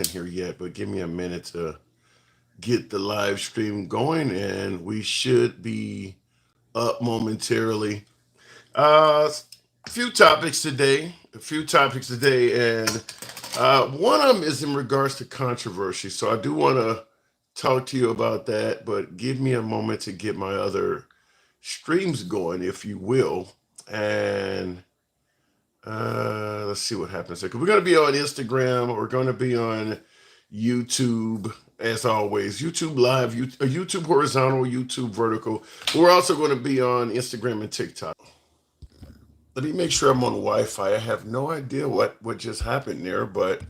in here yet, but give me a minute to get the live stream going, and we should be up momentarily. Uh, a few topics today. A few topics today, and one of them is in regards to controversy. So I do want to talk to you about that, but give me a moment to get my other streams going, if you will, and let's see what happens. We're going to be on Instagram. We're going to be on YouTube, as always. YouTube Live, YouTube Horizontal, YouTube Vertical. We're also going to be on Instagram and TikTok. Let me make sure I'm on Wi-Fi. I have no idea what just happened there, but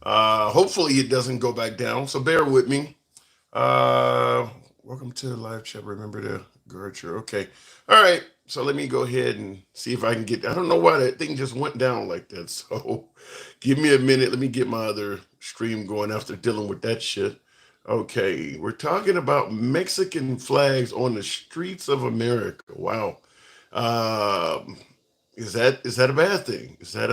hopefully it doesn't go back down. So bear with me. Uh, Welcome to the live chat. Remember to guard your. Okay. All right. So let me go ahead and see if I can get. I don't know why that thing just went down like that. So give me a minute. Let me get my other stream going after dealing with that shit. Okay. We're talking about Mexican flags on the streets of America. Wow. Um, is that a bad thing? Is that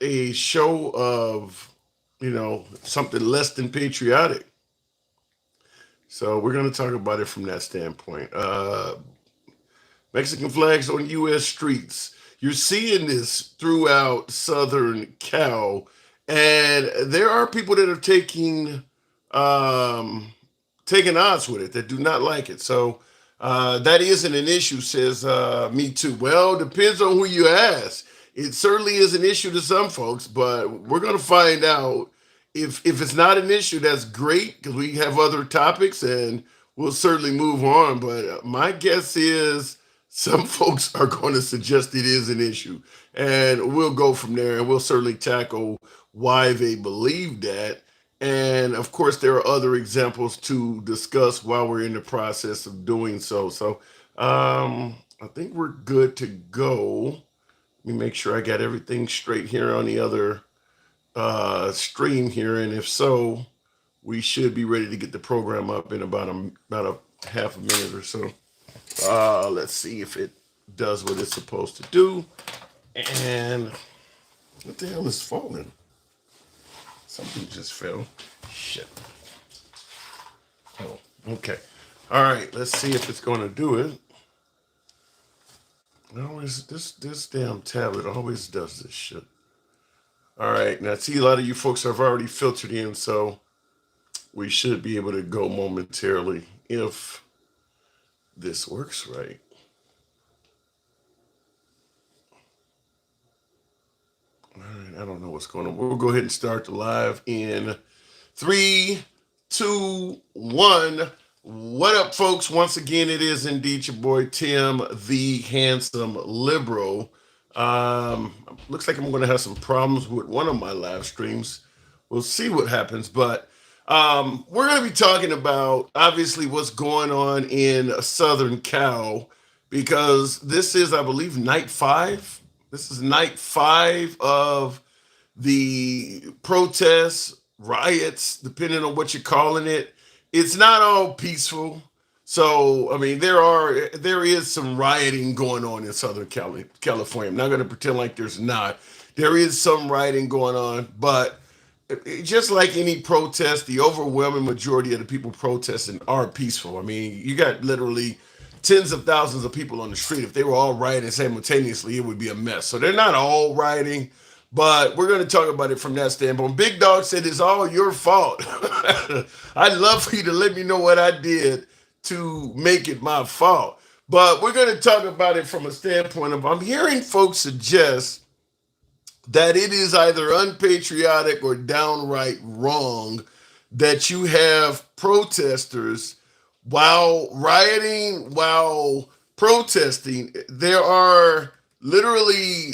a show of something less than patriotic? So we're going to talk about it from that standpoint. Mexican flags on U.S. streets. You're seeing this throughout Southern Cal, and there are people that are um, taking odds with it that do not like it. So that isn't an issue, says Me Too. Well, depends on who you ask. It certainly is an issue to some folks, but we're going to find out. If it's not an issue, that's great because we have other topics and we'll certainly move on. But my guess is some folks are going to suggest it is an issue, and we'll go from there and we'll certainly tackle why they believe that. And of course, there are other examples to discuss while we're in the process of doing so. So I think we're good to go. Let me make sure I got everything straight here on the other stream here, and if so, we should be ready to get the program up in about a half a minute or so. Let's see if it does what it's supposed to do. And what the hell is falling? Something just fell. Shit. Oh, okay. All right. Let's see if it's going to do it. Always this damn tablet always does this shit. All right. Now, I see a lot of you folks have already filtered in, so we should be able to go momentarily if this works right. All right. I don't know what's going on. We'll go ahead and start the live in three, two, one. What up, folks? Once again, it is indeed your boy Tim, the handsome liberal. Looks like I'm going to have some problems with one of my live streams. We'll see what happens, but we're going to be talking about obviously what's going on in Southern Cal because this is, I believe, night five. This is night five of the protests, riots, depending on what you're calling it. It's not all peaceful. So, I mean, there is some rioting going on in Southern California. I'm not going to pretend like there's not. There is some rioting going on, but just like any protest, the overwhelming majority of the people protesting are peaceful. I mean, you got literally tens of thousands of people on the street. If they were all rioting simultaneously, it would be a mess. So they're not all rioting, but we're going to talk about it from that standpoint. Big Dog said it's all your fault. I'd love for you to let me know what I did to make it my fault. But we're going to talk about it from a standpoint of I'm hearing folks suggest that it is either unpatriotic or downright wrong that you have protesters while rioting, while protesting. There are literally,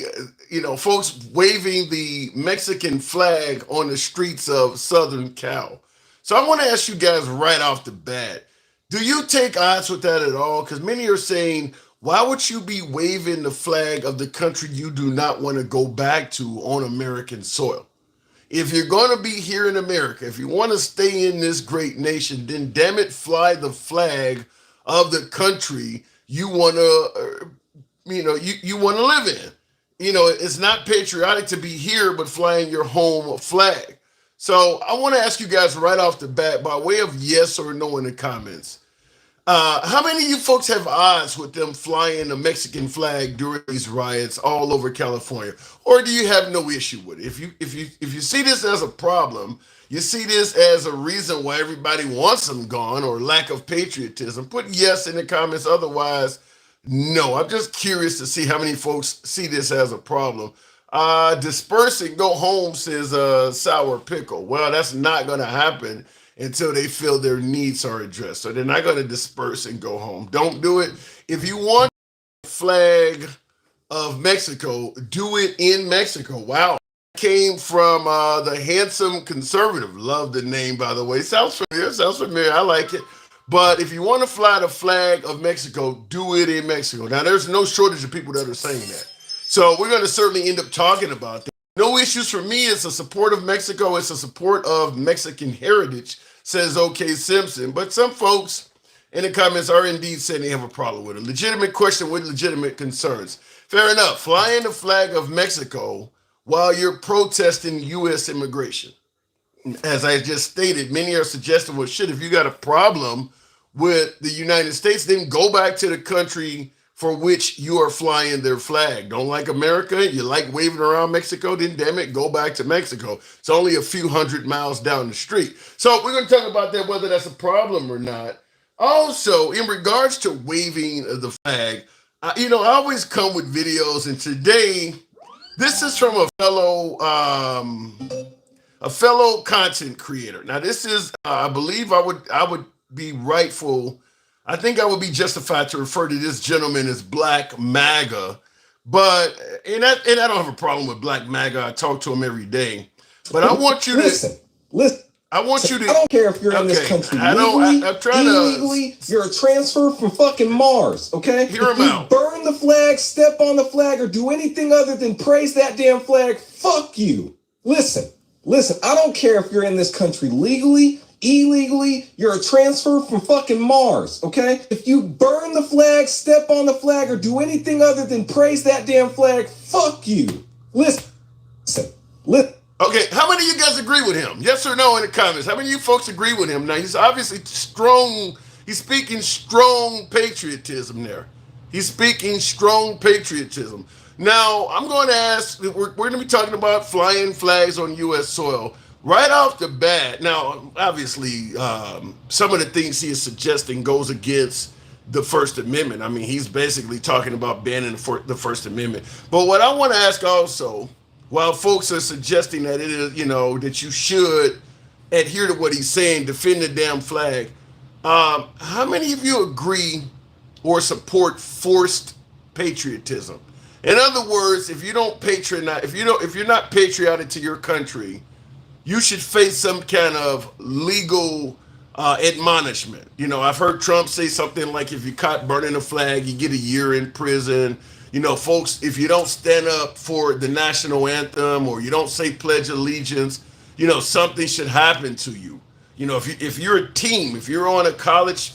folks waving the Mexican flag on the streets of Southern Cal. So I want to ask you guys right off the bat, do you take odds with that at all? Because many are saying, why would you be waving the flag of the country you do not want to go back to on American soil? If you're going to be here in America, if you want to stay in this great nation, then damn it, fly the flag of the country you want to, you want to live in. it's not patriotic to be here but flying your home flag. So I want to ask you guys right off the bat, by way of yes or no in the comments, how many of you folks have odds with them flying the Mexican flag during these riots all over California, or do you have no issue with it? If you see this as a problem, you see this as a reason why everybody wants them gone or lack of patriotism, put yes in the comments. Otherwise, no. I'm just curious to see how many folks see this as a problem. Disperse and go home, says Sour Pickle. Well, that's not going to happen until they feel their needs are addressed. So they're not going to disperse and go home. Don't do it. If you want a flag of Mexico, do it in Mexico. Wow. Came from the Handsome Conservative. Love the name, by the way. Sounds familiar. Sounds familiar. I like it. But if you want to fly the flag of Mexico, do it in Mexico. Now, there's no shortage of people that are saying that. So we're going to certainly end up talking about that. No issues for me. It's a support of Mexico. It's a support of Mexican heritage, says OK Simpson. But some folks in the comments are indeed saying they have a problem with it. Legitimate question with legitimate concerns. Fair enough. Flying the flag of Mexico while you're protesting U.S. immigration. As I just stated, many are suggesting, well, shit, if you got a problem with the United States, then go back to the country for which you are flying their flag. Don't like America? You like waving around Mexico? Then damn it, go back to Mexico. It's only a few hundred miles down the street. So we're going to talk about that, whether that's a problem or not. Also, in regards to waving the flag, I always come with videos, and today, this is from a fellow content creator. Now, this is, I believe I would be rightful. I think I would be justified to refer to this gentleman as Black MAGA, but and I don't have a problem with Black MAGA. I talk to him every day, but I want you to listen. I want you to. I don't care if you're in this country legally, illegally. You're a transfer from fucking Mars. Okay. Hear him out. Burn the flag, step on the flag, or do anything other than praise that damn flag. Fuck you. Listen. I don't care if you're in this country legally, illegally, you're a transfer from fucking Mars, okay? If you burn the flag, step on the flag, or do anything other than praise that damn flag, fuck you. Listen. Okay, how many of you guys agree with him? Yes or no in the comments. How many of you folks agree with him? Now, he's obviously strong. He's speaking strong patriotism there. He's speaking strong patriotism. Now, I'm going to ask, we're going to be talking about flying flags on U.S. soil. Right off the bat, now, obviously, some of the things he is suggesting goes against the First Amendment. I mean, he's basically talking about banning the First Amendment. But what I want to ask also, while folks are suggesting that it is, that you should adhere to what he's saying, defend the damn flag, how many of you agree or support forced patriotism? In other words, if you're not patriotic to your country, you should face some kind of legal admonishment. I've heard Trump say something like, if you're caught burning a flag, you get a year in prison. Folks, if you don't stand up for the national anthem or you don't say Pledge Allegiance, something should happen to you. If you're a team, if you're on a college,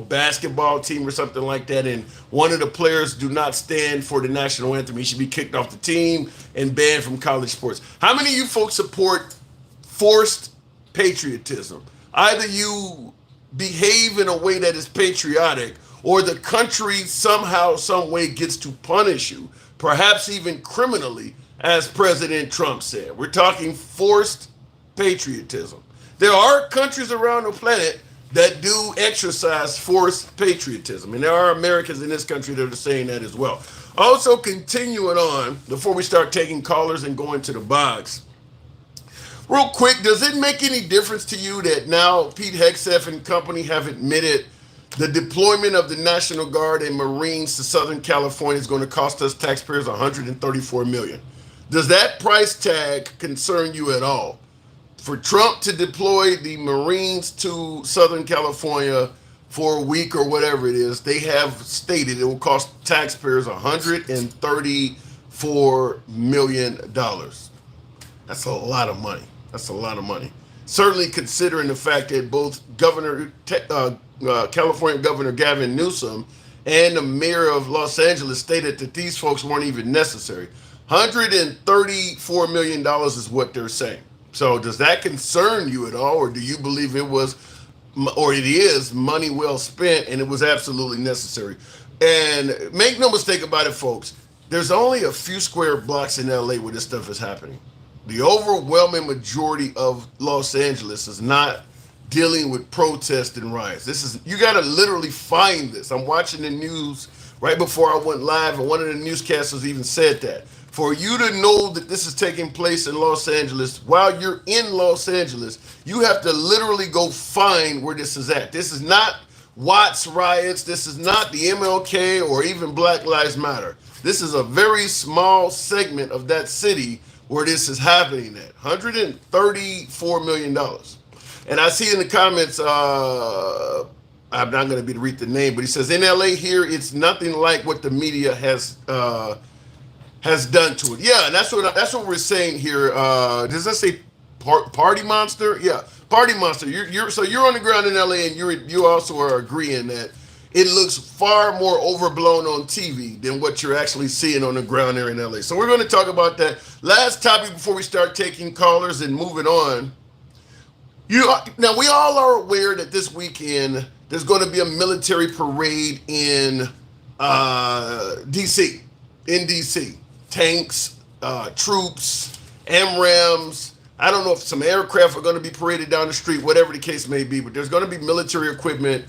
basketball team or something like that, and one of the players do not stand for the national anthem, he should be kicked off the team and banned from college sports. How many of you folks support forced patriotism? Either you behave in a way that is patriotic, or the country somehow, some way gets to punish you, perhaps even criminally, as President Trump said. We're talking forced patriotism. There are countries around the planet that do exercise forced patriotism, and there are Americans in this country that are saying that as well. Also, continuing on, before we start taking callers and going to the box, real quick, does it make any difference to you that now Pete Hegseth and company have admitted the deployment of the National Guard and Marines to Southern California is going to cost us taxpayers $134 million? Does that price tag concern you at all? For Trump to deploy the Marines to Southern California for a week or whatever it is, they have stated it will cost taxpayers $134 million. That's a lot of money. Certainly considering the fact that both California Governor Gavin Newsom and the mayor of Los Angeles stated that these folks weren't even necessary. $134 million is what they're saying. So does that concern you at all, or do you believe it was, or it is money well spent and it was absolutely necessary? And make no mistake about it, folks. There's only a few square blocks in LA where this stuff is happening. The overwhelming majority of Los Angeles is not dealing with protests and riots. This is, you got to literally find this. I'm watching the news right before I went live, and one of the newscasters even said that. For you to know that this is taking place in Los Angeles, while you're in Los Angeles, you have to literally go find where this is at. This is not Watts riots. This is not the MLK or even Black Lives Matter. This is a very small segment of that city where this is happening at. $134 million. And I see in the comments, I'm not going to be to read the name, but he says in LA here, it's nothing like what the media has done to it. Yeah, and that's what we're saying here. Does that say Party Monster? Yeah, Party Monster. You're on the ground in LA, and you also are agreeing that it looks far more overblown on TV than what you're actually seeing on the ground there in LA. So we're going to talk about that. Last topic before we start taking callers and moving on. Now we all are aware that this weekend there's going to be a military parade in DC. In DC, tanks, troops, MRAMs. I don't know if some aircraft are going to be paraded down the street, whatever the case may be. But there's going to be military equipment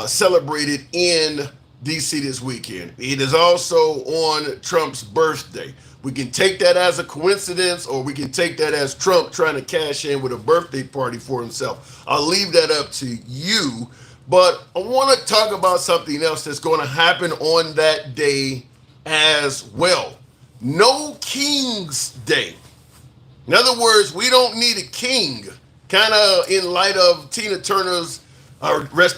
celebrated in DC this weekend. It is also on Trump's birthday. We can take that as a coincidence, or we can take that as Trump trying to cash in with a birthday party for himself. I'll leave that up to you. But I want to talk about something else that's going to happen on that day as well. No King's Day. In other words, we don't need a king. Kind of in light of Tina Turner's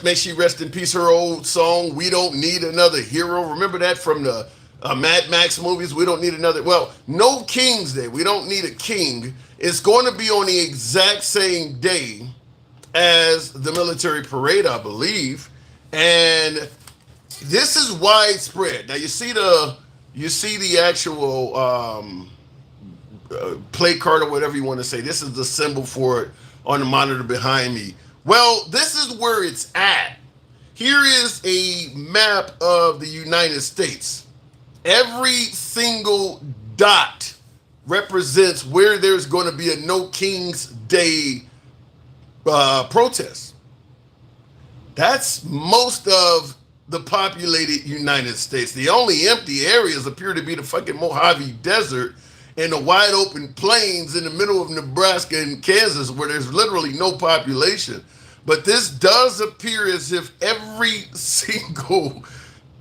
may she rest in peace, her old song, We Don't Need Another Hero. Remember that from the Mad Max movies? We don't need another. Well, no King's Day. We don't need a king. It's going to be on the exact same day as the military parade, I believe. And this is widespread. Now you see the actual play card or whatever you want to say. This is the symbol for it on the monitor behind me. Well, this is where it's at. Here is a map of the United States. Every single dot represents where there's going to be a No King's Day protest. That's most of the populated United States. The only empty areas appear to be the fucking Mojave Desert and the wide open plains in the middle of Nebraska and Kansas, where there's literally no population. But this does appear as if every single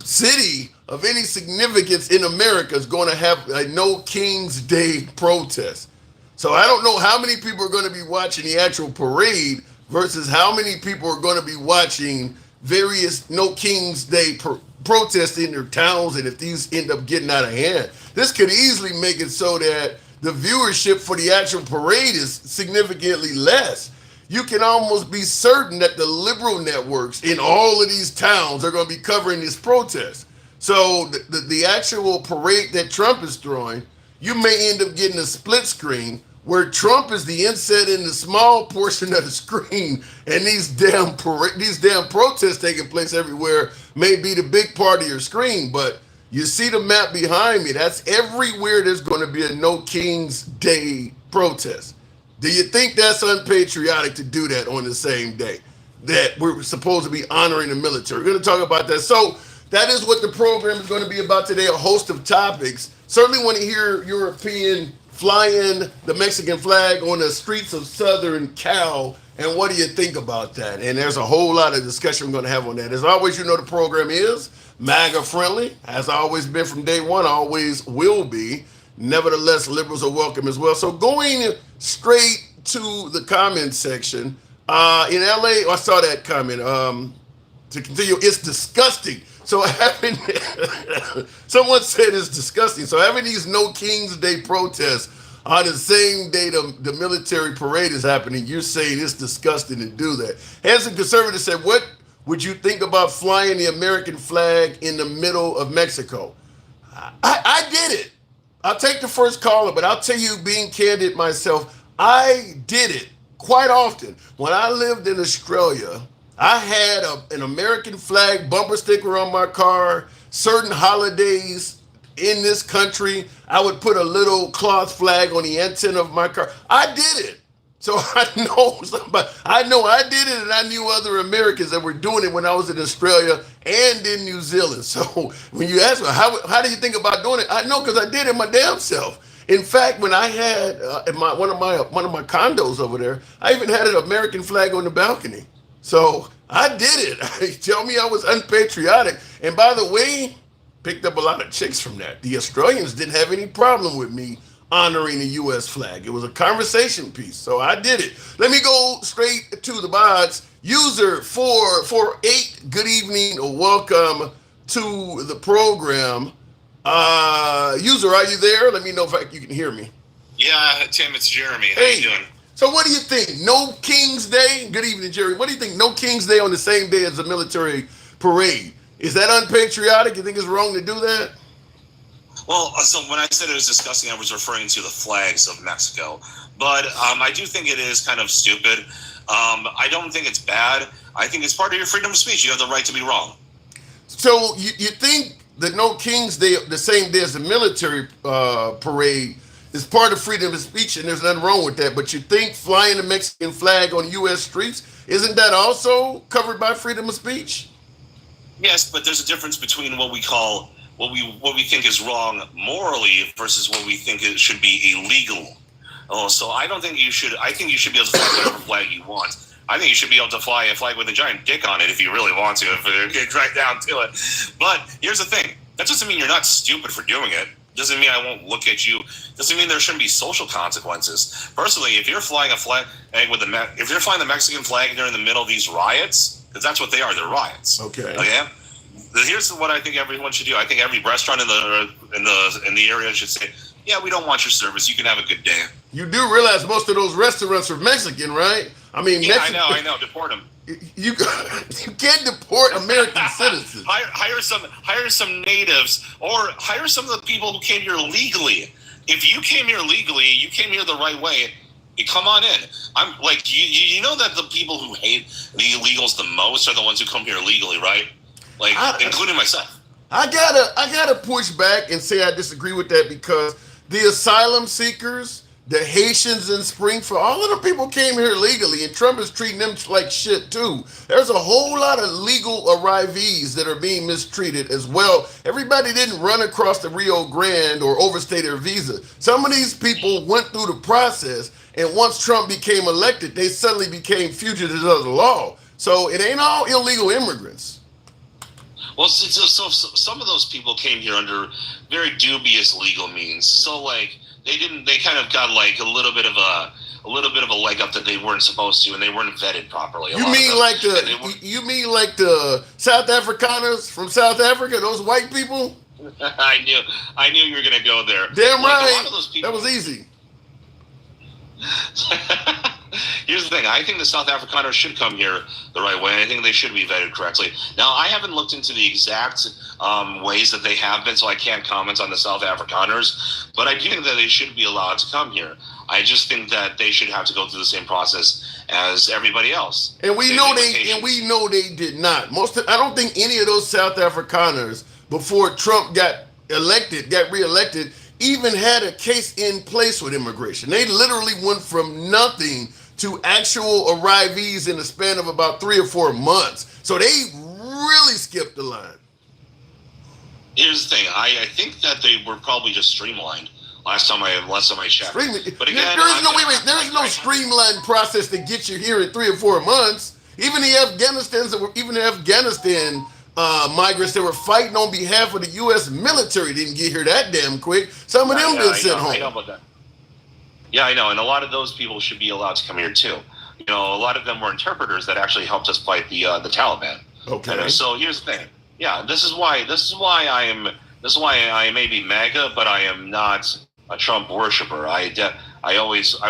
city of any significance in America is going to have a No King's Day protest. So I don't know how many people are going to be watching the actual parade versus how many people are going to be watching various No King's Day protests in their towns, and if these end up getting out of hand. This could easily make it so that the viewership for the actual parade is significantly less. You can almost be certain that the liberal networks in all of these towns are going to be covering this protest. So the actual parade that Trump is throwing, you may end up getting a split screen where Trump is the inset in the small portion of the screen, and these damn protests taking place everywhere may be the big part of your screen. But you see the map behind me. That's everywhere there's going to be a No King's Day protest. Do you think that's unpatriotic to do that on the same day that we're supposed to be honoring the military? We're going to talk about that. So that is what the program is going to be about today, a host of topics. Certainly want to hear your opinion flying the Mexican flag on the streets of Southern Cal, and what do you think about that? And there's a whole lot of discussion we're going to have on that. As always, you know the program is MAGA friendly, has always been from day one, always will be. Nevertheless, liberals are welcome as well. So going straight to the comment section, in LA, I saw that comment, to continue, it's disgusting. So someone said it's disgusting. So having these No King's Day protests on the same day the military parade is happening, you're saying it's disgusting to do that. Hanson Conservative said, what would you think about flying the American flag in the middle of Mexico? I did it. I'll take the first caller, but I'll tell you, being candid myself, I did it quite often. When I lived in Australia, I had an American flag bumper sticker on my car. Certain holidays in this country, I would put a little cloth flag on the antenna of my car. I did it. So I know somebody, I know I did it, and I knew other Americans that were doing it when I was in Australia and in New Zealand. So when you ask me how do you think about doing it, I know because I did it my damn self. In fact, when I had in one of my condos over there, I even had an American flag on the balcony. So I did it. Tell me I was unpatriotic. And by the way, picked up a lot of chicks from that. The Australians didn't have any problem with me honoring the U.S. flag. It was a conversation piece, so I did it. Let me go straight to the bods. User 448, good evening or welcome to the program. User, are you there? Let me know if you can hear me. Yeah, Tim, it's Jeremy. How Hey, you doing? so what do you think? No King's Day? Good evening, Jerry. What do you think? No King's Day on the same day as a military parade. Is that unpatriotic? You think it's wrong to do that? Well, so when I said it was disgusting, I was referring to the flags of Mexico. But I do think it is kind of stupid. I don't think it's bad. I think it's part of your freedom of speech. You have the right to be wrong. So you think that no King's Day, the same day as the military parade, is part of freedom of speech, and there's nothing wrong with that. But you think flying the Mexican flag on U.S. streets, isn't that also covered by freedom of speech? Yes, but there's a difference between what we call what we think is wrong morally versus what we think it should be illegal. Oh, so I don't think you should. I think you should be able to fly whatever flag you want. I think you should be able to fly a flag with a giant dick on it if you really want to, if it gets right down to it. But here's the thing: that doesn't mean you're not stupid for doing it. Doesn't mean I won't look at you. Doesn't mean there shouldn't be social consequences. Personally, if you're flying a flag with if you're flying the Mexican flag during the middle of these riots, because that's what they are, they're riots. Okay. Okay. Here's what I think everyone should do. I think every restaurant in the area should say, "Yeah, we don't want your service. You can have a good day." You do realize most of those restaurants are Mexican, right? I mean, yeah, I know. Deport them. You can't deport American citizens. Hire some natives, or hire some of the people who came here legally. If you came here legally, you came here the right way. You come on in. I'm like you know that the people who hate the illegals the most are the ones who come here legally, right? Like including myself. I gotta push back and say I disagree with that because the asylum seekers, the Haitians in Springfield, all of the people came here legally, and Trump is treating them like shit too. There's a whole lot of legal arrivees that are being mistreated as well. Everybody didn't run across the Rio Grande or overstay their visa. Some of these people went through the process, and once Trump became elected, they suddenly became fugitives of the law. So it ain't all illegal immigrants. Well, so some of those people came here under very dubious legal means. So like they kind of got like a little bit of a leg up that they weren't supposed to, and they weren't vetted properly. You mean like the South Afrikaners from South Africa, those white people? I knew you were gonna go there. Damn like, right. A lot of those people, that was easy. Here's the thing. I think the South Afrikaners should come here the right way. I think they should be vetted correctly. Now, I haven't looked into the exact ways that they have been, so I can't comment on the South Afrikaners. But I do think that they should be allowed to come here. I just think that they should have to go through the same process as everybody else. And we know they did not. I don't think any of those South Afrikaners before Trump got reelected, even had a case in place with immigration. They literally went from nothing to actual arrivees in the span of about 3 or 4 months. So they really skipped the line. Here's the thing. I think that they were probably just streamlined last time I checked. But again, there is no streamlined process to get you here in 3 or 4 months. Even the Afghanistan migrants that were fighting on behalf of the U.S. military didn't get here that damn quick. Some of them been sent home. I know about that. Yeah, I know, and a lot of those people should be allowed to come here too. You know, a lot of them were interpreters that actually helped us fight the Taliban. Okay. And so here's the thing. Yeah, this is why I may be MAGA, but I am not a Trump worshiper. I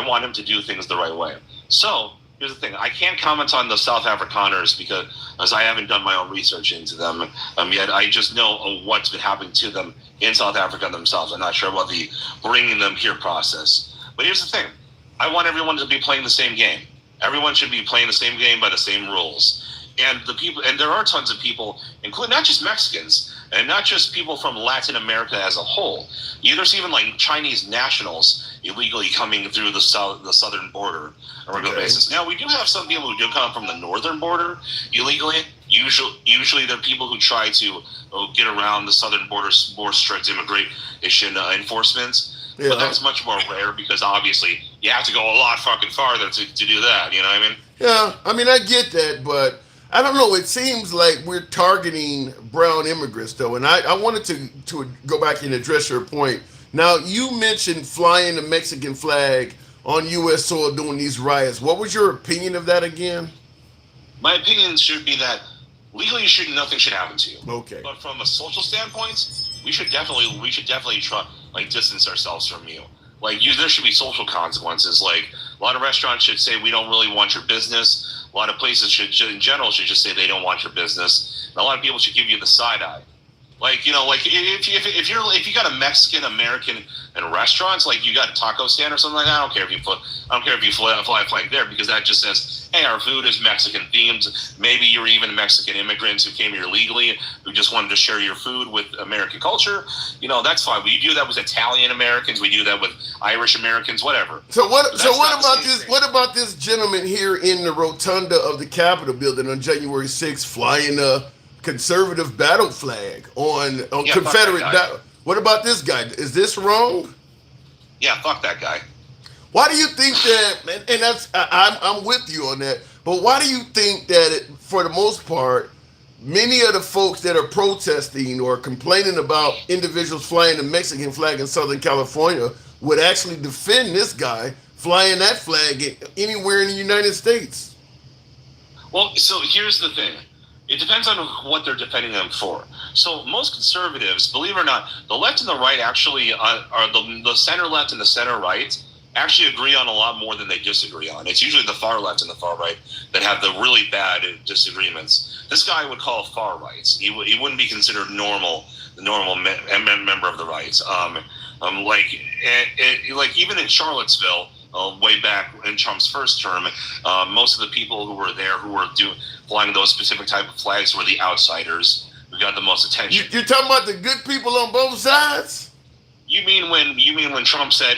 want him to do things the right way. So here's the thing. I can't comment on the South Afrikaners because as I haven't done my own research into them yet. I just know what's been happening to them in South Africa themselves. I'm not sure about the bringing them here process. But here's the thing. I want everyone to be playing the same game. Everyone should be playing the same game by the same rules. And the people, and there are tons of people, including not just Mexicans, and not just people from Latin America as a whole. There's even like Chinese nationals illegally coming through the southern border on a regular basis. Now we do have some people who do come from the northern border illegally. Usually they're people who try to get around the southern border more strict immigration enforcement. Yeah. But that's much more rare because obviously you have to go a lot fucking farther to do that. You know what I mean? Yeah, I mean I get that, but I don't know. It seems like we're targeting brown immigrants, though, and I wanted to go back and address your point. Now, you mentioned flying the Mexican flag on U.S. soil during these riots. What was your opinion of that again? My opinion should be that legally nothing should happen to you. Okay. But from a social standpoint, we should definitely try distance ourselves from you. There should be social consequences. Like a lot of restaurants should say we don't really want your business. A lot of places in general should just say they don't want your business. And a lot of people should give you the side eye. If you got a Mexican American in restaurants, like you got a taco stand or something like that, I don't care if you fly a flag there because that just says, hey, our food is Mexican themed. Maybe you're even Mexican immigrants who came here legally, who just wanted to share your food with American culture. That's fine. We do that with Italian Americans. We do that with Irish Americans. Whatever. So what about this? What about this gentleman here in the rotunda of the Capitol building on January 6th flying a conservative battle flag on Confederate battle? What about this guy? Is this wrong? Yeah, fuck that guy. Why do you think that? And that's I'm with you on that. But why do you think that, for the most part, many of the folks that are protesting or complaining about individuals flying the Mexican flag in Southern California would actually defend this guy flying that flag anywhere in the United States? Well, so here's the thing. It depends on what they're defending them for. So most conservatives, believe it or not, the left and the right actually are the center left and the center right actually agree on a lot more than they disagree on. It's usually the far left and the far right that have the really bad disagreements. This guy would call far right. He wouldn't be considered the normal member of the right. Even in Charlottesville, way back in Trump's first term, most of the people who were there who were flying those specific type of flags were the outsiders who got the most attention. You're talking about the good people on both sides? You mean when Trump said,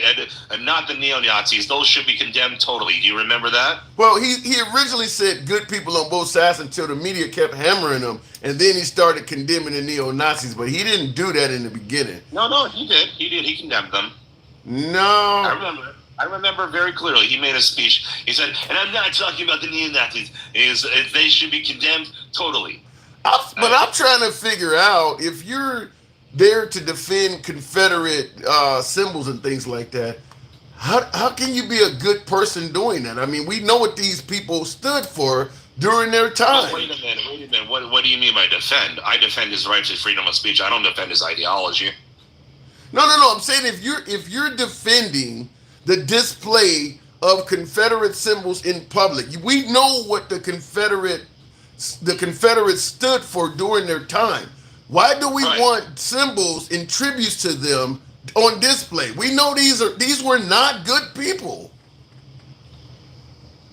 and not the neo-Nazis, those should be condemned totally. Do you remember that? Well, he originally said good people on both sides until the media kept hammering him, and then he started condemning the neo-Nazis, but he didn't do that in the beginning. No, he did. He condemned them. No. I remember very clearly. He made a speech. He said, and I'm not talking about the neo-Nazis. They should be condemned totally. But I'm trying to figure out, if you're there to defend Confederate symbols and things like that, how can you be a good person doing that? I mean, we know what these people stood for during their time. Oh, wait a minute. What do you mean by defend? I defend his right to freedom of speech. I don't defend his ideology. No. I'm saying if you're defending the display of Confederate symbols in public, we know what the Confederates stood for during their time. Why do we want symbols and tributes to them on display? We know these were not good people.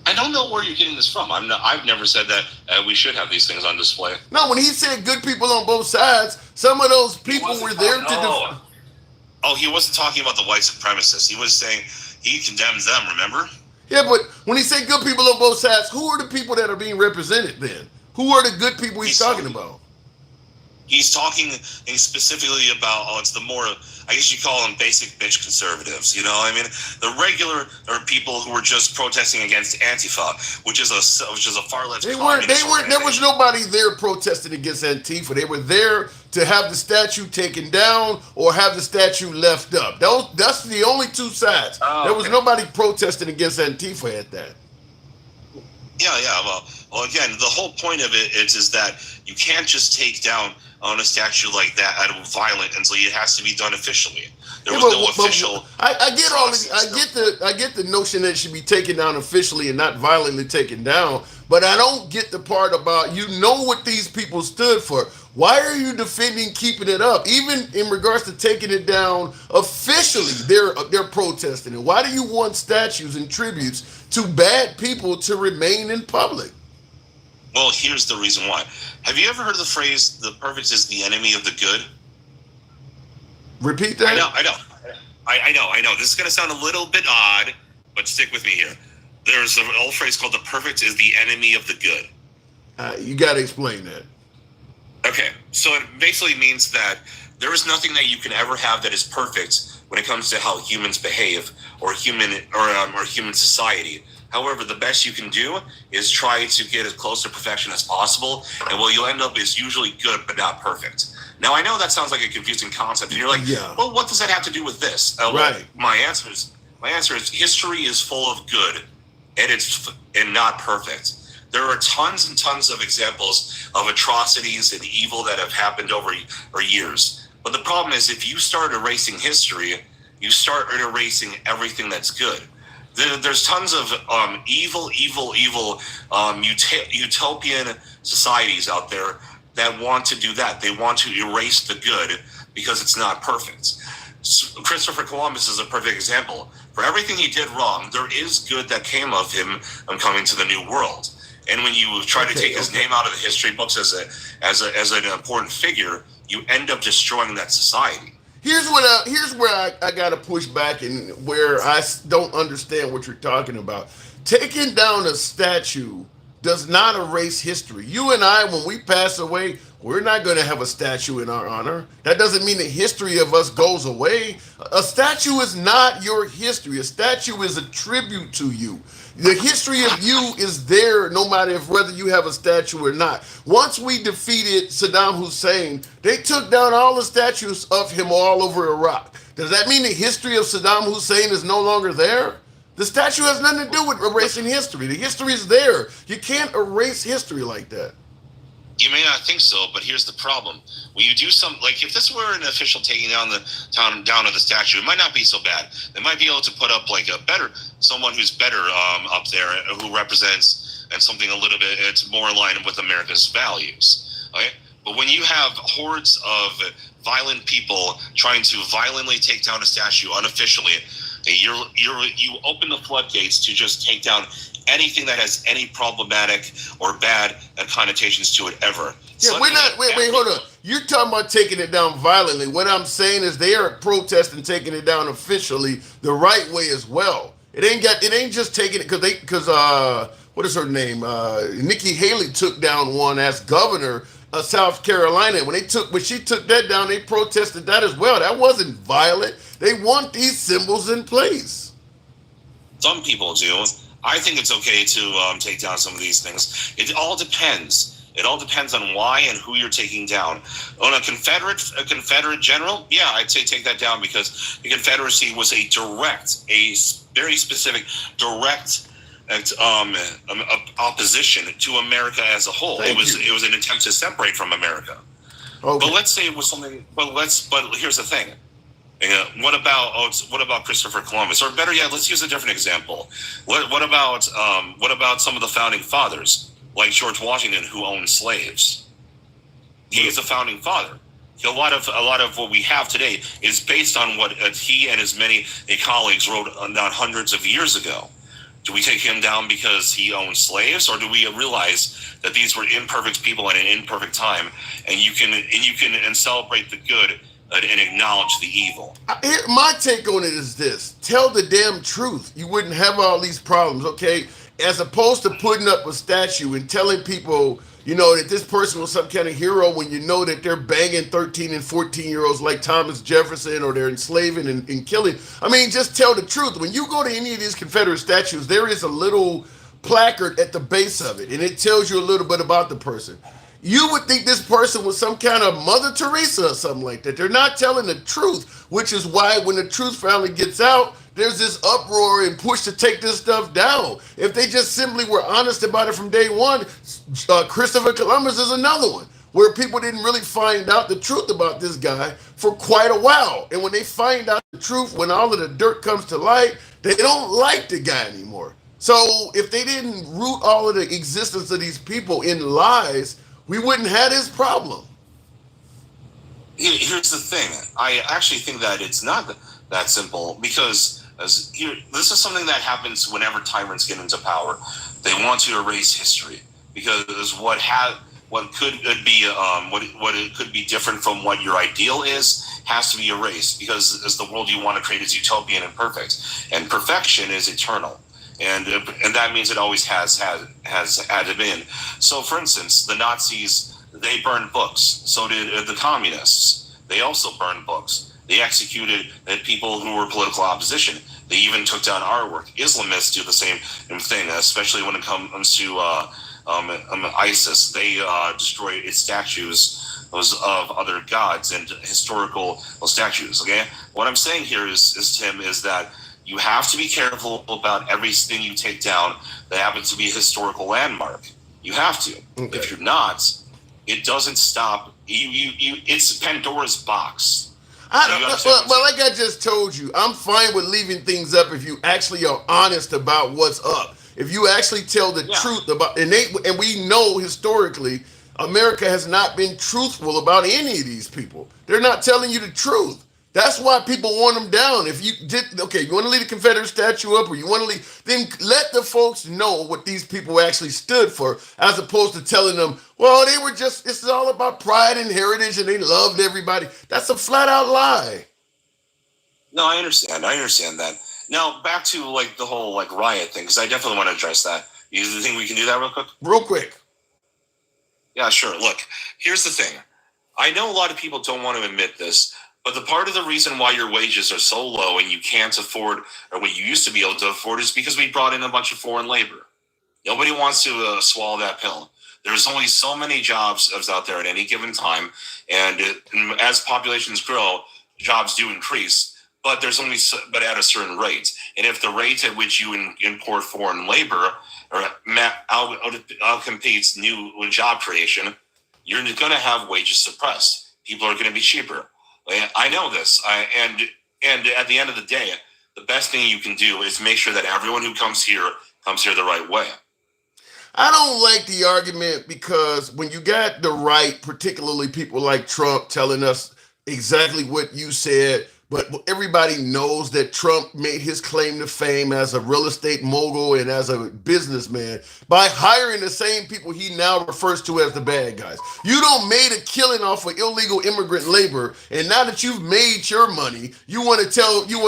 I don't know where you're getting this from. I've never said that we should have these things on display. No, when he said good people on both sides, some of those people were there to Oh, he wasn't talking about the white supremacists. He was saying he condemns them, remember? Yeah, but when he said good people on both sides, who are the people that are being represented then? Who are the good people he's talking about? He's talking specifically about, it's the more, I guess you call them basic bitch conservatives, you know what I mean? The regular are people who were just protesting against Antifa, which is a far left. There was nobody there protesting against Antifa. They were there to have the statue taken down or have the statue left up. That's the only two sides. There was nobody protesting against Antifa at that. Yeah. Well, again, the whole point of it is that you can't just take down on a statue like that violent until it has to be done officially. There Yeah, was no official. I get all process. I get the notion that it should be taken down officially and not violently taken down. But I don't get the part about you know what these people stood for. Why are you defending keeping it up? Even in regards to taking it down officially, they're protesting it. Why do you want statues and tributes to bad people to remain in public? Well, here's the reason why. Have you ever heard the phrase "the perfect is the enemy of the good"? Repeat that. I know. This is going to sound a little bit odd, but stick with me here. There's an old phrase called "the perfect is the enemy of the good." You got to explain that. Okay, so it basically means that there is nothing that you can ever have that is perfect when it comes to how humans behave or human society. However, the best you can do is try to get as close to perfection as possible, and what you'll end up is usually good but not perfect. Now, I know that sounds like a confusing concept, and you're like, Yeah. well, what does that have to do with this? Right. My answer is history is full of good, and not perfect. There are tons and tons of examples of atrocities and evil that have happened over years. But the problem is, if you start erasing history, you start erasing everything that's good. There's tons of evil utopian societies out there that want to do that. They want to erase the good because it's not perfect. Christopher Columbus is a perfect example. For everything he did wrong, there is good that came of him coming to the New World. And when you try to take his name out of the history books as an important figure, you end up destroying that society. Here's where I got to push back and where I don't understand what you're talking about. Taking down a statue does not erase history. You and I, when we pass away, we're not going to have a statue in our honor. That doesn't mean the history of us goes away. A statue is not your history. A statue is a tribute to you. The history of you is there no matter whether you have a statue or not. Once we defeated Saddam Hussein, they took down all the statues of him all over Iraq. Does that mean the history of Saddam Hussein is no longer there? The statue has nothing to do with erasing history. The history is there. You can't erase history like that. You may not think so, but here's the problem. When you do like if this were an official taking down of the statue, it might not be so bad. They might be able to put up like someone who's better up there who represents and something a little bit, it's more in line with America's values. Okay? But when you have hordes of violent people trying to violently take down a statue unofficially, you open the floodgates to just take down anything that has any problematic or bad connotations to it ever. Yeah, we're not. Wait, hold on. You're talking about taking it down violently. What I'm saying is they are protesting taking it down officially the right way as well. It ain't just taking it because what is her name? Nikki Haley took down one as governor of South Carolina. When she took that down, they protested that as well. That wasn't violent. They want these symbols in place. Some people do. I think it's okay to take down some of these things. It all depends. It all depends on why and who you're taking down. On a Confederate general, yeah, I'd say take that down because the Confederacy was a very specific, direct opposition to America as a whole. It was an attempt to separate from America. Okay. But let's say it was something. But here's the thing. What about Christopher Columbus? Or better yet, let's use a different example. What about some of the founding fathers, like George Washington, who owned slaves? He is a founding father. A lot of what we have today is based on what he and his many colleagues wrote down hundreds of years ago. Do we take him down because he owned slaves, or do we realize that these were imperfect people at an imperfect time, and you can celebrate the good and acknowledge the evil? My take on it is this: tell the damn truth. You wouldn't have all these problems, okay? As opposed to putting up a statue and telling people, that this person was some kind of hero when you know that they're banging 13 and 14-year-olds like Thomas Jefferson, or they're enslaving and killing. I mean, just tell the truth. When you go to any of these Confederate statues, there is a little placard at the base of it, and it tells you a little bit about the person. You would think this person was some kind of Mother Teresa or something like that. They're not telling the truth, which is why when the truth finally gets out, there's this uproar and push to take this stuff down. If they just simply were honest about it from day one, Christopher Columbus is another one. where people didn't really find out the truth about this guy for quite a while. And when they find out the truth, when all of the dirt comes to light, they don't like the guy anymore. So if they didn't root all of the existence of these people in lies, we wouldn't have this problem. Here's the thing. I actually think that it's not that simple because this is something that happens whenever tyrants get into power. They want to erase history because what could be what it could be different from what your ideal is has to be erased because as the world you want to create is utopian and perfect, and perfection is eternal. And that means it always has had been. So, for instance, the Nazis, they burned books. So did the communists. They also burned books. They executed people who were political opposition. They even took down artwork. Islamists do the same thing, especially when it comes to ISIS. They destroy its statues of other gods and historical statues. Okay, what I'm saying here is Tim, is that you have to be careful about everything you take down that happens to be a historical landmark. You have to. Okay. If you're not, it doesn't stop. It's Pandora's box. Well, like I just told you, I'm fine with leaving things up if you actually are honest about what's up. If you actually tell the truth about, and we know historically, America has not been truthful about any of these people. They're not telling you the truth. That's why people want them down. If you did, okay, you want to leave the Confederate statue up or you want to leave, then let the folks know what these people actually stood for, as opposed to telling them, well, they were just, this is all about pride and heritage and they loved everybody. That's a flat out lie. No, I understand. I understand that. Now, back to like the whole like riot thing, because I definitely want to address that. You think we can do that real quick? Real quick. Yeah, sure. Look, here's the thing. I know a lot of people don't want to admit this, but the part of the reason why your wages are so low and you can't afford, or what you used to be able to afford, is because we brought in a bunch of foreign labor. Nobody wants to swallow that pill. There's only so many jobs out there at any given time, and as populations grow, jobs do increase, but there's only but at a certain rate. And if the rate at which you import foreign labor or outcompetes new job creation, you're going to have wages suppressed. People are going to be cheaper. I know this, and at the end of the day, the best thing you can do is make sure that everyone who comes here the right way. I don't like the argument because when you got the right, particularly people like Trump telling us exactly what you said, but everybody knows that Trump made his claim to fame as a real estate mogul and as a businessman by hiring the same people he now refers to as the bad guys. You don't made a killing off of illegal immigrant labor, and now that you've made your money, you want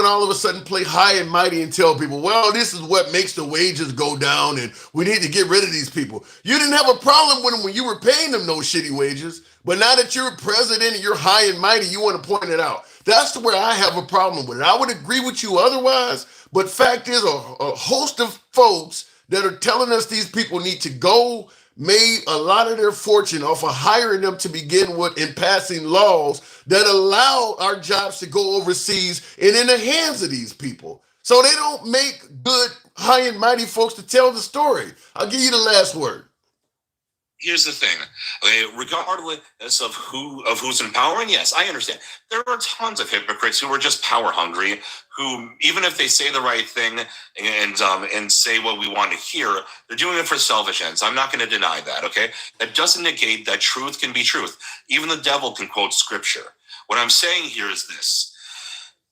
all of a sudden play high and mighty and tell people, well, this is what makes the wages go down and we need to get rid of these people. You didn't have a problem with them when you were paying them those shitty wages, but now that you're president and you're high and mighty, you want to point it out. That's where I have a problem with it. I would agree with you otherwise, but fact is a host of folks that are telling us these people need to go made a lot of their fortune off of hiring them to begin with and passing laws that allow our jobs to go overseas and in the hands of these people. So they don't make good high and mighty folks to tell the story. I'll give you the last word. Here's the thing, regardless of who's in power, and yes, I understand there are tons of hypocrites who are just power hungry, who even if they say the right thing and say what we want to hear, they're doing it for selfish ends. I'm not going to deny that. Okay, that doesn't negate that truth can be truth. Even the devil can quote scripture. What I'm saying here is this.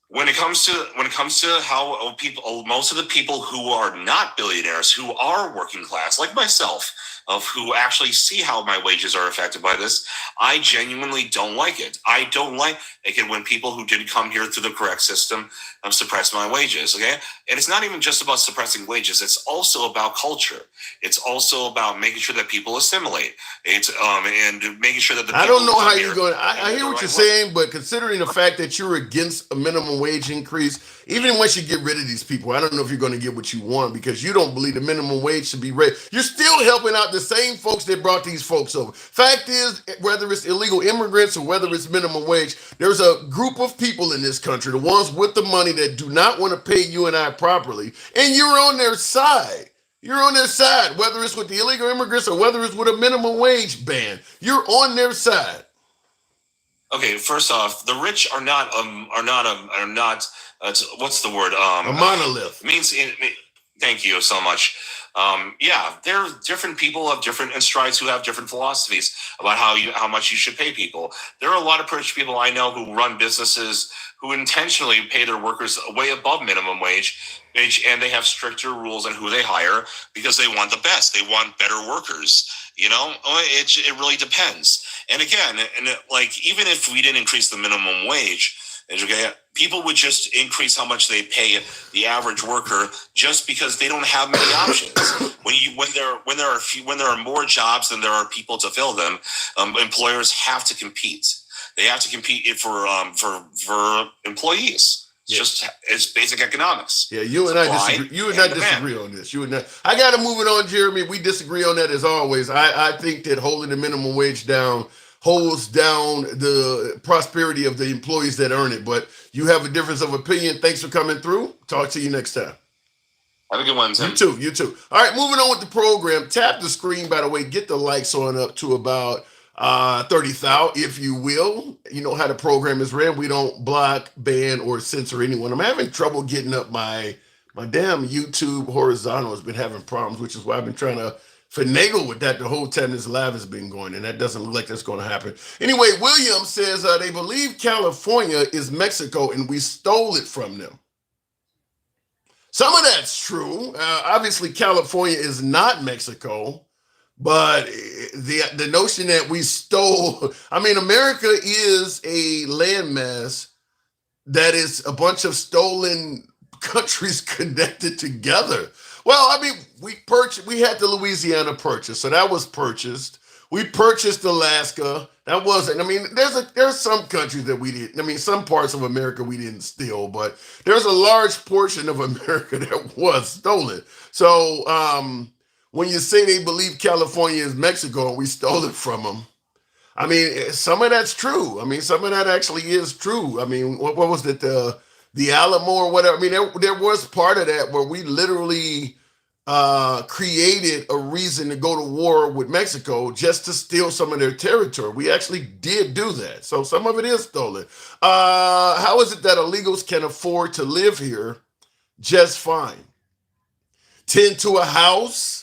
When it comes to how people, most of the people who are not billionaires, who are working class, like myself, of who actually see how my wages are affected by this, I genuinely don't like it. I don't like it when people who didn't come here through the correct system suppress my wages. Okay, and it's not even just about suppressing wages. It's also about culture. It's also about making sure that people assimilate. It's and making sure that the people I don't know how you're going. I hear what you're saying, but considering the fact that you're against a minimum wage increase, even once you get rid of these people, I don't know if you're going to get what you want because you don't believe the minimum wage should be raised. You're still helping out the same folks that brought these folks over. Fact is, whether it's illegal immigrants or whether it's minimum wage, there's a group of people in this country, the ones with the money that do not want to pay you and I properly, and you're on their side. You're on their side, whether it's with the illegal immigrants or whether it's with a minimum wage ban. You're on their side. Okay, first off, the rich are not what's the word A monolith. means. Thank you so much. Yeah, there are different people of different strides who have different philosophies about how much you should pay people. There are a lot of rich people I know who run businesses who intentionally pay their workers way above minimum wage, and they have stricter rules on who they hire because they want the best. They want better workers. It really depends. And again, like even if we didn't increase the minimum wage, okay, people would just increase how much they pay the average worker just because they don't have many options. When there are more jobs than there are people to fill them, employers have to compete. They have to compete for employees. It's basic economics. Yeah, you and I disagree. You and I disagree on this. You and I got to move it on, Jeremy. We disagree on that as always. I think that holding the minimum wage down holds down the prosperity of the employees that earn it. But you have a difference of opinion. Thanks for coming through. Talk to you next time. Have a good one, Tim. You too. All right, moving on with the program. Tap the screen, by the way. Get the likes on up to about 30,000, if you will. You know how the program is ran. We don't block, ban, or censor anyone. I'm having trouble getting up my damn YouTube horizontal has been having problems, which is why I've been trying to finagle with that the whole time this live has been going, and that doesn't look like that's going to happen. Anyway, William says they believe California is Mexico and we stole it from them. Some of that's true. Obviously, California is not Mexico. But the notion that we stole, I mean, America is a landmass that is a bunch of stolen countries connected together. Well, I mean, we had the Louisiana Purchase, so that was purchased. We purchased Alaska. That wasn't. I mean, there's some countries that we didn't. I mean, some parts of America we didn't steal, but there's a large portion of America that was stolen. So, when you say they believe California is Mexico and we stole it from them, I mean, some of that's true. I mean, some of that actually is true. I mean, what was it, the Alamo or whatever? I mean, there was part of that where we literally created a reason to go to war with Mexico just to steal some of their territory. We actually did do that. So some of it is stolen. How is it that illegals can afford to live here just fine? Tend to a house.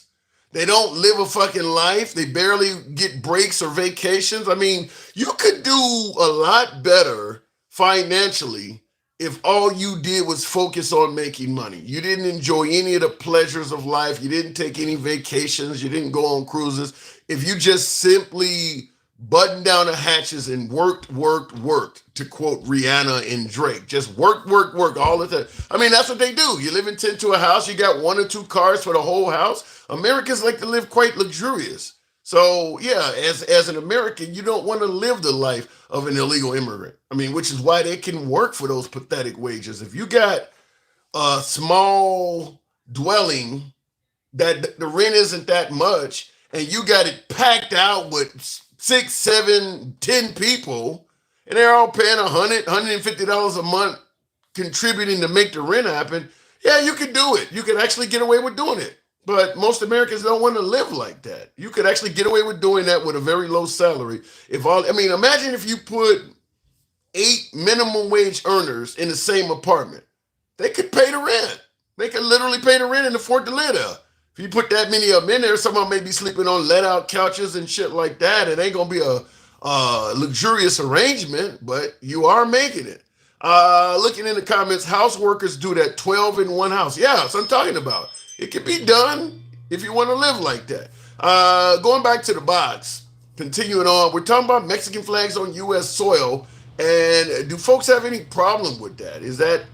They don't live a fucking life. They barely get breaks or vacations. I mean, you could do a lot better financially if all you did was focus on making money. You didn't enjoy any of the pleasures of life. You didn't take any vacations. You didn't go on cruises. If you just simply buttoned down the hatches and worked, to quote Rihanna and Drake, just work all the time. I mean, that's what they do. You live in tent to a house. You got 1 or 2 cars for the whole house. Americans like to live quite luxurious. So yeah, as an American, you don't want to live the life of an illegal immigrant. I mean, which is why they can work for those pathetic wages. If you got a small dwelling that the rent isn't that much, and you got it packed out with 6, 7, 10 people, and they're all paying $100, $150 a month contributing to make the rent happen, yeah, you could do it. You could actually get away with doing it. But most Americans don't want to live like that. You could actually get away with doing that with a very low salary. Imagine if you put 8 minimum wage earners in the same apartment. They could pay the rent. They could literally pay the rent and afford to live there. If you put that many of them in there, some of them may be sleeping on let-out couches and shit like that. It ain't going to be a luxurious arrangement, but you are making it. Looking in the comments, house workers do that 12 in one house. Yeah, that's what I'm talking about. It can be done if you want to live like that. Going back to the box, continuing on, we're talking about Mexican flags on U.S. soil. And do folks have any problem with that? Is that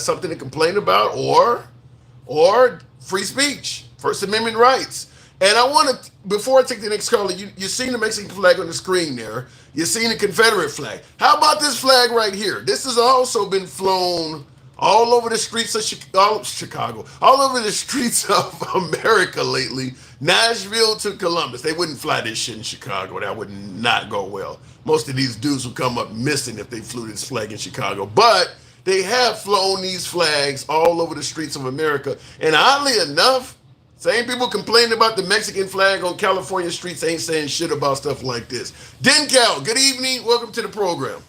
something to complain about, or free speech, First Amendment rights? And I want to, before I take the next caller, you've seen the Mexican flag on the screen there. You've seen the Confederate flag. How about this flag right here? This has also been flown all over the streets of Chicago, all over the streets of America lately, Nashville to Columbus. They wouldn't fly this shit in Chicago. That would not go well. Most of these dudes would come up missing if they flew this flag in Chicago. But they have flown these flags all over the streets of America. And oddly enough, Same people complaining about the Mexican flag on California streets ain't saying shit about stuff like this. Dencal, good evening. Welcome to the program.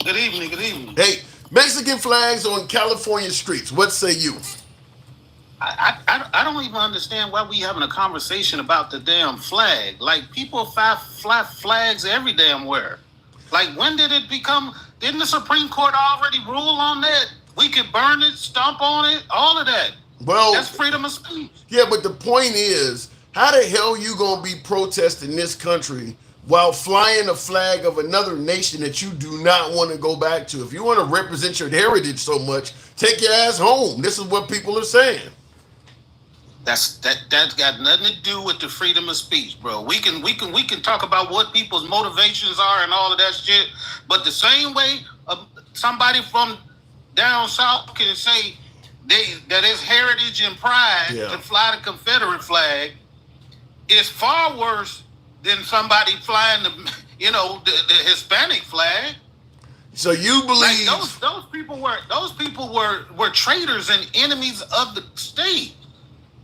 Good evening. Good evening. Hey, Mexican flags on California streets. What say you? I don't even understand why we having a conversation about the damn flag. Like people fly flags every damn where. Like when did it become? Didn't the Supreme Court already rule on that? We could burn it, stomp on it, all of that. Well, that's freedom of speech. Yeah, but the point is, how the hell you gonna be protesting this country while flying a flag of another nation that you do not want to go back to? If you want to represent your heritage so much, take your ass home. This is what people are saying. That's got nothing to do with the freedom of speech, bro. We can talk about what people's motivations are and all of that shit, but the same way somebody from down south can say that is heritage and pride to fly the Confederate flag is far worse than somebody flying the Hispanic flag. So you believe like those people were traitors and enemies of the state.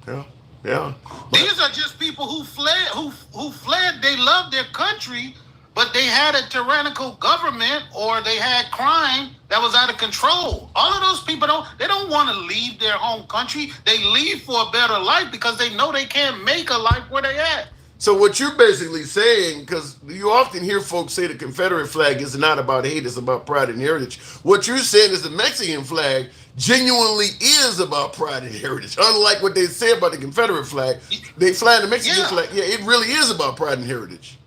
Yeah. These are just people who fled. They loved their country, but they had a tyrannical government or they had crime that was out of control. All of those people don't want to leave their home country. They leave for a better life because they know they can't make a life where they at. So what you're basically saying, because you often hear folks say the Confederate flag is not about hate, it's about pride and heritage. What you're saying is the Mexican flag genuinely is about pride and heritage. Unlike what they say about the Confederate flag, they fly the Mexican flag. Yeah, it really is about pride and heritage.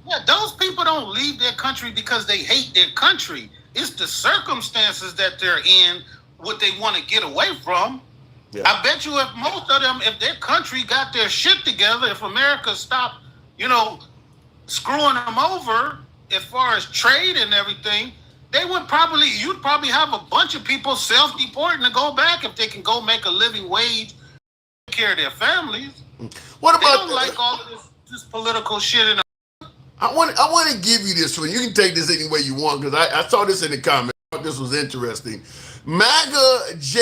Yeah, those people don't leave their country because they hate their country. It's the circumstances that they're in, what they want to get away from. Yeah. I bet you if most of them, if their country got their shit together, if America stopped, screwing them over as far as trade and everything, you'd probably have a bunch of people self-deporting to go back if they can go make a living wage, take care of their families. What about they don't like all of this political shit? I want to give you this one. You can take this any way you want because I saw this in the comments. I thought this was interesting. MAGA J.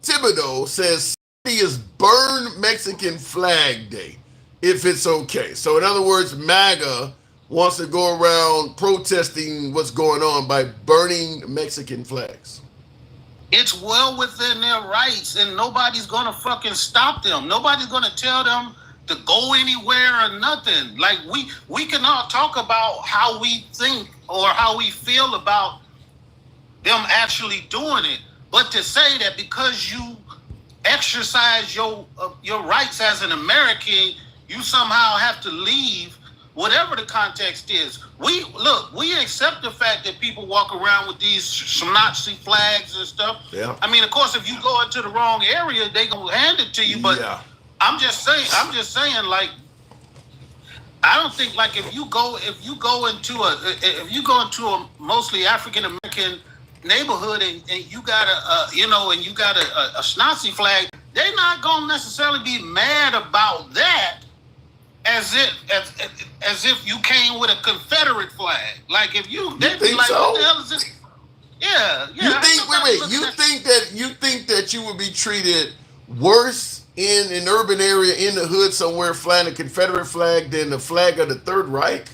Thibodeau says Sunday is Burn Mexican Flag Day, if it's okay. So in other words, MAGA wants to go around protesting what's going on by burning Mexican flags. It's well within their rights, and nobody's going to fucking stop them. Nobody's going to tell them to go anywhere or nothing. Like, we can all talk about how we think or how we feel about them actually doing it. But to say that because you exercise your rights as an American, you somehow have to leave, whatever the context is. We accept the fact that people walk around with these Nazi flags and stuff. Yeah. I mean, of course, if you go into the wrong area, they gonna hand it to you. But I'm just saying, like, I don't think like if you go into a mostly African American neighborhood and you got a Nazi flag, they're not gonna necessarily be mad about that as if you came with a Confederate flag. Like if they'd be like, so? What the hell is this? Yeah. You think that you would be treated worse in an urban area in the hood somewhere flying a Confederate flag than the flag of the Third Reich?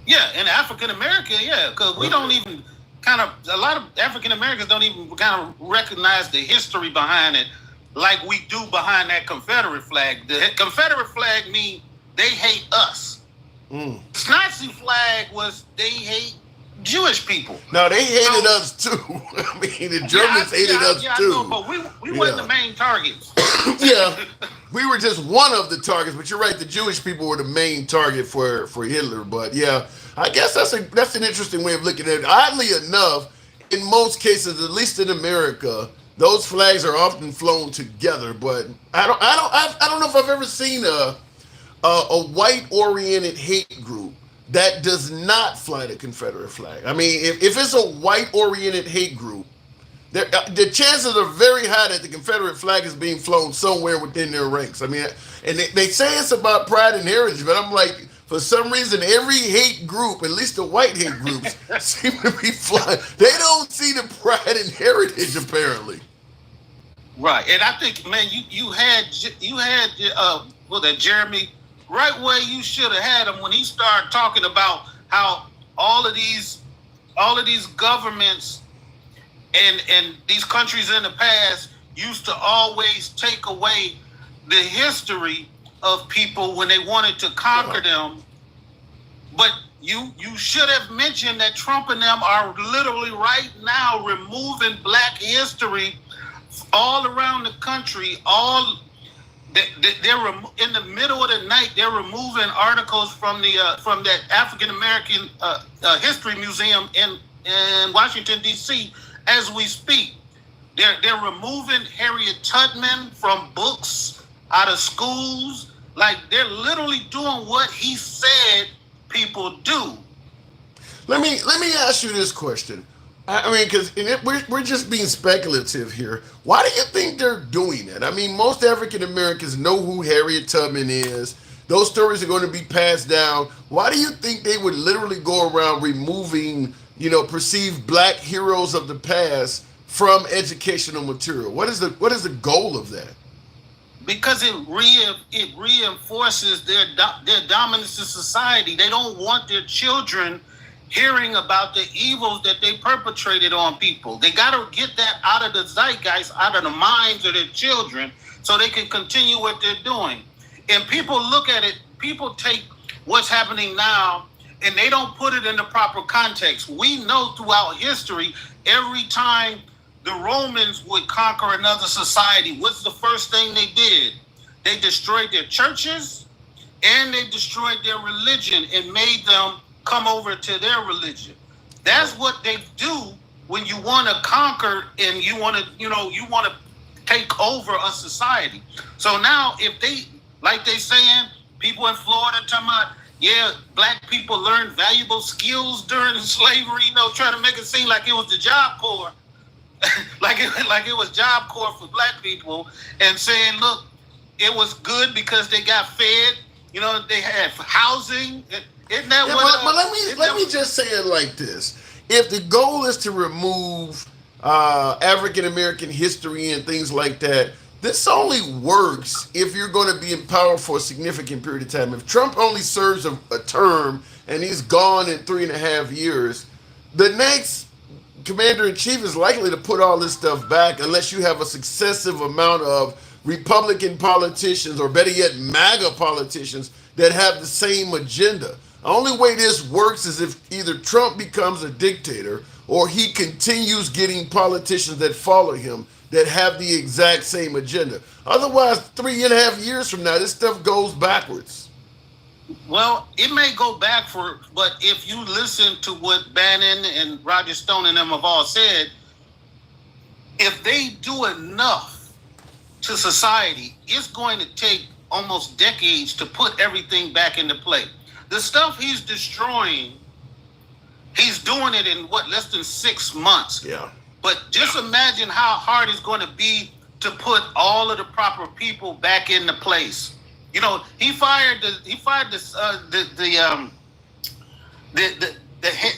Yeah, in African America, because we don't even a lot of African Americans don't even kind of recognize the history behind it like we do behind that Confederate flag. The Confederate flag means they hate us. The Nazi flag was they hate Jewish people. No, they hated us too. I mean, the Germans hated us too. I know, but we weren't the main targets. Yeah, we were just one of the targets. But you're right, the Jewish people were the main target for Hitler. But yeah, I guess that's an interesting way of looking at it. Oddly enough, in most cases, at least in America, those flags are often flown together. But I don't know if I've ever seen a white-oriented hate group that does not fly the Confederate flag. I mean, if it's a white-oriented hate group, the chances are very high that the Confederate flag is being flown somewhere within their ranks. I mean, and they say it's about pride and heritage, but I'm like, for some reason, every hate group, at least the white hate groups, seem to be flying. They don't see the pride and heritage, apparently. Right, and I think, man, you had that Jeremy right where you should have had him when he started talking about how all of these governments and these countries in the past used to always take away the history of people when they wanted to conquer them. But you should have mentioned that Trump and them are literally right now removing black history all around the country. They're in the middle of the night. They're removing articles from that African American History Museum in Washington D.C. as we speak. They're removing Harriet Tubman from books out of schools. Like, they're literally doing what he said people do. Let me ask you this question. I mean, because we're just being speculative here. Why do you think they're doing that? I mean, most African Americans know who Harriet Tubman is. Those stories are going to be passed down. Why do you think they would literally go around removing, perceived black heroes of the past from educational material? What is the goal of that? Because it reinforces their dominance in society. They don't want their children hearing about the evils that they perpetrated on people. They got to get that out of the zeitgeist, out of the minds of their children, so they can continue what they're doing. And people look at it, people take what's happening now, and they don't put it in the proper context. We know throughout history, every time the Romans would conquer another society, what's the first thing they did? They destroyed their churches, and they destroyed their religion and made them come over to their religion. That's what they do when you want to conquer and you want to take over a society. So now, if they, like they saying, people in Florida talking about, yeah, black people learned valuable skills during slavery, trying to make it seem like it was the Job Corps, like it was Job Corps for black people, and saying, look, it was good because they got fed, they had housing. Isn't that but let me just say it like this. If the goal is to remove African American history and things like that, this only works if you're going to be in power for a significant period of time. If Trump only serves a term and he's gone in 3.5 years, the next commander-in-chief is likely to put all this stuff back unless you have a successive amount of Republican politicians, or better yet, MAGA politicians that have the same agenda. The only way this works is if either Trump becomes a dictator or he continues getting politicians that follow him that have the exact same agenda. Otherwise, 3.5 years from now, this stuff goes backwards. Well, it may go but if you listen to what Bannon and Roger Stone and them have all said, if they do enough to society, it's going to take almost decades to put everything back into play. The stuff he's destroying, he's doing it in less than 6 months. Yeah. But just imagine how hard it's going to be to put all of the proper people back into place. He fired the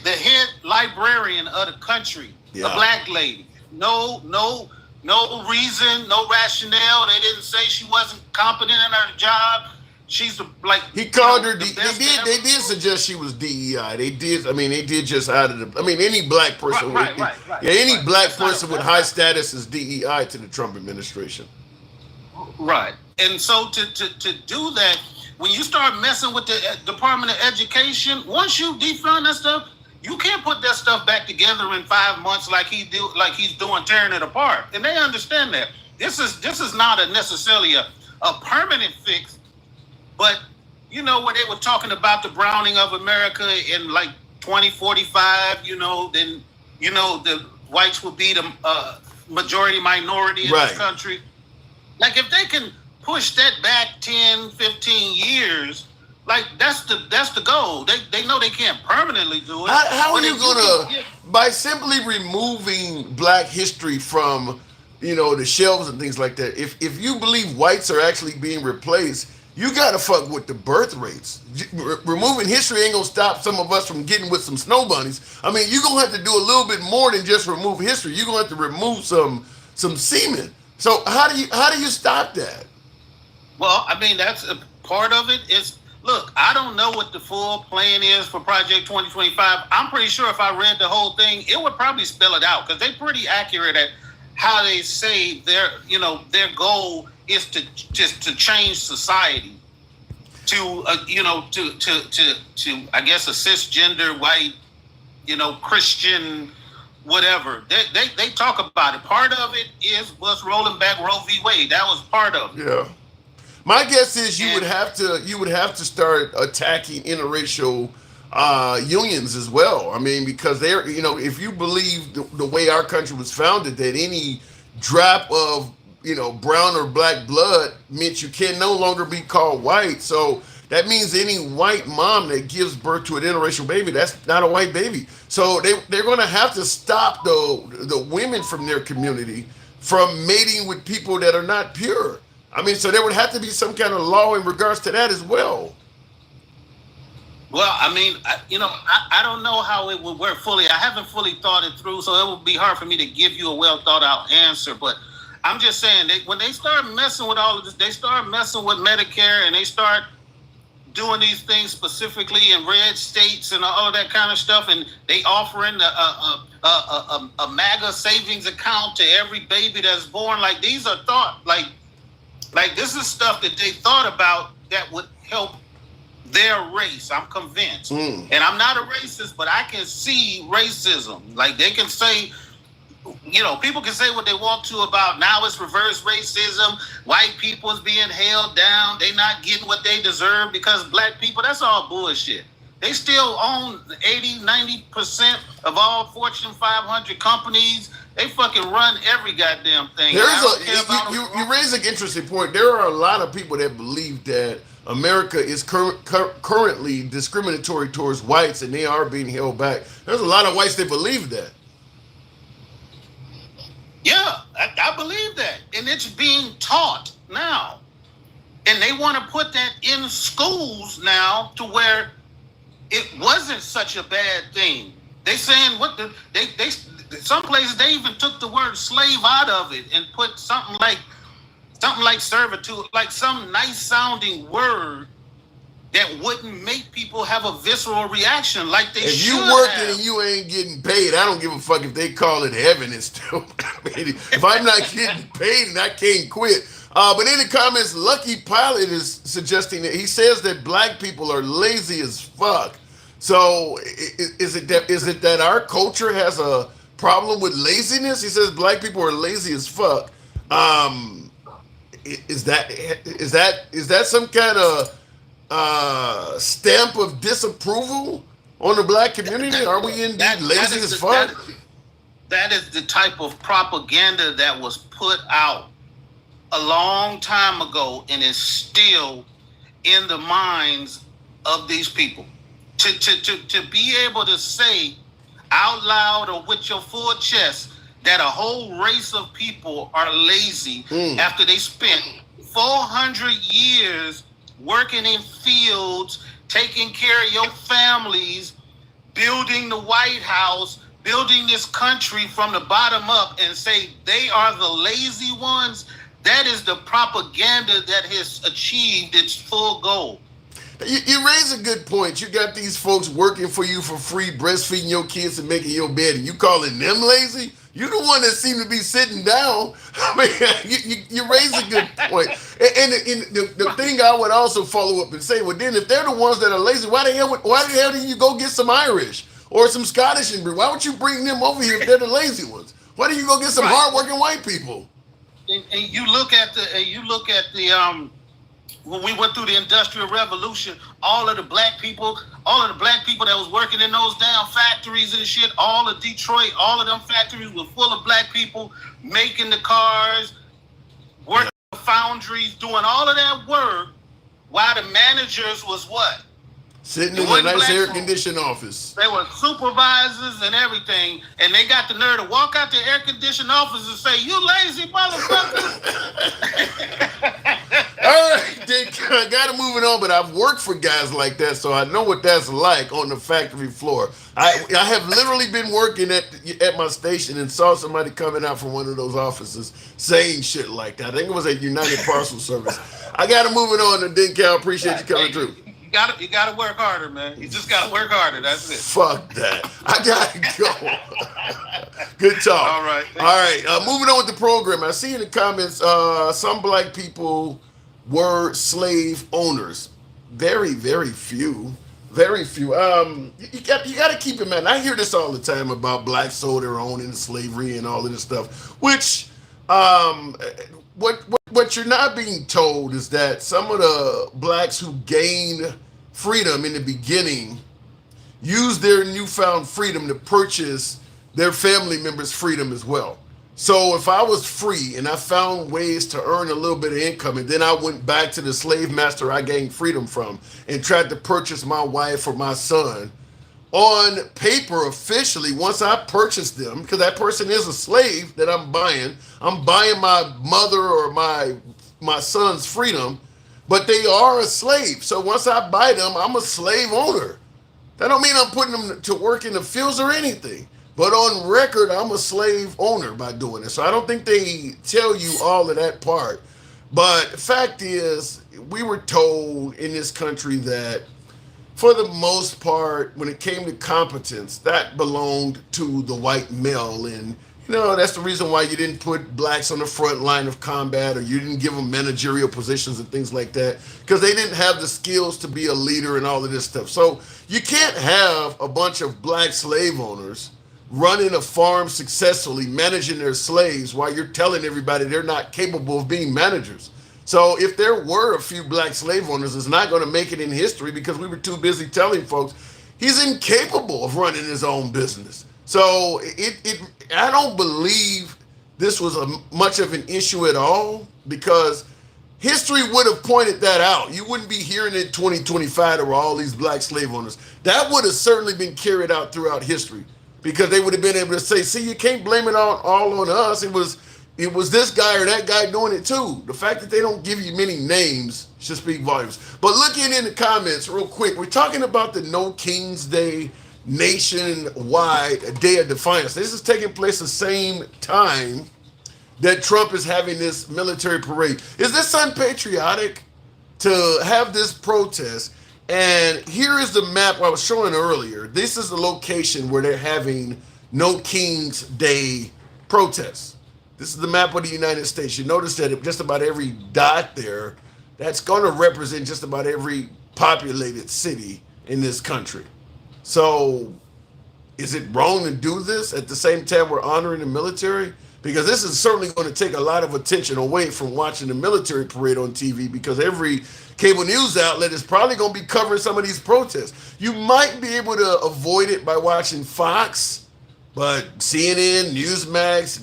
head librarian of the country, a black lady. No reason, no rationale. They didn't say she wasn't competent in her job. She's he called her. They did suggest she was DEI. They did. I mean, they did just out of the. I mean, any black person. Right. Yeah, any black person with high status is DEI to the Trump administration. Right, and so to do that, when you start messing with the Department of Education, once you defund that stuff, you can't put that stuff back together in 5 months like he's doing, tearing it apart. And they understand that. This is not necessarily a permanent fix. But, when they were talking about the browning of America in 2045, then, the whites will be the majority minority in this country. Like, if they can push that back 10, 15 years, that's the goal. They know they can't permanently do it. How are you going to, by simply removing black history from, the shelves and things like that, if you believe whites are actually being replaced, you gotta fuck with the birth rates. Removing history ain't gonna stop some of us from getting with some snow bunnies. I mean, you're gonna have to do a little bit more than just remove history. You're gonna have to remove some semen. So how do you stop that? Well, I mean, that's a part of it. Is look, I don't know what the full plan is for Project 2025. I'm pretty sure if I read the whole thing, it would probably spell it out because they're pretty accurate at how they say their goal is to just to change society to to I guess a cisgender white Christian whatever. They talk about it. Part of it was rolling back Roe v. Wade. That was part of it. Yeah. My guess is you would have to start attacking interracial unions as well. I mean, because they're if you believe the way our country was founded, that any drop of brown or black blood meant you can no longer be called white. So that means any white mom that gives birth to an interracial baby, that's not a white baby. So they're going to have to stop the women from their community from mating with people that are not pure. I mean, so there would have to be some kind of law in regards to that as well. Well, I mean, I don't know how it would work fully. I haven't fully thought it through, so it would be hard for me to give you a well thought out answer. But I'm just saying, when they start messing with all of this, they start messing with Medicare and they start doing these things specifically in red states and all of that kind of stuff, and they offering a MAGA savings account to every baby that's born. Like these are like this is stuff that they thought about that would help their race. I'm convinced. And I'm not a racist, but I can see racism. Like they can say, people can say what they want to about now it's reverse racism. White people is being held down. They not getting what they deserve because black people, that's all bullshit. They still own 80-90% of all Fortune 500 companies. They fucking run every goddamn thing. You raise an interesting point. There are a lot of people that believe that America is currently discriminatory towards whites and they are being held back. There's a lot of whites that believe that. Yeah, I believe that. And it's being taught now. And they want to put that in schools now to where it wasn't such a bad thing. They saying they some places they even took the word slave out of it and put something like servitude, like some nice sounding word that wouldn't make people have a visceral reaction like they should have. If you working and you ain't getting paid, I don't give a fuck if they call it heaven. It's still, if I'm not getting paid and I can't quit. But in the comments, Lucky Pilot is suggesting that he says that black people are lazy as fuck. So is it that our culture has a problem with laziness? He says black people are lazy as fuck. Is that some kind of stamp of disapproval on the black community? Are we indeed lazy as fuck? That is the type of propaganda that was put out a long time ago and is still in the minds of these people. To be able to say out loud or with your full chest that a whole race of people are lazy after they spent 400 years working in fields, taking care of your families, building the White House, building this country from the bottom up, and say they are the lazy ones, that is the propaganda that has achieved its full goal. You raise a good point. You got these folks working for you for free, breastfeeding your kids and making your bed, and you calling them lazy? You the one that seem to be sitting down. I mean, you raise a good point. And the thing I would also follow up and say, well, then if they're the ones that are lazy, why the hell did you go get some Irish or some Scottish and why would you bring them over here if they're the lazy ones? Why don't you go get some hardworking white people? And you look at the when we went through the Industrial Revolution, all of the black people that was working in those damn factories and shit, all of Detroit, all of them factories were full of black people making the cars, working the foundries, doing all of that work, while the managers was what? Sitting in a nice air-conditioned office. They were supervisors and everything, and they got the nerve to walk out the air-conditioned office and say, "You lazy motherfucker!" All right, Dick. I gotta move it on, but I've worked for guys like that, so I know what that's like on the factory floor. I have literally been working at my station and saw somebody coming out from one of those offices saying shit like that. I think it was a United Parcel Service. I gotta move it on, and then Cal, appreciate you coming through. You gotta work harder, man. You just gotta work harder. That's it. Fuck that. I gotta go. Good talk. All right. All right. Moving on with the program. I see in the comments some black people were slave owners. Very, very few. Very few. You got to keep in mind. I hear this all the time about blacks sold their own into slavery and all of this stuff. Which, what you're not being told is that some of the blacks who gained freedom in the beginning use their newfound freedom to purchase their family members' freedom as well. So if I was free and I found ways to earn a little bit of income, and then I went back to the slave master I gained freedom from and tried to purchase my wife or my son, on paper, officially, once I purchased them, because that person is a slave that I'm buying my mother or my son's freedom, but they are a slave. So once I buy them, I'm a slave owner. That don't mean I'm putting them to work in the fields or anything. But on record, I'm a slave owner by doing it. So I don't think they tell you all of that part. But the fact is, we were told in this country that for the most part, when it came to competence, that belonged to the white male. And, that's the reason why you didn't put blacks on the front line of combat, or you didn't give them managerial positions and things like that, because they didn't have the skills to be a leader and all of this stuff. So you can't have a bunch of black slave owners running a farm successfully, managing their slaves, while you're telling everybody they're not capable of being managers. So if there were a few black slave owners, it's not going to make it in history because we were too busy telling folks he's incapable of running his own business. So I don't believe this was much of an issue at all, because history would have pointed that out. You wouldn't be hearing in 2025 there were all these black slave owners. That would have certainly been carried out throughout history, because they would have been able to say, see, you can't blame it all on us. It was this guy or that guy doing it too. The fact that they don't give you many names should speak volumes. But looking in the comments real quick, we're talking about the No King's Day nationwide Day of Defiance. This is taking place the same time that Trump is having this military parade. Is this unpatriotic to have this protest? And here is the map I was showing earlier. This is the location where they're having No King's Day protests. This is the map of the United States. You notice that just about every dot there, that's going to represent just about every populated city in this country. So is it wrong to do this at the same time we're honoring the military? Because this is certainly going to take a lot of attention away from watching the military parade on TV, because every cable news outlet is probably going to be covering some of these protests. You might be able to avoid it by watching Fox, but CNN, Newsmax,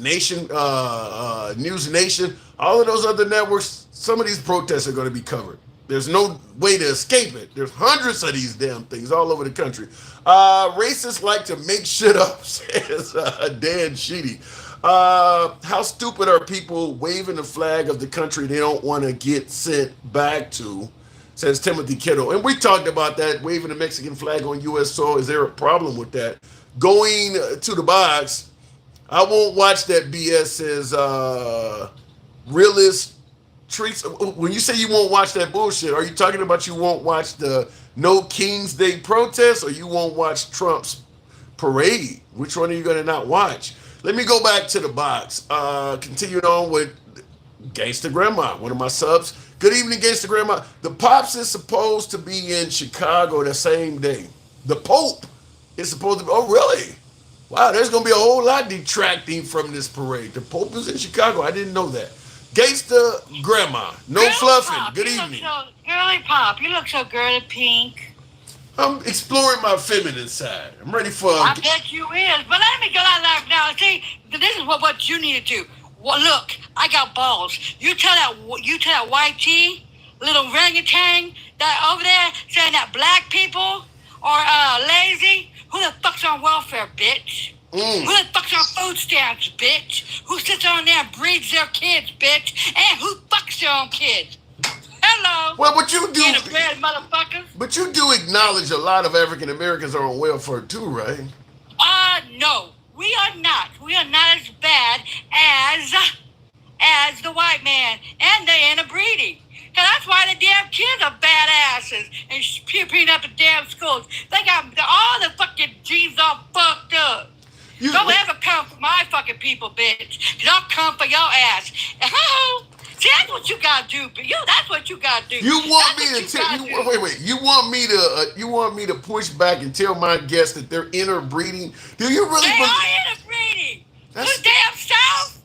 News Nation, all of those other networks, some of these protests are going to be covered. There's no way to escape it. There's hundreds of these damn things all over the country. Racists like to make shit up, says Dan Sheedy. How stupid are people waving the flag of the country they don't want to get sent back to, says Timothy Kittle. And we talked about that, waving the Mexican flag on U.S. soil. Is there a problem with that? Going to the box, I won't watch that BS, says realist treats. When you say you won't watch that bullshit, are you talking about you won't watch the No King's Day protest, or you won't watch Trump's parade? Which one are you going to not watch? Let me go back to the box. Continuing on with Gangsta Grandma, one of my subs. Good evening, Gangsta Grandma. The Pops is supposed to be in Chicago the same day. The Pope is supposed to be, oh really? Wow, there's going to be a whole lot detracting from this parade. The Pope is in Chicago. I didn't know that. Gangsta Grandma, no Girly fluffing. Pop, Good you evening. Girly Pop, you look so girly pink. I'm exploring my feminine side. I'm ready for. I bet you is. But let me go out now. See, this is what you need to do. Well, look, I got balls. You tell that white tea, little orangutan, that over there saying that black people are lazy. Who the fuck's on welfare, bitch? Who the fuck's on food stamps, bitch? Who sits on there and breeds their kids, bitch? And who fucks their own kids? Hello. Well, we're But you do, Interbred motherfuckers. but you do acknowledge a lot of African Americans are on welfare too, right? No, we are not. We are not as bad as the white man, and the interbreeding. Cause that's why the damn kids are badasses and peeing up the damn schools. They got all the fucking genes all fucked up. Don't ever come for my fucking people, bitch. Cause I'll come for your ass. See, that's what you gotta do, but that's what you gotta do. You want me to wait. You want me to push back and tell my guests that they're interbreeding? Do you really? They are interbreeding. The damn South,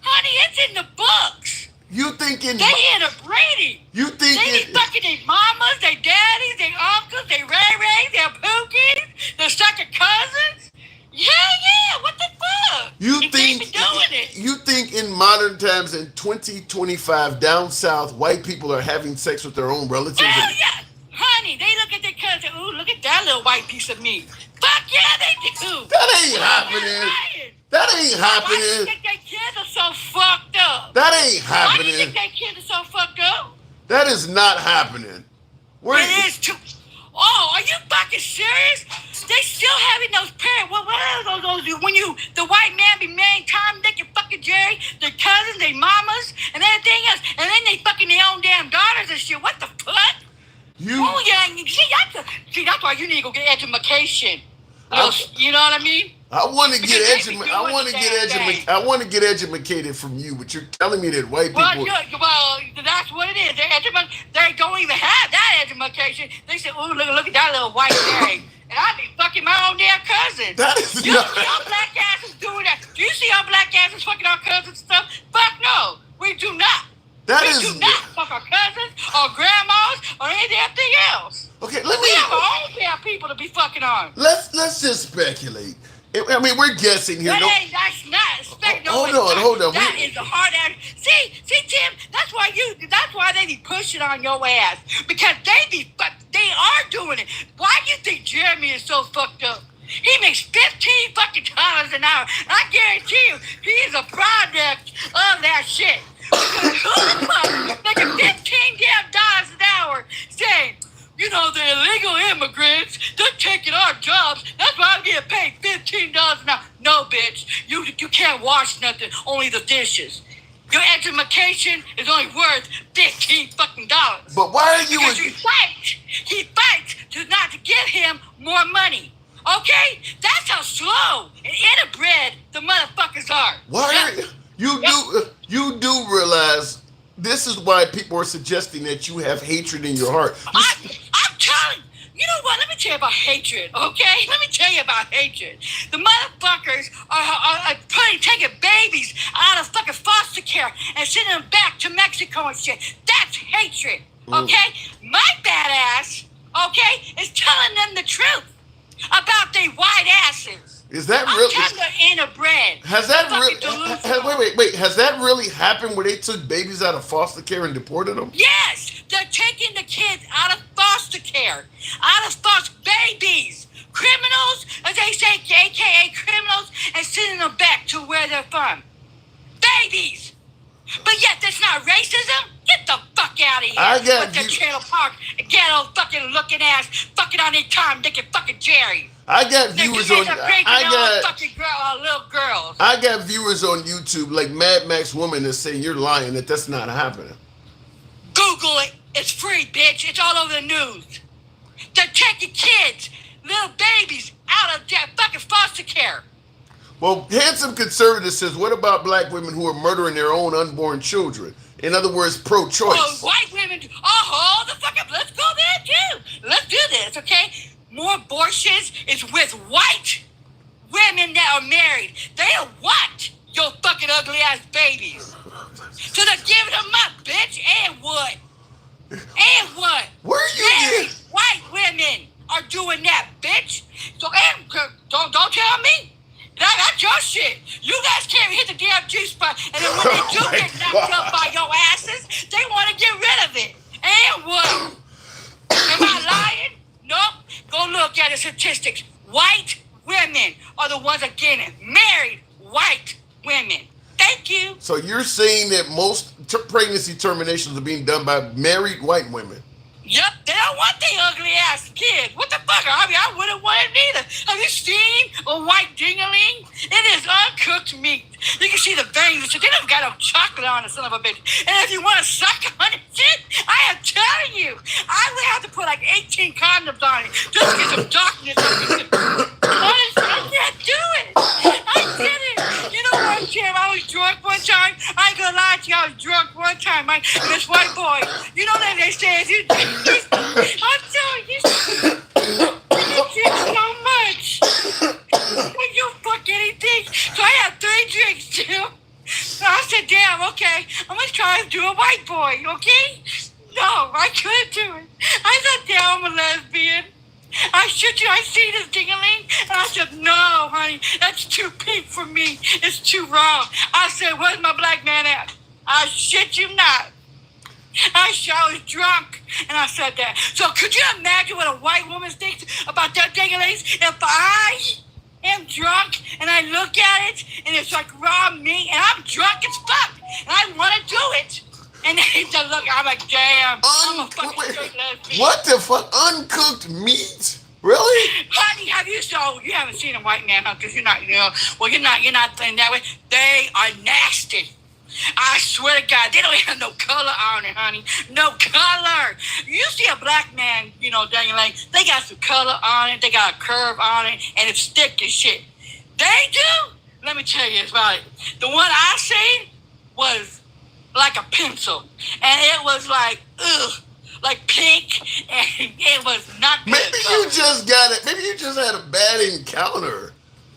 honey, it's in the books. You thinking they interbreeding? You think they be fucking their mamas, their daddies, their uncles, their ray-rays, their pookies, their second cousins? Hell yeah! What the fuck? You they think been doing it? You think in modern times in 2025 down south white people are having sex with their own relatives? Hell yeah, honey! They look at their cousin. Ooh, look at that little white piece of meat. Fuck yeah, they do. That ain't happening. That ain't happening. Why do you think their kids are so fucked up? That ain't happening. Why do you think their kids are so fucked up? That is not happening. It is too. Oh, are you fucking serious? They still having those parents. What are those? When the white man be marrying Tom, Dick, and fucking Jerry, their cousins, their mamas, and everything else, and then they fucking their own damn daughters and shit. What the fuck? Oh yeah, that's why you need to go get education. You know what I mean? I want to get educated. I want to get educated from you, but you're telling me that white people. Well, that's what it is. They don't even have that education. They say, "Ooh, look at that little white Jerry," and I be fucking my own damn cousin. That is you see our black asses doing that? Do you see our black asses fucking our cousins and stuff? Fuck no, we do not. We do not fuck our cousins or grandmas or anything else. Okay, we have our own damn people to be fucking on. Let's just speculate. I mean, we're guessing here. That's not. Hold on. That is a hard ass. See, Tim. That's why they be pushing on your ass because they are doing it. Why do you think Jeremy is so fucked up? He makes $15 fucking an hour. I guarantee you, he is a product of that shit. Making $15 damn an hour, saying, you know, the illegal immigrants, they're taking our jobs. That's why I'm getting paid $15 an hour. No, bitch. You can't wash nothing, only the dishes. Your education is only worth $15 fucking dollars. But why are you? Because he fights to give him more money. Okay? That's how slow and interbred the motherfuckers are. Why you do realize this is why people are suggesting that you have hatred in your heart. I'm telling you know what? Let me tell you about hatred, okay? Let me tell you about hatred. The motherfuckers are taking babies out of fucking foster care and sending them back to Mexico and shit. That's hatred, okay? My badass, okay, is telling them the truth about their white asses. Is that really? Interbred. Has that really? Wait. Has that really happened where they took babies out of foster care and deported them? Yes, they're taking the kids out of foster care, babies, criminals, as they say, AKA criminals, and sending them back to where they're from. Babies. But yet that's not racism. Get the fuck out of here. I got with the trailer park, ghetto fucking looking ass, fucking on their Tom, Dick, and fucking Jerry. I got viewers on. Little girls. I got viewers on YouTube like Mad Max Woman that say you're lying that that's not happening. Google it. It's free, bitch. It's all over the news. They're taking kids, little babies, out of that fucking foster care. Well, Handsome Conservative says, what about black women who are murdering their own unborn children? In other words, pro-choice. Oh, white women. Let's go there, too. Let's do this, okay? More abortions is with white women that are married. They are what? Your fucking ugly-ass babies. So they're giving them up, bitch. And what? Where are you getting? White women are doing that, bitch. So, don't tell me. That's your shit. You guys can't hit the damn G-spot. And then when they do get knocked up by your asses, they want to get rid of it. And what? Am I lying? Nope. Go look at the statistics. White women are the ones that get it. Married white women. Thank you. So you're saying that most pregnancy terminations are being done by married white women? Yep, they don't want the ugly ass kid. What the fuck? I mean, I wouldn't want it either. Have you seen a white dingaling? It is uncooked meat. You can see the veins. They don't got no chocolate on it, son of a bitch. And if you want to suck on it, shit, I am telling you, I would have to put like 18 condoms on it just to get some darkness. I can't do it. I did it. You know what, Jim? I was drunk one time. I ain't gonna lie to you. I was drunk one time. And this white boy, you know that they say, I'm telling you, you drink so much. When you fuck anything. So I had 3 drinks, too. So I said, damn, okay, I'm gonna try to do a white boy, okay? No, I couldn't do it. I said, damn, I'm a lesbian. I shit you, I see this ding-a-ling, and I said, no, honey, that's too pink for me. It's too raw. I said, where's my black man at? I shit you not. I was drunk, and I said that. So could you imagine what a white woman thinks about that ding-a-ling? If I am drunk, and I look at it, and it's like raw meat, and I'm drunk as fuck, and I want to do it. And they just look, I'm like, damn, I'm a fucking straight lesbian. What the fuck? Uncooked meat? Really? Honey, have you you haven't seen a white man, huh? Because you're not, you're not thinking that way. They are nasty. I swear to God, they don't have no color on it, honey. No color. You see a black man, dang like, they got some color on it, they got a curve on it, and it's thick and shit. They do? Let me tell you about it. The one I seen was like a pencil, and it was like, like pink, and it was not good. Maybe you just got it. Maybe you just had a bad encounter.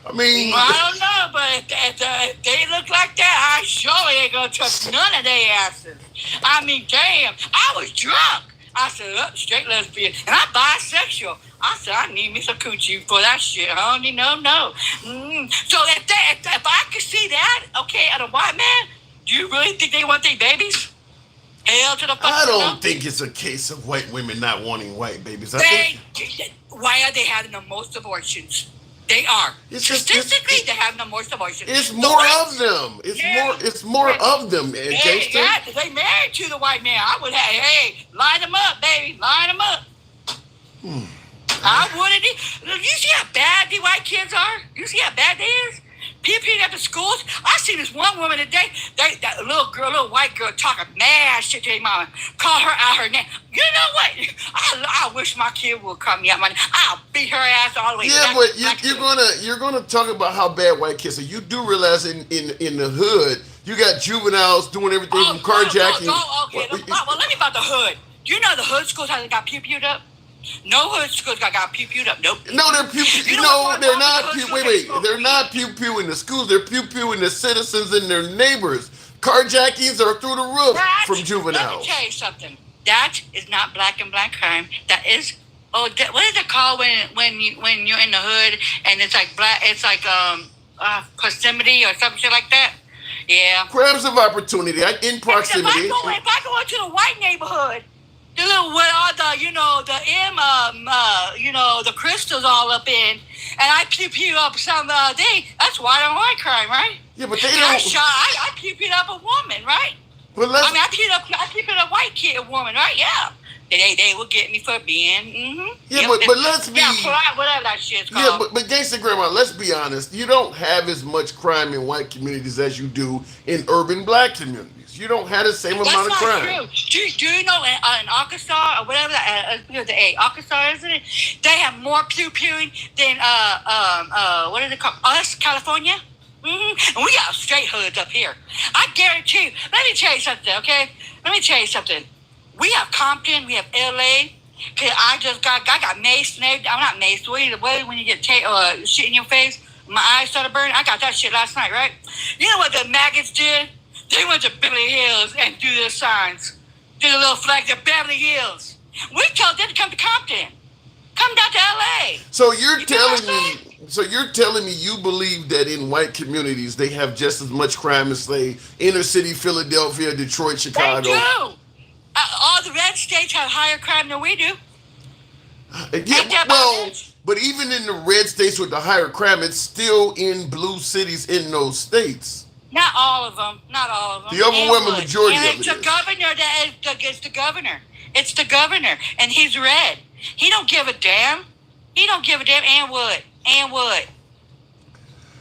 I mean, well, I don't know, but if they look like that, I surely ain't gonna touch none of their asses. I mean, damn, I was drunk. I said, straight lesbian, and I'm bisexual. I said, I need me some coochie for that shit, honey. No. So if I could see that, okay, at a white man, do you really think they want their babies? Hell to the fuck. I don't think it's a case of white women not wanting white babies. Why are they having the most abortions? They are. Statistically, they have the most abortions. It's more of them. It's more of them. They married to the white man. I would have, hey, line them up, baby. Line them up. I wouldn't. You see how bad the white kids are? You see how bad they is? Peeping at the schools. I seen this one woman today. That little white girl talking mad shit to her mama. Call her out her name. You know what? I wish my kid would call me out my name. I'll beat her ass all the way. Yeah, but you're gonna talk about how bad white kids are. You do realize in the hood, you got juveniles doing everything from carjacking. Okay. Well, let me about the hood. You know the hood schools how they got pew-pewed up? No hood schools got pew-pewed up. Nope. No, they're pew-pew. No, they're not pew. Wait. They're not pew-pew in the schools. They're pew-pew in the citizens and their neighbors. Carjackings are through the roof from juveniles. Let me tell you something. That is not black and black crime. That is, what is it called when you're in the hood and it's like black? It's like proximity or something like that. Yeah. Crimes of opportunity in proximity. If I go into the white neighborhood. The little with all the the crystals all up in, and I pew up some thing. That's white on white crime, right? Yeah, but they don't. I pew up a woman, right? Well, I pew up a white kid, a woman, right? Yeah. They will get me for being. Mm-hmm. Yeah, but let's be. Yeah, whatever that shit's called. Yeah, but gangsta grandma, let's be honest. You don't have as much crime in white communities as you do in urban black communities. You don't have the same amount of crime. That's not true. Do you know in Arkansas or whatever Arkansas, isn't it? They have more pew-pewing than what is it called? California. Mm-hmm. And we got straight hoods up here. I guarantee you. Let me tell you something, okay? We have Compton. We have LA. I got maced. I'm not maced. What when you get shit in your face? My eyes started burning. I got that shit last night, right? You know what the maggots did? They went to Beverly Hills and do their signs. Did a little flag to Beverly Hills. We told them to come to Compton. Come down to LA. So you're telling me you believe that in white communities they have just as much crime as say inner city Philadelphia, Detroit, Chicago. They do. All the red states have higher crime than we do. But even in the red states with the higher crime, it's still in blue cities in those states. Not all of them. The overwhelming majority of it. And it's the governor that is the governor. It's the governor, and he's red. He don't give a damn. He don't give a damn. And would.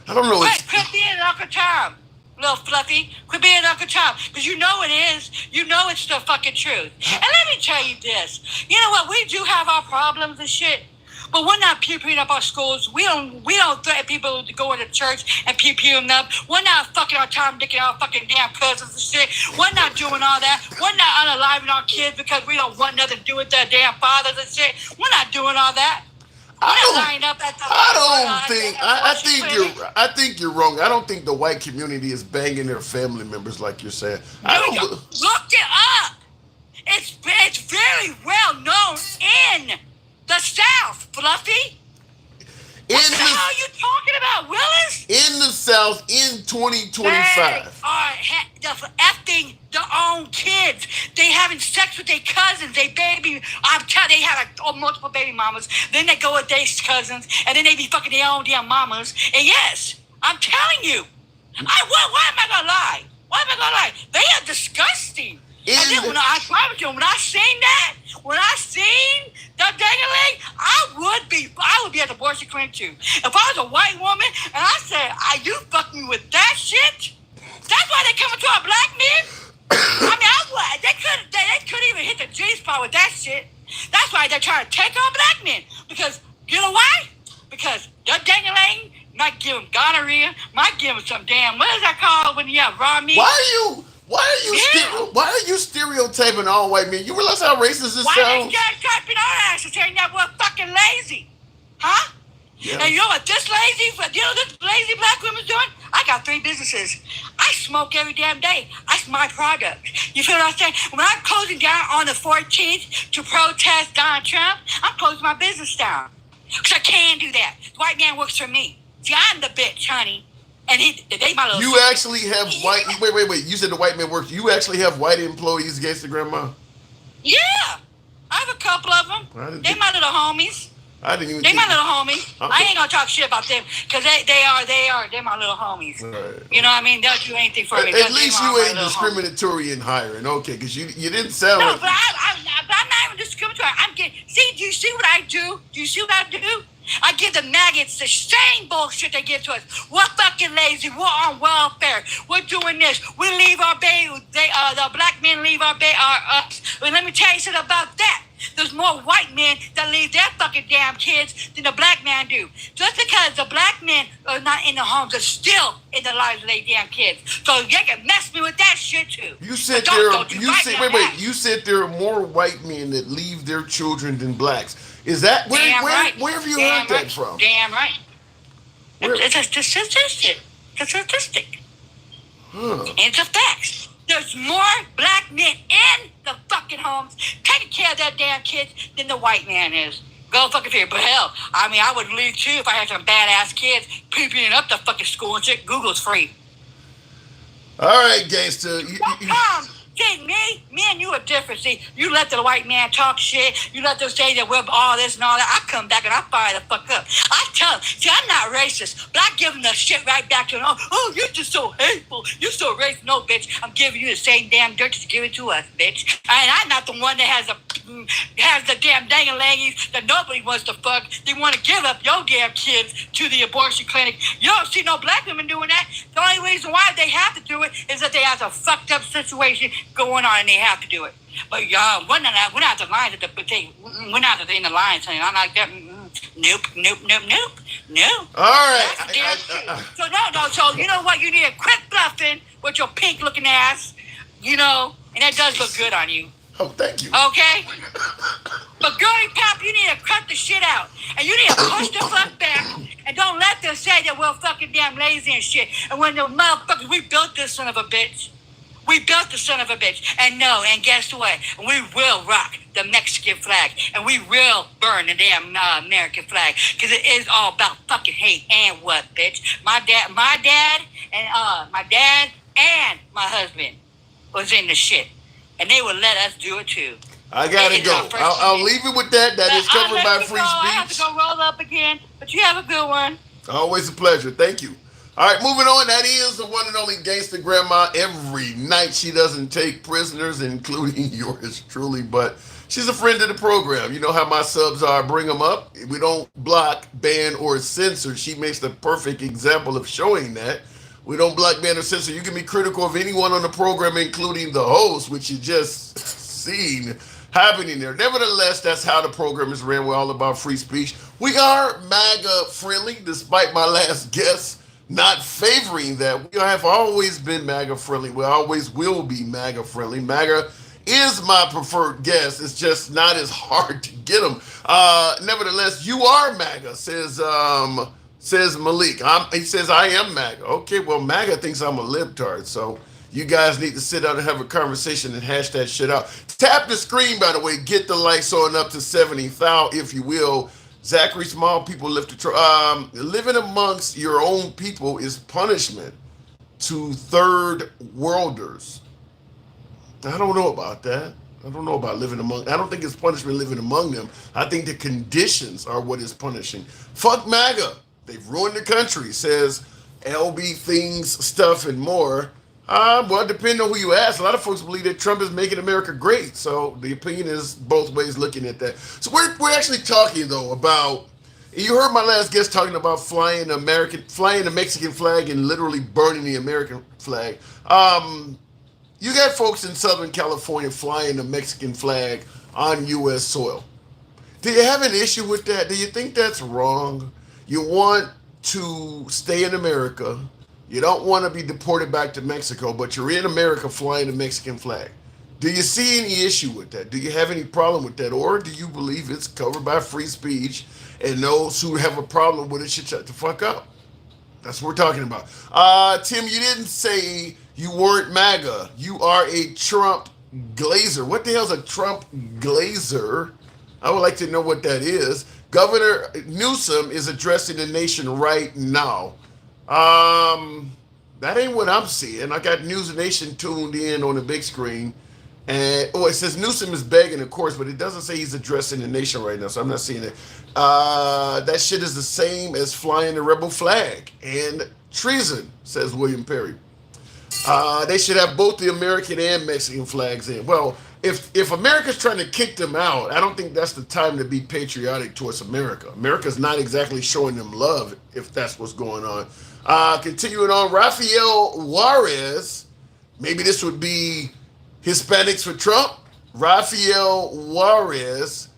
I don't know. Quit being Uncle Tom, little fluffy. Quit being Uncle Tom, because you know it is. You know it's the fucking truth. And let me tell you this. You know what? We do have our problems and shit, but we're not pew-pewing up our schools. We don't threaten people to go into church and pew-pew them up. We're not fucking our Tom, Dick, and our fucking damn cousins and shit. We're not doing all that. We're not unaliving our kids because we don't want nothing to do with their damn fathers and shit. We're not doing all that. I think you're wrong. I don't think the white community is banging their family members like you're saying. Look it up. It's very well known in the South, Fluffy. What the hell are you talking about, Willis? In the South in 2025. They are effing their own kids. They having sex with their cousins. They have multiple baby mamas. Then they go with their cousins, and then they be fucking their own damn mamas. And yes, I'm telling you, why am I gonna lie? They are disgusting. And then when I seen that dang-a-ling, I would be at the abortion clinic too. If I was a white woman and I said, "Are you fucking me with that shit?" That's why they coming to our black men. I mean, they couldn't even hit the G spot with that shit. That's why they're trying to take on black men. Because you know why? Because the dang-a-ling might give them gonorrhea, might give them some damn, what is that called when you have raw meat? Why are you stereotyping all white men? You realize how racist this sounds? Why are you stereotyping our asses saying that we're fucking lazy? Huh? Yeah. And you know what this lazy black woman's doing? I got 3 businesses. I smoke every damn day. That's my product. You feel what I'm saying? When I'm closing down on the 14th to protest Donald Trump, I'm closing my business down. Because I can do that. The white man works for me. See, I'm the bitch, honey. And they my little... You actually have white... Wait. You said the white man works. You actually have white employees against the grandma? Yeah. I have a couple of them. They my little homies. I didn't even. They my little homies. I ain't gonna talk shit about them because they're my little homies. Right. You know what I mean? They'll do anything for me. At least you ain't discriminatory in hiring, okay? Because you didn't sound. No, but I'm not even discriminatory. Do you see what I do? I give the maggots the same bullshit they give to us. We're fucking lazy. We're on welfare. We're doing this. We leave our baby. The black men leave our us. But let me tell you something about that. There's more white men that leave their fucking damn kids than the black man do. Just because the black men are not in the homes, they're still in the lives of their damn kids. So they can mess me with that shit too. You said You said there are more white men that leave their children than blacks. Is that where have you heard that from? Damn right. It's a statistic. It's a fact. There's more black men in the fucking homes taking care of their damn kids than the white man is. Go fucking figure. But hell, I mean, I would leave too if I had some badass kids peeping up the fucking school and shit. Google's free. All right, gangster. See, me and you are different. See, you let the white man talk shit. You let them say that we're all this and all that. I come back and I fire the fuck up. I tell them, see, I'm not racist, but I give them the shit right back to them. Oh, you're just so hateful. You're so racist. No, bitch, I'm giving you the same damn dirt to give it to us, bitch. And I'm not the one that has the damn dang-a-langies that nobody wants to fuck. They want to give up your damn kids to the abortion clinic. You don't see no black women doing that. The only reason why they have to do it is that they have a fucked up situation going on and they have to do it. But we're not the lines we're not in the lines, honey. I'm like that. Nope. All right. So you know what? You need to quit bluffing with your pink looking ass. You know, and that does look good on you. Oh, thank you. Okay? But girly pop, you need to cut the shit out. And you need to push the fuck back. And don't let them say that we're fucking damn lazy and shit. And when the motherfuckers, we built this son of a bitch. And guess what? We will rock the Mexican flag. And we will burn the damn American flag. Because it is all about fucking hate. And what, bitch? My dad and my husband was in the shit. And they would let us do it too. I gotta go. I'll leave it with that. That is covered by free speech. I have to go roll up again. But you have a good one. Always a pleasure. Thank you. All right, moving on. That is the one and only gangster grandma. Every night she doesn't take prisoners, including yours truly, but She's a friend of the program. You know how my subs are. Bring them up. We don't block, ban, or censor. She makes the perfect example of showing that. We don't block, ban, or censor. You can be critical of anyone on the program, including the host, which you just seen happening there. Nevertheless, that's how the program is ran. We're all about free speech. We are MAGA friendly, despite my last guest not favoring that. We have always been MAGA friendly. We always will be MAGA friendly. MAGA is my preferred guest. It's just not as hard to get them. Nevertheless, you are MAGA, says Malik. He says I am MAGA. Okay, well MAGA thinks I'm a libtard, so you guys need to sit down and have a conversation and hash that shit out. Tap the screen, by the way. Get the lights on up to 70,000, if you will. Zachary Small, people lift the living amongst your own people is punishment to third worlders. I don't know about that. I don't know about living among. I don't think it's punishment living among them. I think the conditions are what is punishing. Fuck MAGA. They've ruined the country. Says LB things, stuff, and more. Well, it depends on who you ask. A lot of folks believe that Trump is making America great. So the opinion is both ways looking at that. So we're actually talking though about. You heard my last guest talking about flying the Mexican flag and literally burning the American flag. You got folks in Southern California flying the Mexican flag on U.S. soil. Do you have an issue with that? Do you think that's wrong? You want to stay in America. You don't want to be deported back to Mexico, but you're in America flying the Mexican flag. Do you see any issue with that? Do you have any problem with that? Or do you believe it's covered by free speech and those who have a problem with it should shut the fuck up? That's what we're talking about. Tim, you didn't say you weren't MAGA. You are a Trump glazer. What the hell's a Trump glazer? I would like to know what that is. Governor Newsom is addressing the nation right now. That ain't what I'm seeing. I got News Nation tuned in on the big screen. And it says Newsom is begging, of course, but it doesn't say he's addressing the nation right now, so I'm not seeing it. That shit is the same as flying the rebel flag and treason, says William Perry. They should have both the American and Mexican flags in. Well, if America's trying to kick them out, I don't think that's the time to be patriotic towards America. America's not exactly showing them love if that's what's going on. Continuing on, Rafael Juarez, maybe this would be Hispanics for Trump. Rafael Juarez.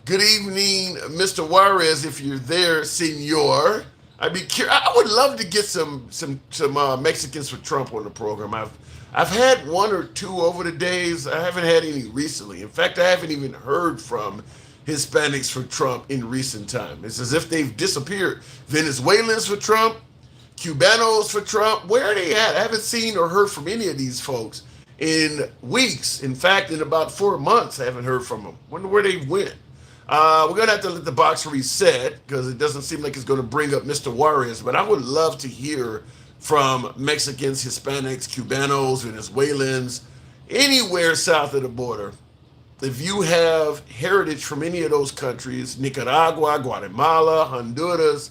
Good evening, Mr. Juarez, if you're there, senor. I'd be curious. I would love to get some Mexicans for Trump on the program. I've had one or two over the days. I haven't had any recently. In fact, I haven't even heard from Hispanics for Trump in recent time. It's as if they've disappeared. Venezuelans for Trump, Cubanos for Trump. Where are they at? I haven't seen or heard from any of these folks in weeks. In fact, in about 4 months, I haven't heard from them. Wonder where they went. We're going to have to let the box reset because it doesn't seem like it's going to bring up Mr. Juarez, but I would love to hear from Mexicans, Hispanics, Cubanos, Venezuelans, anywhere south of the border. If you have heritage from any of those countries, Nicaragua, Guatemala, Honduras,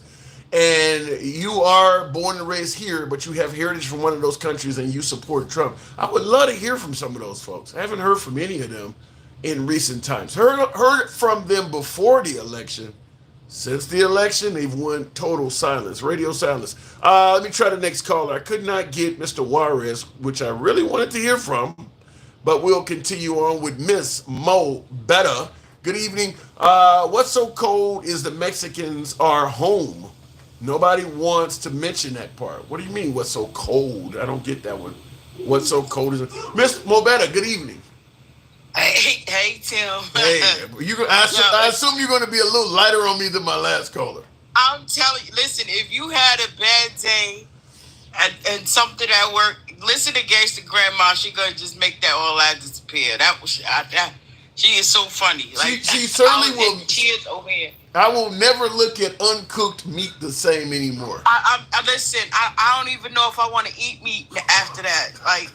and you are born and raised here, but you have heritage from one of those countries and you support Trump, I would love to hear from some of those folks. I haven't heard from any of them in recent times. Heard from them before the election. Since the election, they've won total silence, radio silence. Let me try the next caller. I could not get Mr. Juarez, which I really wanted to hear from, but we'll continue on with Miss Mo Betta. Good evening. What's so cold is the Mexicans are home. Nobody wants to mention that part. What do you mean, what's so cold? I don't get that one. What's so cold is it? Miss Mo Betta, good evening. Hey, Tim. Hey, I assume you're going to be a little lighter on me than my last caller. I'm telling you, listen, if you had a bad day and something at work, listen to Gangsta Grandma. She going to just make that all that disappear. She is so funny. Like, she certainly will. Tears over here. I will never look at uncooked meat the same anymore. I listen, I don't even know if I want to eat meat after that. Like...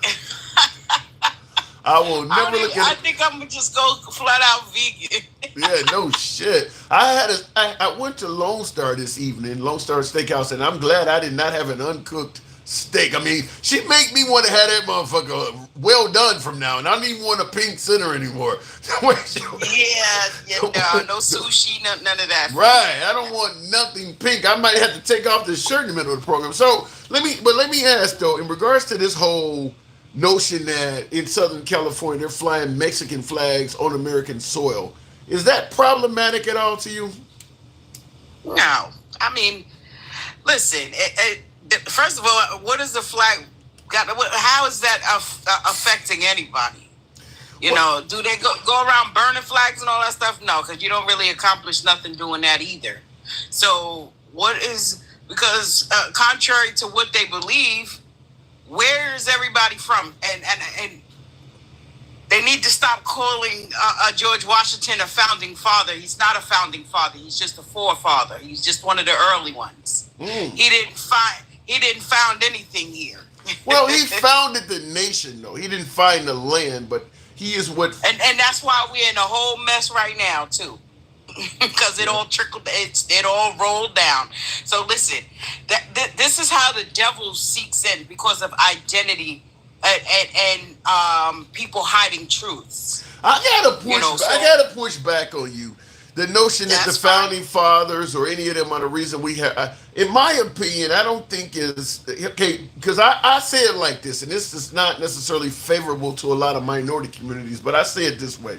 I will never look at. I think I'm gonna just go flat out vegan. Yeah, no shit. I went to Lone Star this evening, Lone Star Steakhouse, and I'm glad I did not have an uncooked steak. I mean, she make me want to have that motherfucker well done from now, and I don't even want a pink center anymore. No sushi, none of that. Right, I don't want nothing pink. I might have to take off this shirt in the middle of the program. So let me ask though, in regards to this whole notion that in Southern California they're flying Mexican flags on American soil, is that problematic at all to you? No, I mean, listen. First of all, what is the flag? How is that affecting anybody? You know, do they go around burning flags and all that stuff? No, because you don't really accomplish nothing doing that either. So because contrary to what they believe, where is everybody from? And they need to stop calling George Washington a founding father. He's not a founding father. He's just a forefather. He's just one of the early ones. He didn't found anything here. Well, he founded the nation, though. He didn't find the land, but he is what. And that's why we're in a whole mess right now too, because it all trickled. It all rolled down. So listen, this is how the devil seeks in, because of identity and people hiding truths. I gotta push back on you. The notion that the founding fathers or any of them are the reason we have, in my opinion, I don't think is okay. Because I say it like this, and this is not necessarily favorable to a lot of minority communities, but I say it this way: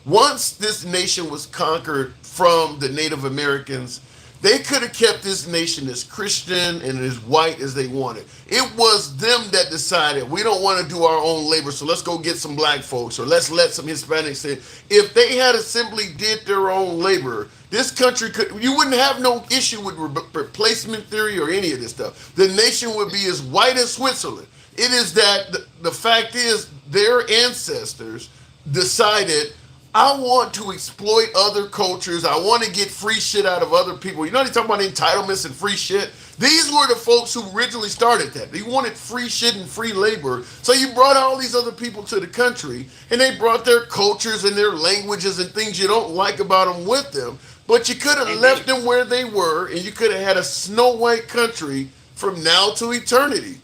once this nation was conquered from the Native Americans, they could have kept this nation as Christian and as white as they wanted. It was them that decided we don't want to do our own labor, so let's go get some black folks or let's let some Hispanics in. If they had simply did their own labor, this country you wouldn't have no issue with replacement theory or any of this stuff. The nation would be as white as Switzerland. It is that the fact is their ancestors decided, I want to exploit other cultures. I want to get free shit out of other people. You know, they talk about entitlements and free shit. These were the folks who originally started that. They wanted free shit and free labor. So you brought all these other people to the country, and they brought their cultures and their languages and things you don't like about them with them. But you could have left them where they were, and you could have had a Snow White country from now to eternity.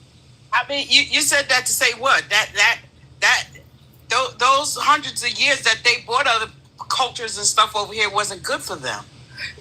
I mean, you said that to say what? Those hundreds of years that they brought other cultures and stuff over here wasn't good for them.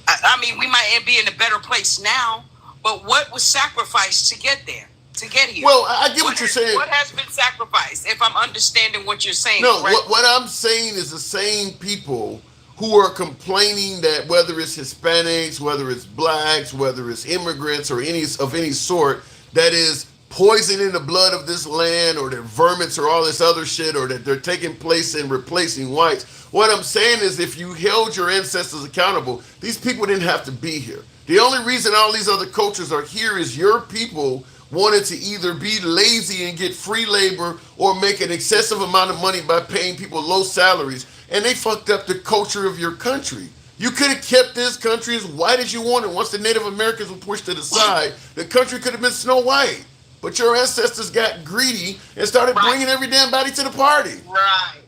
I mean, we might be in a better place now, but what was sacrificed to get there, to get here? Well, I get what you're saying. What has been sacrificed, if I'm understanding what you're saying? No, what I'm saying is the same people who are complaining that whether it's Hispanics, whether it's blacks, whether it's immigrants or any sort, that is poisoning the blood of this land, or they're vermins or all this other shit, or that they're taking place and replacing whites. What I'm saying is, if you held your ancestors accountable, these people didn't have to be here. The only reason all these other cultures are here is your people wanted to either be lazy and get free labor or make an excessive amount of money by paying people low salaries, and they fucked up the culture of your country. You could have kept this country as white as you wanted. Once the Native Americans were pushed to the side, the country could have been Snow White. But your ancestors got greedy and started bringing every damn body to the party. Right.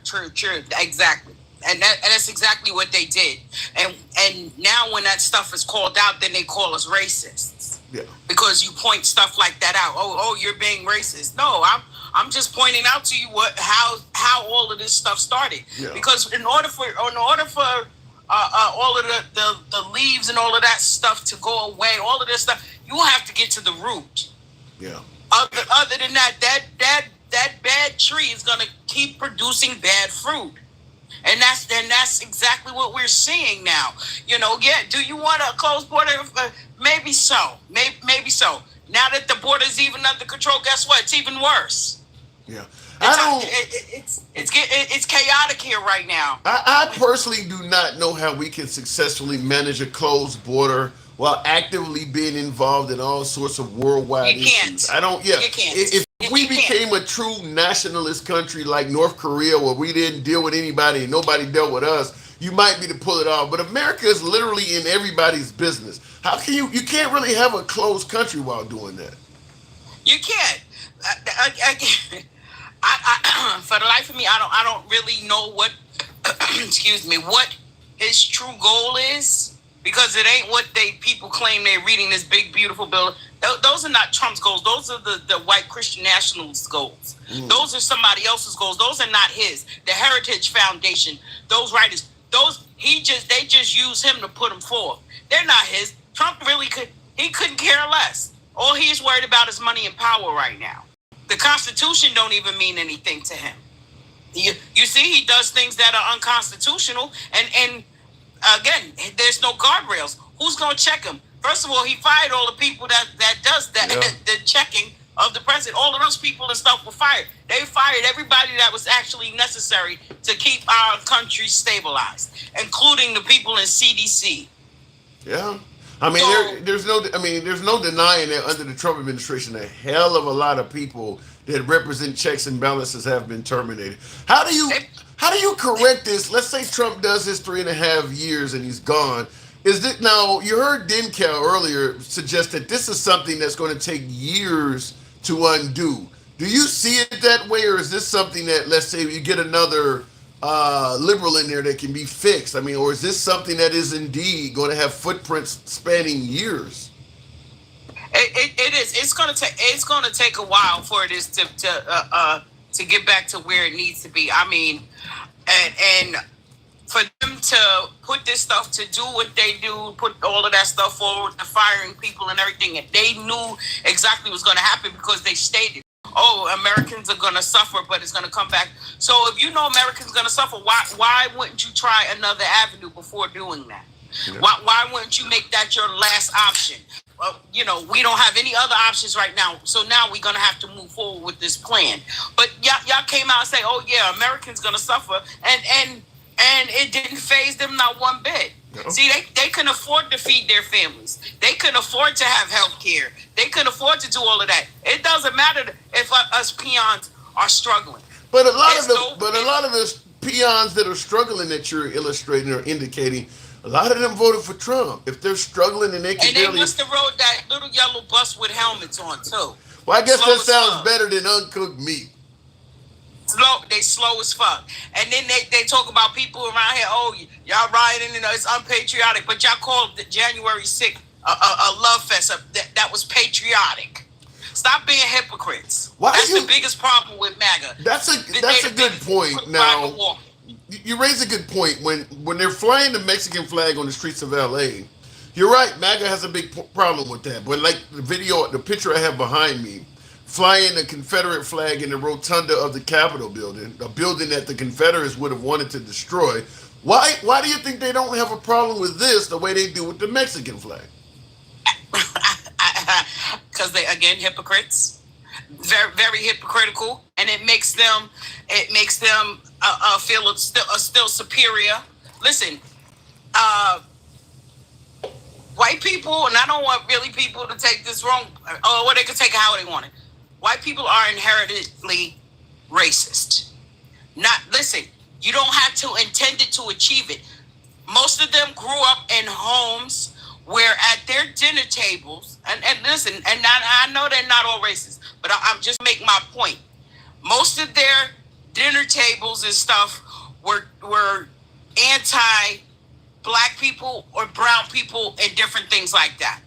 True. Exactly. And that's exactly what they did. And now when that stuff is called out, then they call us racists. Yeah. Because you point stuff like that out. Oh, you're being racist. No, I'm just pointing out to you how all of this stuff started. Yeah. Because in order for all of the leaves and all of that stuff to go away, all of this stuff, you will have to get to the root. Yeah. Other than that bad tree is gonna keep producing bad fruit, and that's exactly what we're seeing now. You know, do you want a closed border? Maybe so. Maybe so. Now that the border is even under control, guess what? It's even worse. Yeah. It's chaotic here right now. I personally do not know how we can successfully manage a closed border while actively being involved in all sorts of worldwide issues. I don't. Yeah. If we became a true nationalist country like North Korea, where we didn't deal with anybody and nobody dealt with us, you might be to pull it off. But America is literally in everybody's business. How can you can't really have a closed country while doing that. You can't. For the life of me, I don't really know what excuse me, what his true goal is, because it ain't what people claim they're reading this big beautiful bill. Those are not Trump's goals. Those are the white Christian nationalists' goals. Those are somebody else's goals. Those are not his. The Heritage Foundation, those writers, they just use him to put him forth. They're not his. Trump couldn't care less. All he's worried about is money and power right now. The Constitution don't even mean anything to him. You see, he does things that are unconstitutional, and again, there's no guardrails. Who's going to check him? First of all, he fired all the people that does that, the checking of the president. All of those people and stuff were fired. They fired everybody that was actually necessary to keep our country stabilized, including the people in CDC. Yeah. I mean, there's no denying that under the Trump administration, a hell of a lot of people that represent checks and balances have been terminated. How do you correct this? Let's say Trump does his 3.5 years and he's gone. Is it now? You heard Denkel earlier suggest that this is something that's going to take years to undo. Do you see it that way, or is this something that, let's say, you get another liberal in there that can be fixed? I mean, or is this something that is indeed going to have footprints spanning years? It is. It's going to take a while for it is to get back to where it needs to be. I mean, and for them to put this stuff, to do what they do, put all of that stuff forward, the firing people and everything, and they knew exactly what was going to happen because they stated, oh, Americans are going to suffer, but it's going to come back. So if you know Americans are going to suffer, why wouldn't you try another avenue before doing that? Yeah. Why wouldn't you make that your last option? We don't have any other options right now, so now we're going to have to move forward with this plan. But y'all came out and say, oh, yeah, Americans going to suffer, and it didn't faze them not one bit. No. See, they couldn't afford to feed their families. They couldn't afford to have health care. They couldn't afford to do all of that. It doesn't matter if us peons are struggling. But a lot of the peons that are struggling that you're illustrating or indicating, a lot of them voted for Trump. If they're struggling and they can they must have rode that little yellow bus with helmets on too. Well, I guess that sounds better than uncooked meat. They slow as fuck. And then they talk about people around here, oh, y'all rioting, it's unpatriotic. But y'all called the January 6th a love fest. That was patriotic. Stop being hypocrites. That's the biggest problem with MAGA. That's a good point. Now, you raise a good point. When they're flying the Mexican flag on the streets of LA, you're right, MAGA has a big problem with that. But like the picture I have behind me, flying the Confederate flag in the rotunda of the Capitol building, a building that the Confederates would have wanted to destroy. Why do you think they don't have a problem with this the way they do with the Mexican flag? Because they, again, hypocrites, very, very hypocritical, and it makes them feel still superior. Listen, white people, and I don't want really people to take this wrong, or they can take it how they want it. White people are inherently racist. Listen, you don't have to intend it to achieve it. Most of them grew up in homes where at their dinner tables, and listen, and I know they're not all racist, but I'm just making my point. Most of their dinner tables and stuff were anti-black people or brown people and different things like that.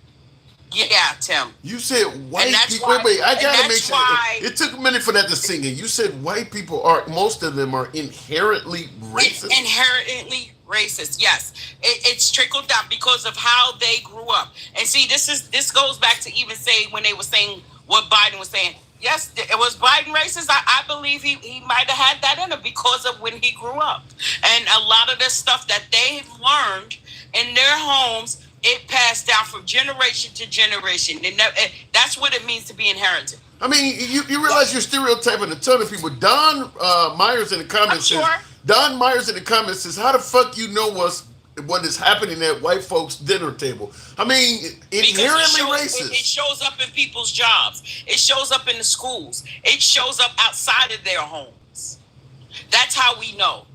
Yeah, Tim. You said white people. Wait, I gotta make sure. It took a minute for that to sink in. You said white people most of them are inherently racist. Inherently racist, yes. It's trickled down because of how they grew up. And see, this goes back to even say when they were saying what Biden was saying. Yes, it was Biden racist. I believe he might have had that in him because of when he grew up. And a lot of the stuff that they've learned in their homes, it passed down from generation to generation. That's what it means to be inherited. I mean, you realize you're stereotyping a ton of people. Don Myers in the comments says, how the fuck you know what is happening at white folks' dinner table? I mean, inherently racist. It shows up in people's jobs. It shows up in the schools. It shows up outside of their homes. That's how we know.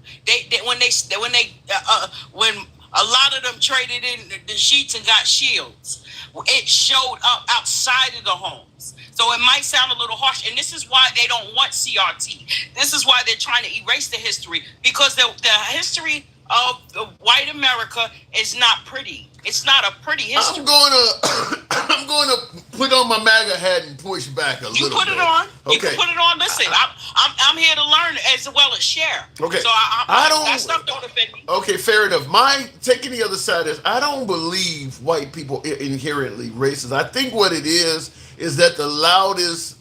When a lot of them traded in the sheets and got shields, it showed up outside of the homes. So it might sound a little harsh, and this is why they don't want CRT. This is why they're trying to erase the history, because the history of white America is not pretty. It's not a pretty history. I'm going to put on my MAGA hat and push back a You little put bit. it on. You Okay. can put it on. Listen, I'm here to learn as well as share. Okay. So I don't. that stuff don't offend me. Okay, fair enough. My taking the other side is I don't believe white people are inherently racist. I think what it is that the loudest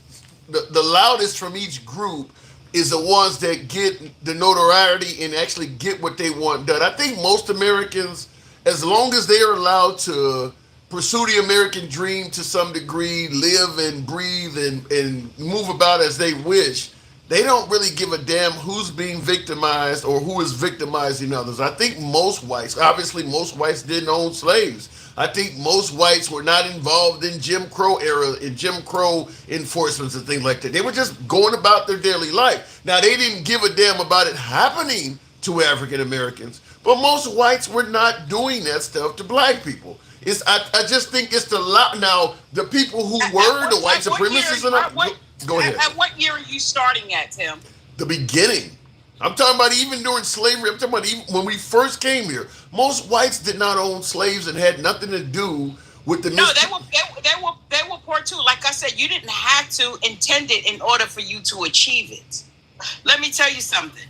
from each group is the ones that get the notoriety and actually get what they want done. I think most Americans, as long as they are allowed to pursue the American dream to some degree, live and breathe and move about as they wish, they don't really give a damn who's being victimized or who is victimizing others. I think most whites, obviously most whites didn't own slaves. I think most whites were not involved in Jim Crow era, in Jim Crow enforcements and things like that. They were just going about their daily life. Now they didn't give a damn about it happening to African Americans, but most whites were not doing that stuff to black people. I just think it's the lot. Now the people who were the white supremacists and go ahead. At what year are you starting at, Tim? The beginning. I'm talking about even during slavery. I'm talking about even when we first came here. Most whites did not own slaves and had nothing to do with the. No, they were poor too. Like I said, you didn't have to intend it in order for you to achieve it. Let me tell you something.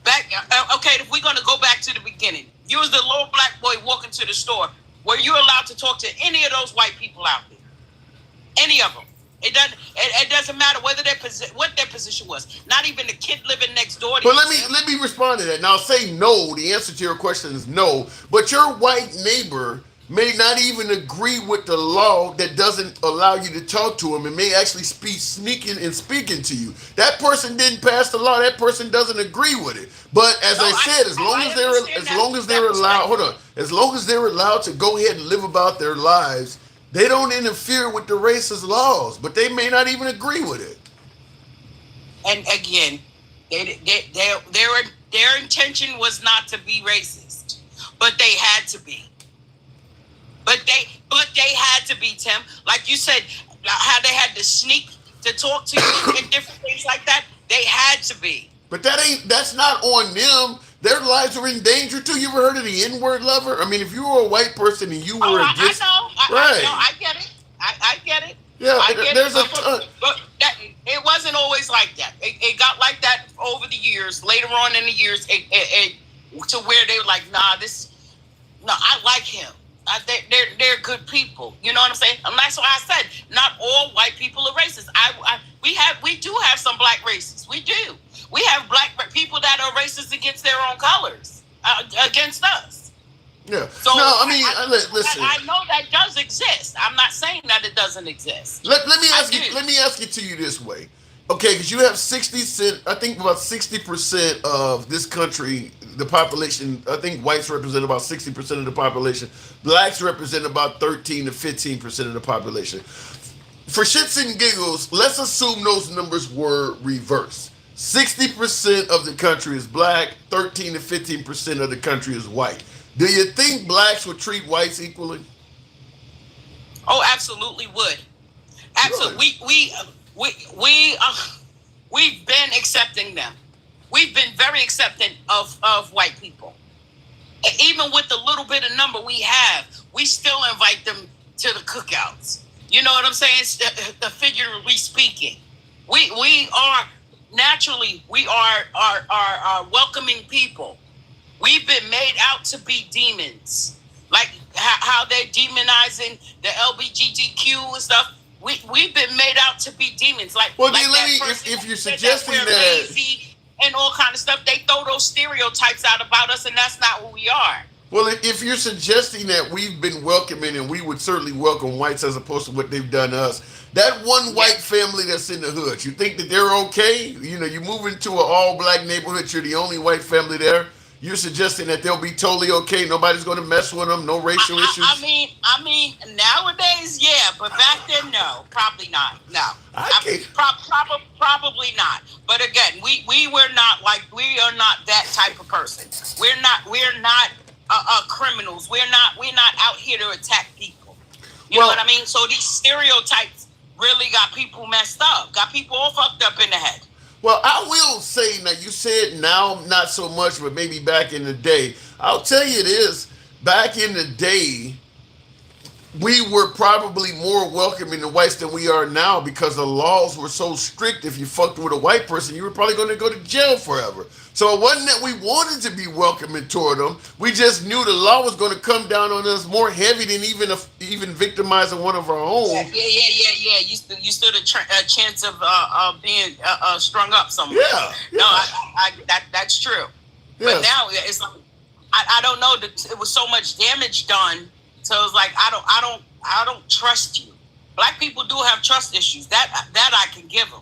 Okay, if we're gonna go back to the beginning, you was the little black boy walking to the store. Were you allowed to talk to any of those white people out there? Any of them? It doesn't matter whether what their position was. Not even the kid living next door to you. But let me respond to that. Now, I'll say no. The answer to your question is no. But your white neighbor may not even agree with the law that doesn't allow you to talk to him and may actually speaking to you. That person didn't pass the law. That person doesn't agree with it. But as I said, as long as they're allowed to go ahead and live about their lives, they don't interfere with the racist laws, but they may not even agree with it. And again, their intention was not to be racist, but they had to be. But they had to be, Tim. Like you said, how they had to sneak to talk to you and different things like that. They had to be. But that's not on them. Their lives are in danger too. You ever heard of the N-word lover? I mean, if you were a white person and you were against, I get it. I get it. Yeah, there's a ton. But it wasn't always like that. It got like that over the years. Later on in the years, it to where they were like, I like him. They're good people. You know what I'm saying? And that's why I said not all white people are racist. We do have some black racists. We do. We have black people that are racist against their own colors, against us. Yeah. So listen. I know that does exist. I'm not saying that it doesn't exist. Let me ask it to you this way. Okay, because you have I think about 60% of this country, the population, I think whites represent about 60% of the population. Blacks represent about 13 to 15% of the population. For shits and giggles, let's assume those numbers were reversed. 60% of the country is black, 13 to 15% of the country is white. Do you think blacks would treat whites equally? Oh, absolutely would. Absolutely. Really? We've been accepting them. We've been very accepting of white people. And even with the little bit of number we have, we still invite them to the cookouts. You know what I'm saying? The figuratively speaking. We are naturally welcoming people. We've been made out to be demons. Like how they're demonizing the LGBTQ and stuff. We've been made out to be demons. If you're suggesting that lazy and all kind of stuff, they throw those stereotypes out about us, and that's not who we are. Well, if you're suggesting that we've been welcoming and we would certainly welcome whites as opposed to what they've done to us, that one white family that's in the hood, you think that they're okay? You know, you move into an all-black neighborhood, you're the only white family there. You're suggesting that they'll be totally okay. Nobody's going to mess with them. No racial issues. I mean, nowadays, yeah, but back then, no, probably not. No, probably not. But again, we were not we are not that type of person. We're not criminals. We're not out here to attack people. You know what I mean? So these stereotypes really got people messed up. Got people all fucked up in the head. Well, I will say, now you said now not so much, but maybe back in the day. I'll tell you this, back in the day, we were probably more welcoming to whites than we are now because the laws were so strict. If you fucked with a white person, you were probably going to go to jail forever. So it wasn't that we wanted to be welcoming toward them. We just knew the law was going to come down on us more heavy than even victimizing one of our Yeah, own. yeah. You stood a chance of being strung up somewhere. Yeah, yeah. No, that's true. Yes. But now it's like I don't know. It was so much damage done. So it's like I don't trust you. Black people do have trust issues. That I can give them.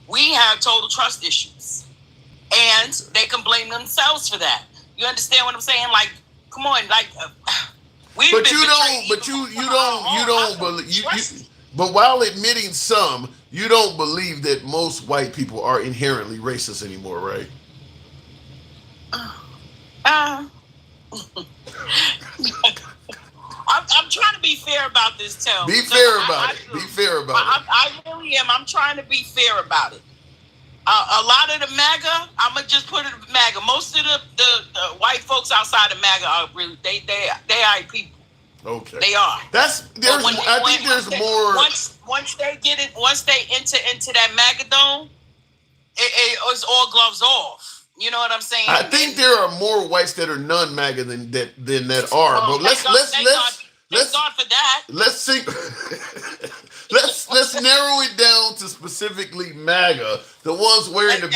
We have total trust issues, and they can blame themselves for that. You understand what I'm saying? Like, come on, like But you don't believe. But while admitting some, you don't believe that most white people are inherently racist anymore, right? I'm trying to be fair about this, Tim. Be fair about it. Be fair about it. I really am. I'm trying to be fair about it. A lot of the MAGA, I'm gonna just put it MAGA. Most of the white folks outside of MAGA are really they are people. Okay. They are. I think there's more. Once they enter into that MAGA dome, it's all gloves off. You know what I'm saying? I think there are more whites that are non-MAGA than that are. But let's God for that. Let's see. let's narrow it down to specifically MAGA, the ones wearing the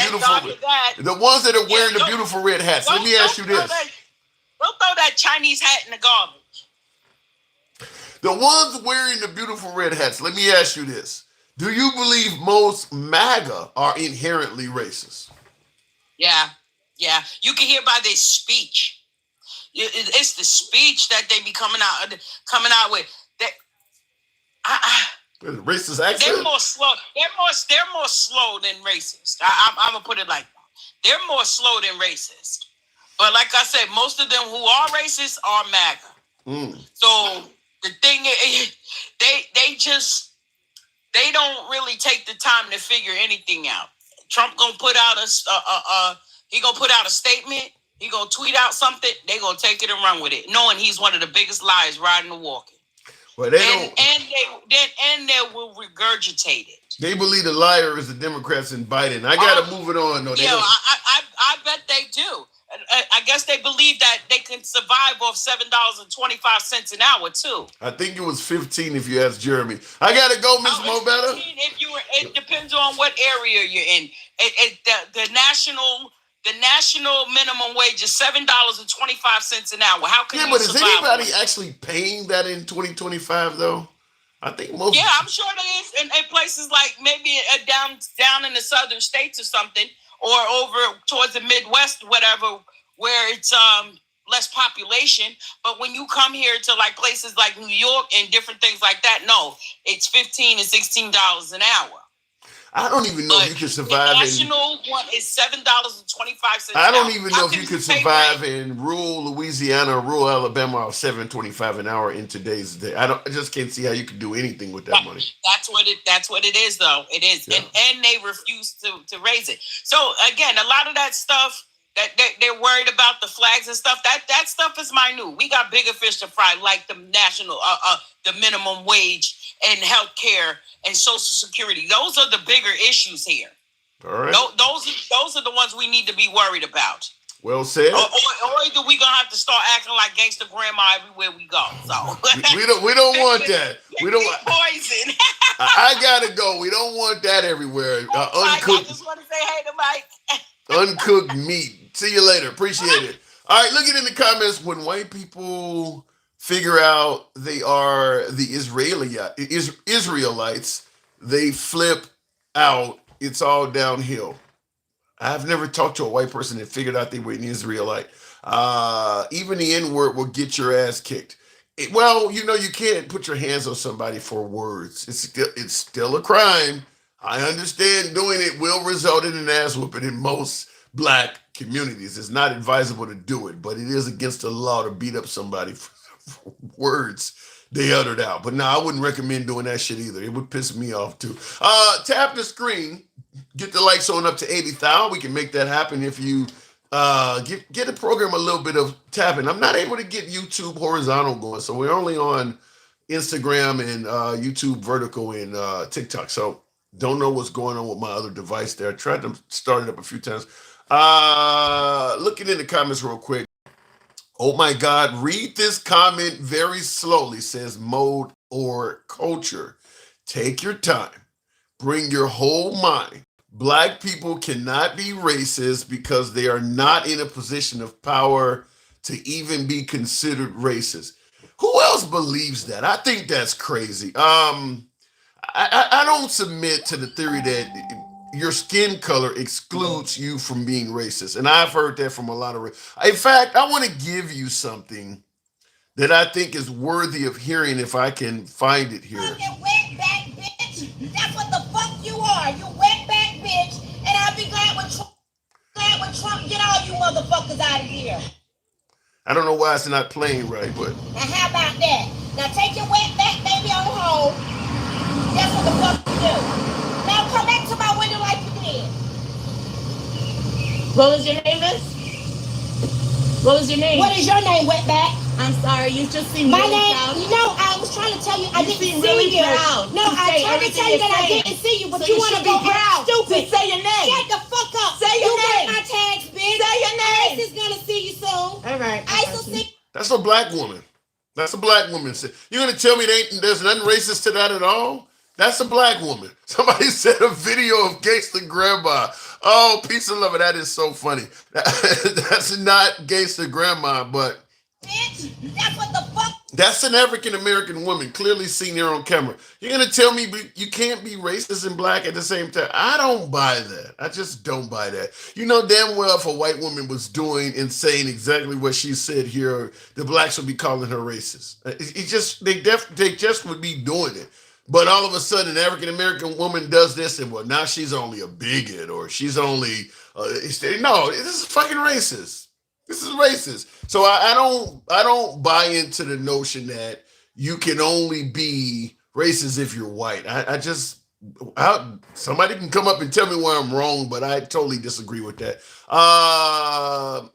ones that are wearing the beautiful red hats. Let me ask you this: don't throw that Chinese hat in the garbage. The ones wearing the beautiful red hats. Let me ask you this: do you believe most MAGA are inherently racist? Yeah. You can hear by their speech. It's the speech that they be coming out with. Racist accent. They're more slow. They're more slow than racist. I'm gonna put it like that. They're more slow than racist. But like I said, most of them who are racist are MAGA. So the thing is, they don't really take the time to figure anything out. Trump gonna put out a statement. He gonna tweet out something. They gonna take it and run with it, knowing he's one of the biggest liars riding and walking. Well, they will regurgitate it. They believe the liar is the Democrats and Biden. I gotta move it on. No, I bet they do. I guess they believe that they can survive off $7.25 an hour too. I think it was 15 if you ask Jeremy. I gotta go, Miss Mobetta. It depends on what area you're in. The national minimum wage is $7.25 an hour. How can you but survive? Is anybody actually paying that in 2025 though? I think most. Yeah, I'm sure there is in places like maybe down in the southern states or something, or over towards the Midwest, whatever, where it's less population. But when you come here to like places like New York and different things like that, no, it's $15 and $16 an hour. I don't even know if you could survive. The national one is $7.25. I don't even know if you could survive in rural Louisiana or rural Alabama off $7.25 an hour in today's day. I just can't see how you could do anything with that money. That's what it is, though. It is, yeah. and they refuse to raise it. So again, a lot of that stuff that they're worried about, the flags and stuff. That stuff is minute. We got bigger fish to fry, like the national, the minimum wage and healthcare and Social Security. Those are the bigger issues here. All right. Those are the ones we need to be worried about. Well said. Or either we gonna have to start acting like gangster grandma everywhere we go. So we don't want that. We don't want poison. I gotta go. We don't want that everywhere. Uncooked. I just want to say hey to Mike. Uncooked meat. See you later. Appreciate it. All right, look it in the comments. When white people figure out they are the Israelites, they flip out. It's all downhill. I've never talked to a white person that figured out they were an Israelite. Even the N-word will get your ass kicked. Well, you can't put your hands on somebody for words. It's still a crime. I understand doing it will result in an ass whooping in most black communities. It's not advisable to do it, but it is against the law to beat up somebody for words they uttered out. But no, I wouldn't recommend doing that shit either. It would piss me off too. Tap the screen. Get the likes on up to 80,000. We can make that happen if you get the program a little bit of tapping. I'm not able to get YouTube horizontal going, so we're only on Instagram and YouTube vertical and TikTok. So don't know what's going on with my other device there. I tried to start it up a few times. Looking in the comments real quick. Oh my God, read this comment very slowly. Says mode or culture. Take your time. Bring your whole mind. Black people cannot be racist because they are not in a position of power to even be considered racist. Who else believes that? I think that's crazy. I don't submit to the theory that your skin color excludes you from being racist. And I've heard that from a lot of in fact, I want to give you something that I think is worthy of hearing if I can find it here. Fucking wetback bitch. That's what the fuck you are. You wetback bitch. And I'll be glad when Trump get all you motherfuckers out of here. I don't know why it's not playing right, but. Now how about that? Now take your wetback baby on home. That's what the fuck you do. Now come back to my window like you did. What was your name, miss? What was your name? What is your name, wetback? I'm sorry, you just seem My really name, proud. no, I was trying to tell you I You didn't seem see really you. proud. No, To I say tried to everything tell you you're that I saying. didn't see you, but So you you want to should go be proud. stupid. Just say your name. Shut the fuck up. Say your you name. got my tags, bitch. Say your name. ICE is gonna see you soon. All right. ICE will see. That's a black woman. That's a black woman. You're gonna tell me there's nothing racist to that at all? That's a black woman. Somebody said a video of Gangsta Grandma. Oh, peace and love. That is so funny. That's not Gangsta Grandma, but Bitch, that's what the fuck. that's an African American woman, clearly seen here on camera. You're gonna tell me you can't be racist and black at the same time? I don't buy that. I just don't buy that. You know damn well if a white woman was doing and saying exactly what she said here, the blacks would be calling her racist. They just would be doing it. But all of a sudden, an African American woman does this, and well, now she's only a bigot, or she's only no. This is fucking racist. This is racist. So I don't buy into the notion that you can only be racist if you're white. Somebody can come up and tell me where I'm wrong, but I totally disagree with that.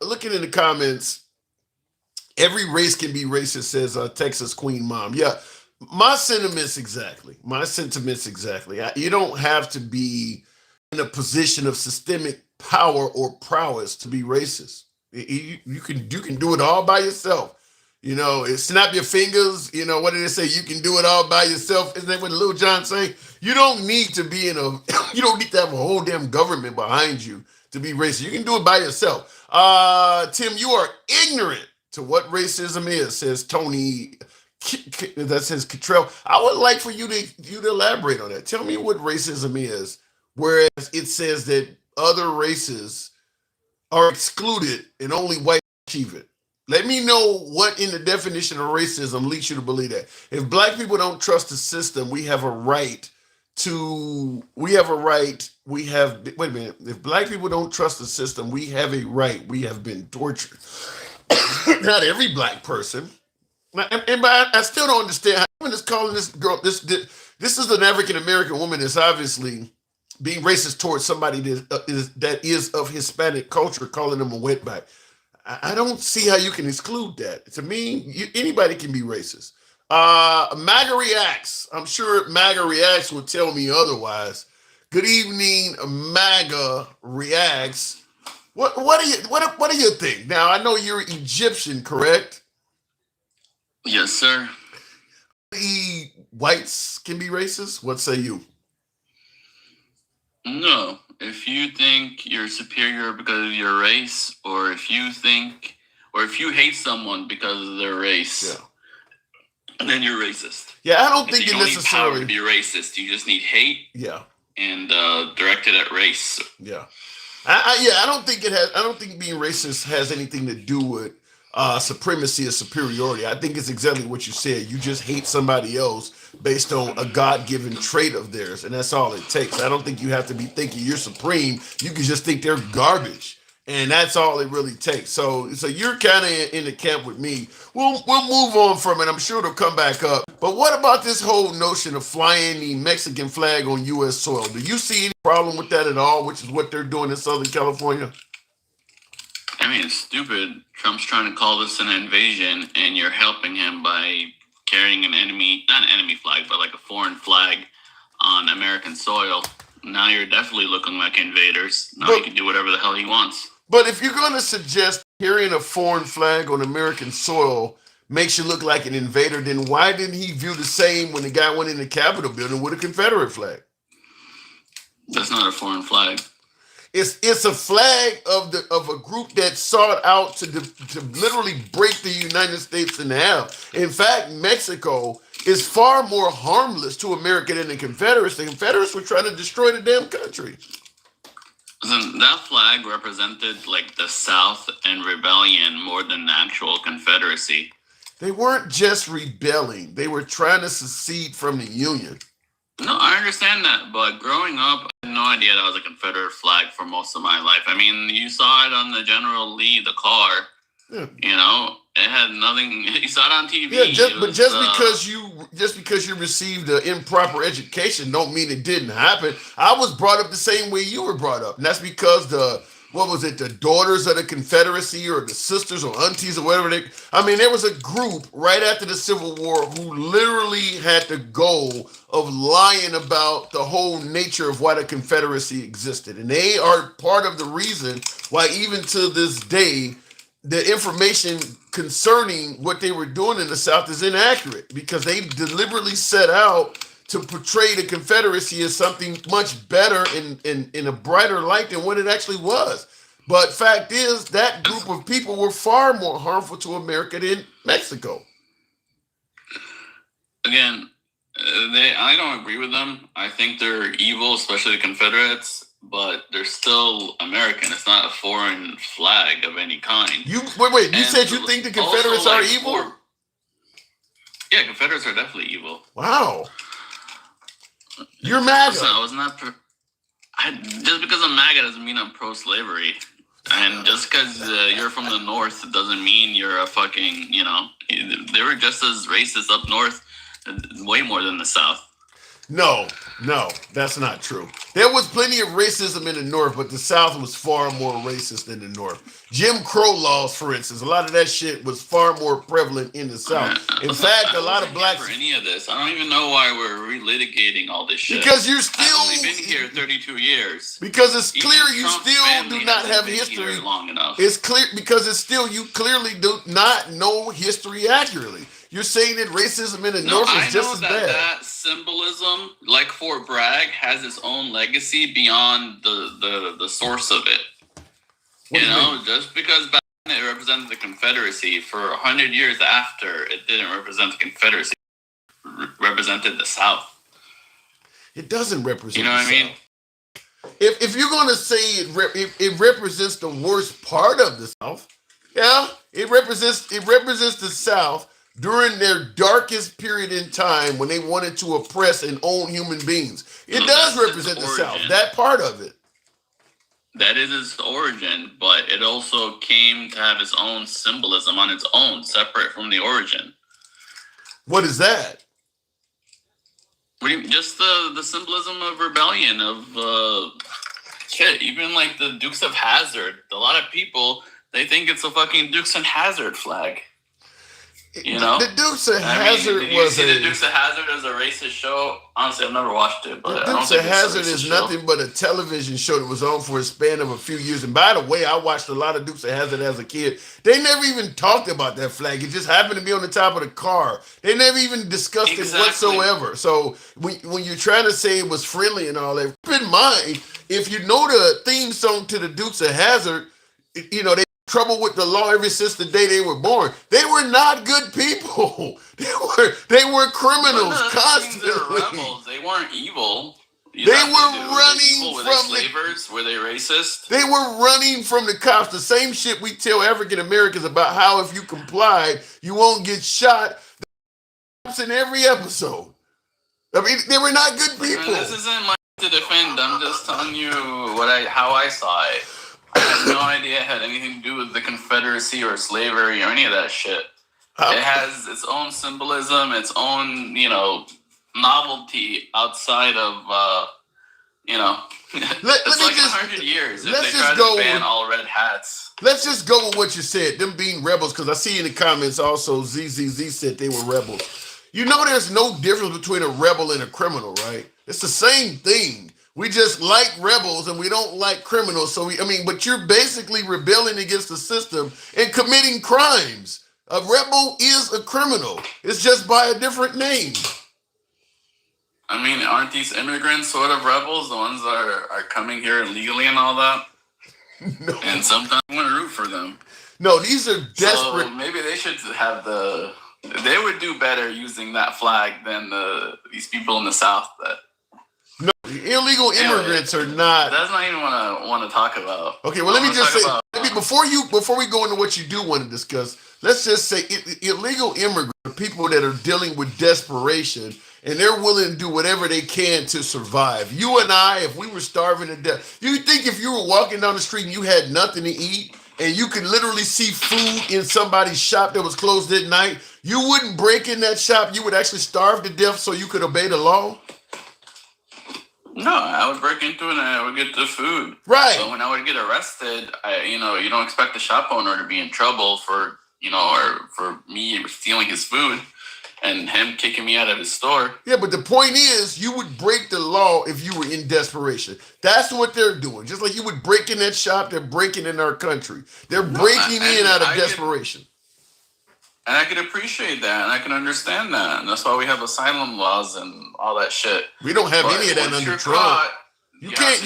Looking in the comments, every race can be racist, says Texas Queen Mom. Yeah. My sentiments exactly. You don't have to be in a position of systemic power or prowess to be racist. You can do it all by yourself. You know, snap your fingers. You know, what did they say? You can do it all by yourself. Isn't that what Lil Jon say? You don't need to be you don't need to have a whole damn government behind you to be racist. You can do it by yourself. Tim, you are ignorant to what racism is, says Tony. That says Cottrell. I would like for you to elaborate on that. Tell me what racism is, whereas it says that other races are excluded and only white achieve it. Let me know what in the definition of racism leads you to believe that. If black people don't trust the system, wait a minute. If black people don't trust the system, we have a right. We have been tortured. Not every black person. And I still don't understand how women is calling this girl this is an African American woman that's obviously being racist towards somebody that is of Hispanic culture, calling them a wetback. I don't see how you can exclude that. To me, anybody can be racist. MAGA Reacts. I'm sure MAGA Reacts will tell me otherwise. Good evening, MAGA Reacts. What do you think? Now I know you're Egyptian, correct? Yes, sir. Whites can be racist? What say you? No. If you think you're superior because of your race, or if you hate someone because of their race, then you're racist. Yeah, I don't think you it don't necessarily need power to be racist. You just need hate. Yeah. And directed at race. Yeah. I don't think it has. I don't think being racist has anything to do with supremacy or superiority. I think it's exactly what you said. You just hate somebody else based on a God-given trait of theirs, and that's all it takes. I don't think you have to be thinking you're supreme. You can just think they're garbage, and that's all it really takes. So you're kind of in the camp with me. We'll move on from it. I'm sure it'll come back up. But what about this whole notion of flying the Mexican flag on U.S. soil? Do you see any problem with that at all, which is what they're doing in Southern California? I mean, it's stupid. Trump's trying to call this an invasion, and you're helping him by carrying not an enemy flag, but like a foreign flag on American soil, now you're definitely looking like invaders. Now he can do whatever the hell he wants. But if you're going to suggest carrying a foreign flag on American soil makes you look like an invader, then why didn't he view the same when the guy went in the Capitol building with a Confederate flag? That's not a foreign flag. It's a flag of a group that sought out to literally break the United States in half. In fact, Mexico is far more harmless to America than the Confederates. The Confederates were trying to destroy the damn country. That flag represented like the South and rebellion more than the actual Confederacy. They weren't just rebelling. They were trying to secede from the Union. No, I understand that, but growing up, I had no idea that was a Confederate flag for most of my life. I mean, you saw it on the General Lee, the car. Yeah. You know, it had nothing. You saw it on TV. Yeah, just because you received an improper education, don't mean it didn't happen. I was brought up the same way you were brought up, and that's because the daughters of the Confederacy or the sisters or aunties or whatever there was a group right after the Civil War who literally had the goal of lying about the whole nature of why the Confederacy existed. And they are part of the reason why even to this day, the information concerning what they were doing in the South is inaccurate, because they deliberately set out to portray the Confederacy as something much better in a brighter light than what it actually was. But fact is, that group of people were far more harmful to America than Mexico. Again, I don't agree with them. I think they're evil, especially the Confederates, but they're still American. It's not a foreign flag of any kind. You said you think the Confederates are evil? Yeah, Confederates are definitely evil. Wow. You're MAGA. Just because I'm MAGA doesn't mean I'm pro-slavery. And just because you're from the North doesn't mean you're a fucking, they were just as racist up North, way more than the South. No, that's not true. There was plenty of racism in the North, but the South was far more racist than the North. Jim Crow laws, for instance, a lot of that shit was far more prevalent in the South. In fact, a lot of blacks... for any of this. I don't even know why we're relitigating all this shit. Because you're still... I've only been here 32 years. Because it's clear you still do not have history long enough. It's clear because you clearly do not know history accurately. You're saying that racism in the North is just as bad. That symbolism, like Fort Bragg, has its own legacy beyond the source of it. Just because back then it represented the Confederacy, for 100 years after, it didn't represent the Confederacy. It represented the South. It doesn't represent. You know what I mean? If you're going to say it represents the worst part of the South, yeah, it represents the South during their darkest period in time when they wanted to oppress and own human beings. It does represent the South, that part of it. That is its origin, but it also came to have its own symbolism on its own, separate from the origin. What is that? Just the symbolism of rebellion, of shit. Even like the Dukes of Hazzard. A lot of people, they think it's a fucking Dukes of Hazzard flag. The Dukes of Hazzard did you see the Dukes of Hazzard as a racist show? Honestly, I've never watched it. But the Dukes of Hazzard is nothing but a television show that was on for a span of a few years. And by the way, I watched a lot of Dukes of Hazzard as a kid. They never even talked about that flag. It just happened to be on the top of the car. They never even discussed it whatsoever. So when you're trying to say it was friendly and all that, keep in mind, if you know the theme song to the Dukes of Hazzard, they trouble with the law ever since the day they were born. They were not good people. They were criminals constantly. They were rebels. They weren't evil. They were running from the slavers. Were they racist? They were running from the cops. The same shit we tell African Americans about how if you complied, you won't get shot. The cops in every episode. I mean, they were not good people. This isn't my to defend. I'm just telling you how I saw it. I had no idea it had anything to do with the Confederacy or slavery or any of that shit. It has its own symbolism, its own, novelty outside of, it's like 100 years if they try to ban all red hats. Let's just go with what you said, them being rebels, because I see in the comments also ZZZ said they were rebels. You know, there's no difference between a rebel and a criminal, right? It's the same thing. We just like rebels and we don't like criminals. So but you're basically rebelling against the system and committing crimes. A rebel is a criminal. It's just by a different name. I mean, aren't these immigrants sort of rebels? The ones that are coming here illegally and all that? No. And sometimes I want to root for them. No, these are desperate. So maybe they should have they would do better using that flag than these people in the South that. No, illegal immigrants are not. That's not even what I want to talk about. Okay, well, let me just say, before we go into what you do want to discuss, let's just say illegal immigrants are people that are dealing with desperation and they're willing to do whatever they can to survive. You and I, if we were starving to death, you think if you were walking down the street and you had nothing to eat and you could literally see food in somebody's shop that was closed at night, you wouldn't break in that shop. You would actually starve to death so you could obey the law? No, I would break into it and I would get the food. Right. So when I would get arrested, you don't expect the shop owner to be in trouble for, or for me stealing his food and him kicking me out of his store. Yeah, but the point is, you would break the law if you were in desperation. That's what they're doing. Just like you would break in that shop, they're breaking in our country. They're breaking in out of desperation. And I can appreciate that, and I can understand that, and that's why we have asylum laws and all that shit. We don't have any of that under Trump. You can't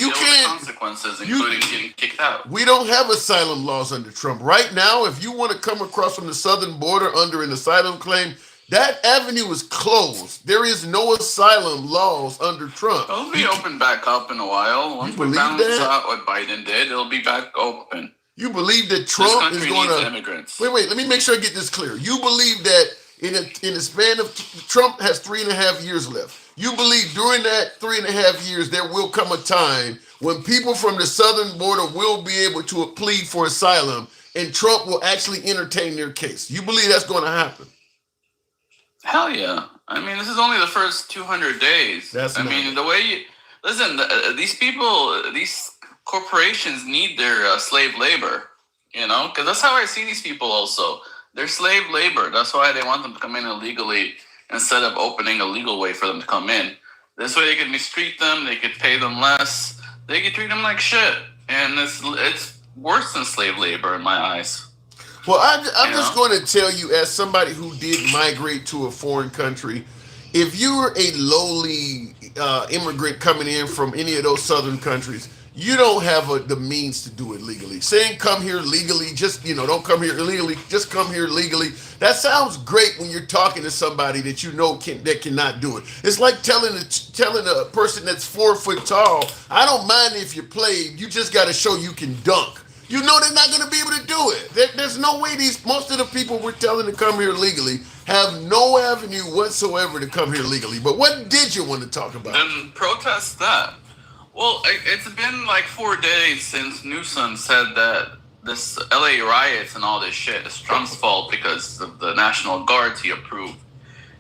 consequences, including getting kicked out. We don't have asylum laws under Trump right now. If you want to come across from the southern border under an asylum claim, that avenue is closed. There is no asylum laws under Trump. It'll be open back up in a while. Once we balance out what Biden did, it'll be back open. You believe that Trump is going to immigrants? Wait. Let me make sure I get this clear. You believe that in the span of Trump has 3.5 years left. You believe during that 3.5 years there will come a time when people from the southern border will be able to plead for asylum, and Trump will actually entertain their case. You believe that's going to happen? Hell yeah! I mean, this is only the first 200 days. These people, these corporations need their slave labor, because that's how I see these people also. They're slave labor. That's why they want them to come in illegally instead of opening a legal way for them to come in. This way they could mistreat them, they could pay them less, they could treat them like shit. And it's worse than slave labor in my eyes. Well, I'm just going to tell you, as somebody who did migrate to a foreign country, if you're a lowly immigrant coming in from any of those southern countries, you don't have the means to do it legally. Saying come here legally, just, don't come here illegally, just come here legally. That sounds great when you're talking to somebody that that cannot do it. It's like telling a person that's 4 foot tall, I don't mind if you play, you just got to show you can dunk. They're not going to be able to do it. There's no way most of the people we're telling to come here legally have no avenue whatsoever to come here legally. But what did you want to talk about? Then protest that. Well, it's been like 4 days since Newsom said that this LA riots and all this shit is Trump's fault because of the National Guards he approved.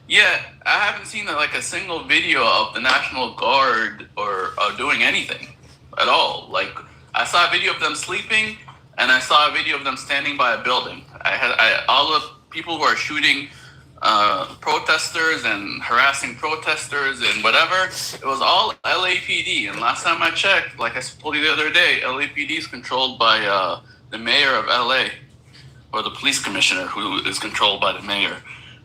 Yet, I haven't seen a single video of the National Guard or doing anything at all. I saw a video of them sleeping, and I saw a video of them standing by a building. All the people who are shooting protesters and harassing protesters and whatever, it was all LAPD. And last time I checked, like I told you the other day, LAPD is controlled by the mayor of LA, or the police commissioner who is controlled by the mayor.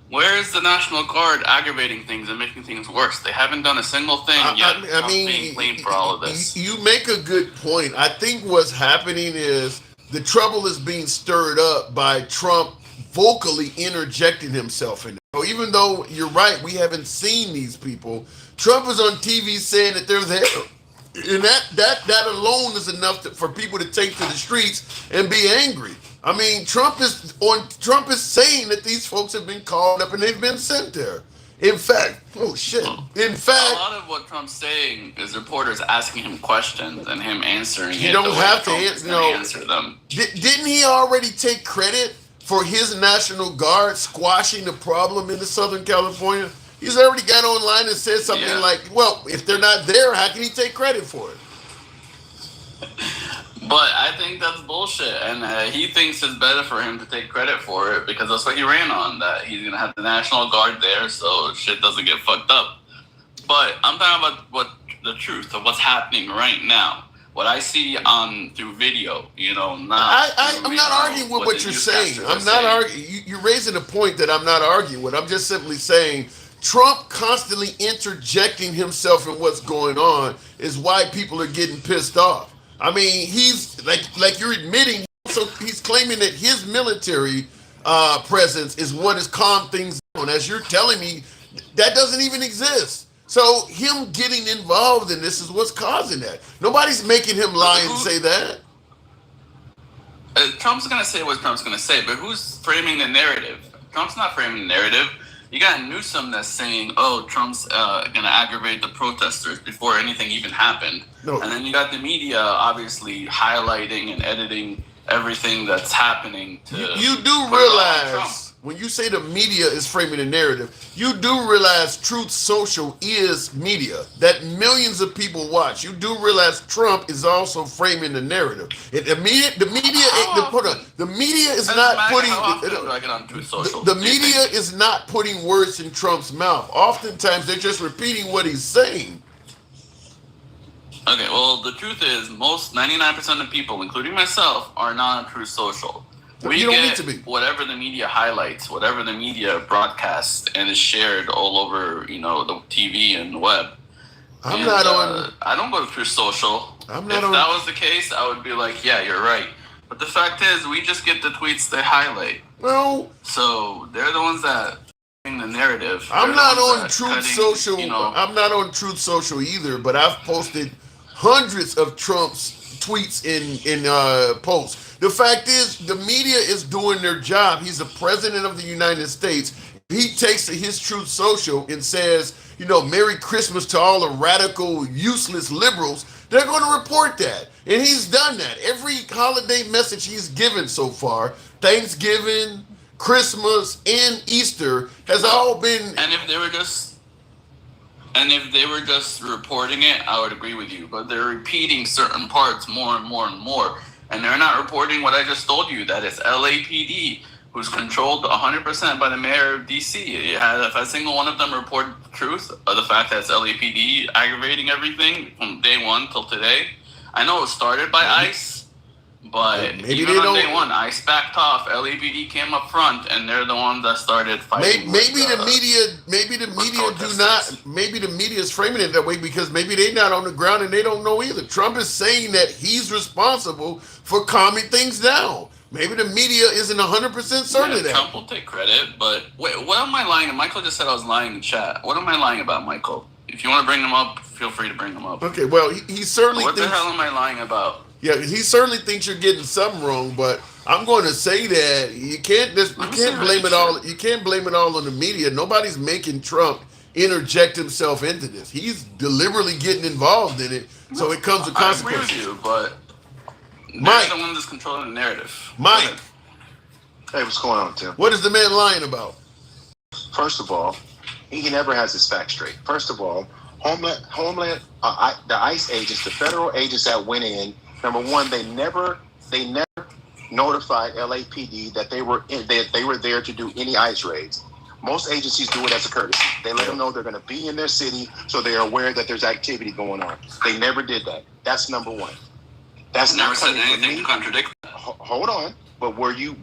Where is the National Guard aggravating things and making things worse? They haven't done a single thing yet. Being blamed for all of this. You make a good point. I think what's happening is the trouble is being stirred up by Trump vocally interjecting himself in it. So even though you're right, we haven't seen these people, Trump is on TV saying that they're there. And that alone is enough for people to take to the streets and be angry. I mean, Trump is saying that these folks have been called up and they've been sent there. In fact, a lot of what Trump's saying is reporters asking him questions and him answering. You don't have to answer them. Didn't he already take credit for his National Guard squashing the problem in the Southern California? He's already got online and said something like, well, if they're not there, how can he take credit for it? But I think that's bullshit, and he thinks it's better for him to take credit for it because that's what he ran on, that he's going to have the National Guard there so shit doesn't get fucked up. But I'm talking about what the truth of what's happening right now. What I see through video, you know, I'm not arguing with what you're saying. I'm not arguing. You're raising a point that I'm not arguing with. I'm just simply saying Trump constantly interjecting himself in what's going on is why people are getting pissed off. I mean, he's like you're admitting, so he's claiming that his military presence is what has calmed things down. As you're telling me, that doesn't even exist. So him getting involved in this is what's causing that. Nobody's making him lie and say that. Trump's going to say what Trump's going to say, but who's framing the narrative? Trump's not framing the narrative. You got Newsom that's saying, oh, Trump's going to aggravate the protesters before anything even happened. No. And then you got the media obviously highlighting and editing everything that's happening. You do realize, when you say the media is framing the narrative, you do realize Truth Social is media that millions of people watch. You do realize Trump is also framing the narrative. The media is not putting. The media is not putting words in Trump's mouth. Oftentimes, they're just repeating what he's saying. Okay, well, the truth is, 99% of people, including myself, are not on Truth Social. We get whatever the media highlights, whatever the media broadcasts, and is shared all over, you know, the TV and the web. I don't go to Truth Social. If that was the case, I would be like, yeah, you're right. But the fact is, we just get the tweets they highlight. Well, so they're the ones that bring the narrative. I'm not on Truth Social. You know, I'm not on Truth Social either. But I've posted hundreds of Trump's tweets in posts. The fact is, the media is doing their job. He's the president of the United States. He takes to his Truth Social and says, you know, Merry Christmas to all the radical, useless liberals. They're going to report that. And he's done that. Every holiday message he's given so far, Thanksgiving, Christmas, and Easter, has all been... And if they were just reporting it, I would agree with you. But they're repeating certain parts more and more and more. And they're not reporting what I just told you, that it's LAPD, who's controlled 100% by the mayor of D.C. If a single one of them reported the truth of the fact that it's LAPD aggravating everything from day one till today. I know it started by ICE, but even on day one, ICE backed off. LAPD came up front, and they're the ones that started fighting. Maybe the media is framing it that way because maybe they're not on the ground and they don't know either. Trump is saying that he's responsible for calming things down. Maybe the media isn't 100% certain of that. Trump will take credit, but wait, what am I lying? Michael just said I was lying in chat. What am I lying about, Michael? If you want to bring them up, feel free to bring them up. Okay, well, he certainly What the hell am I lying about? Yeah, he certainly thinks you're getting something wrong, but I'm going to say that you can't blame it all. You can't blame it all on the media. Nobody's making Trump interject himself into this. He's deliberately getting involved in it, so it comes with consequences. I agree with you, but Mike, the one that's controlling the narrative. Mike, hey, what's going on, Tim? What is the man lying about? First of all, he never has his facts straight. First of all, the ICE agents, the federal agents that went in. Number one, they never notified LAPD that they were there to do any ICE raids. Most agencies do it as a courtesy. They let them know they're going to be in their city, so they are aware that there's activity going on. They never did that. That's number one. That's never said anything to contradict. Hold on, but what you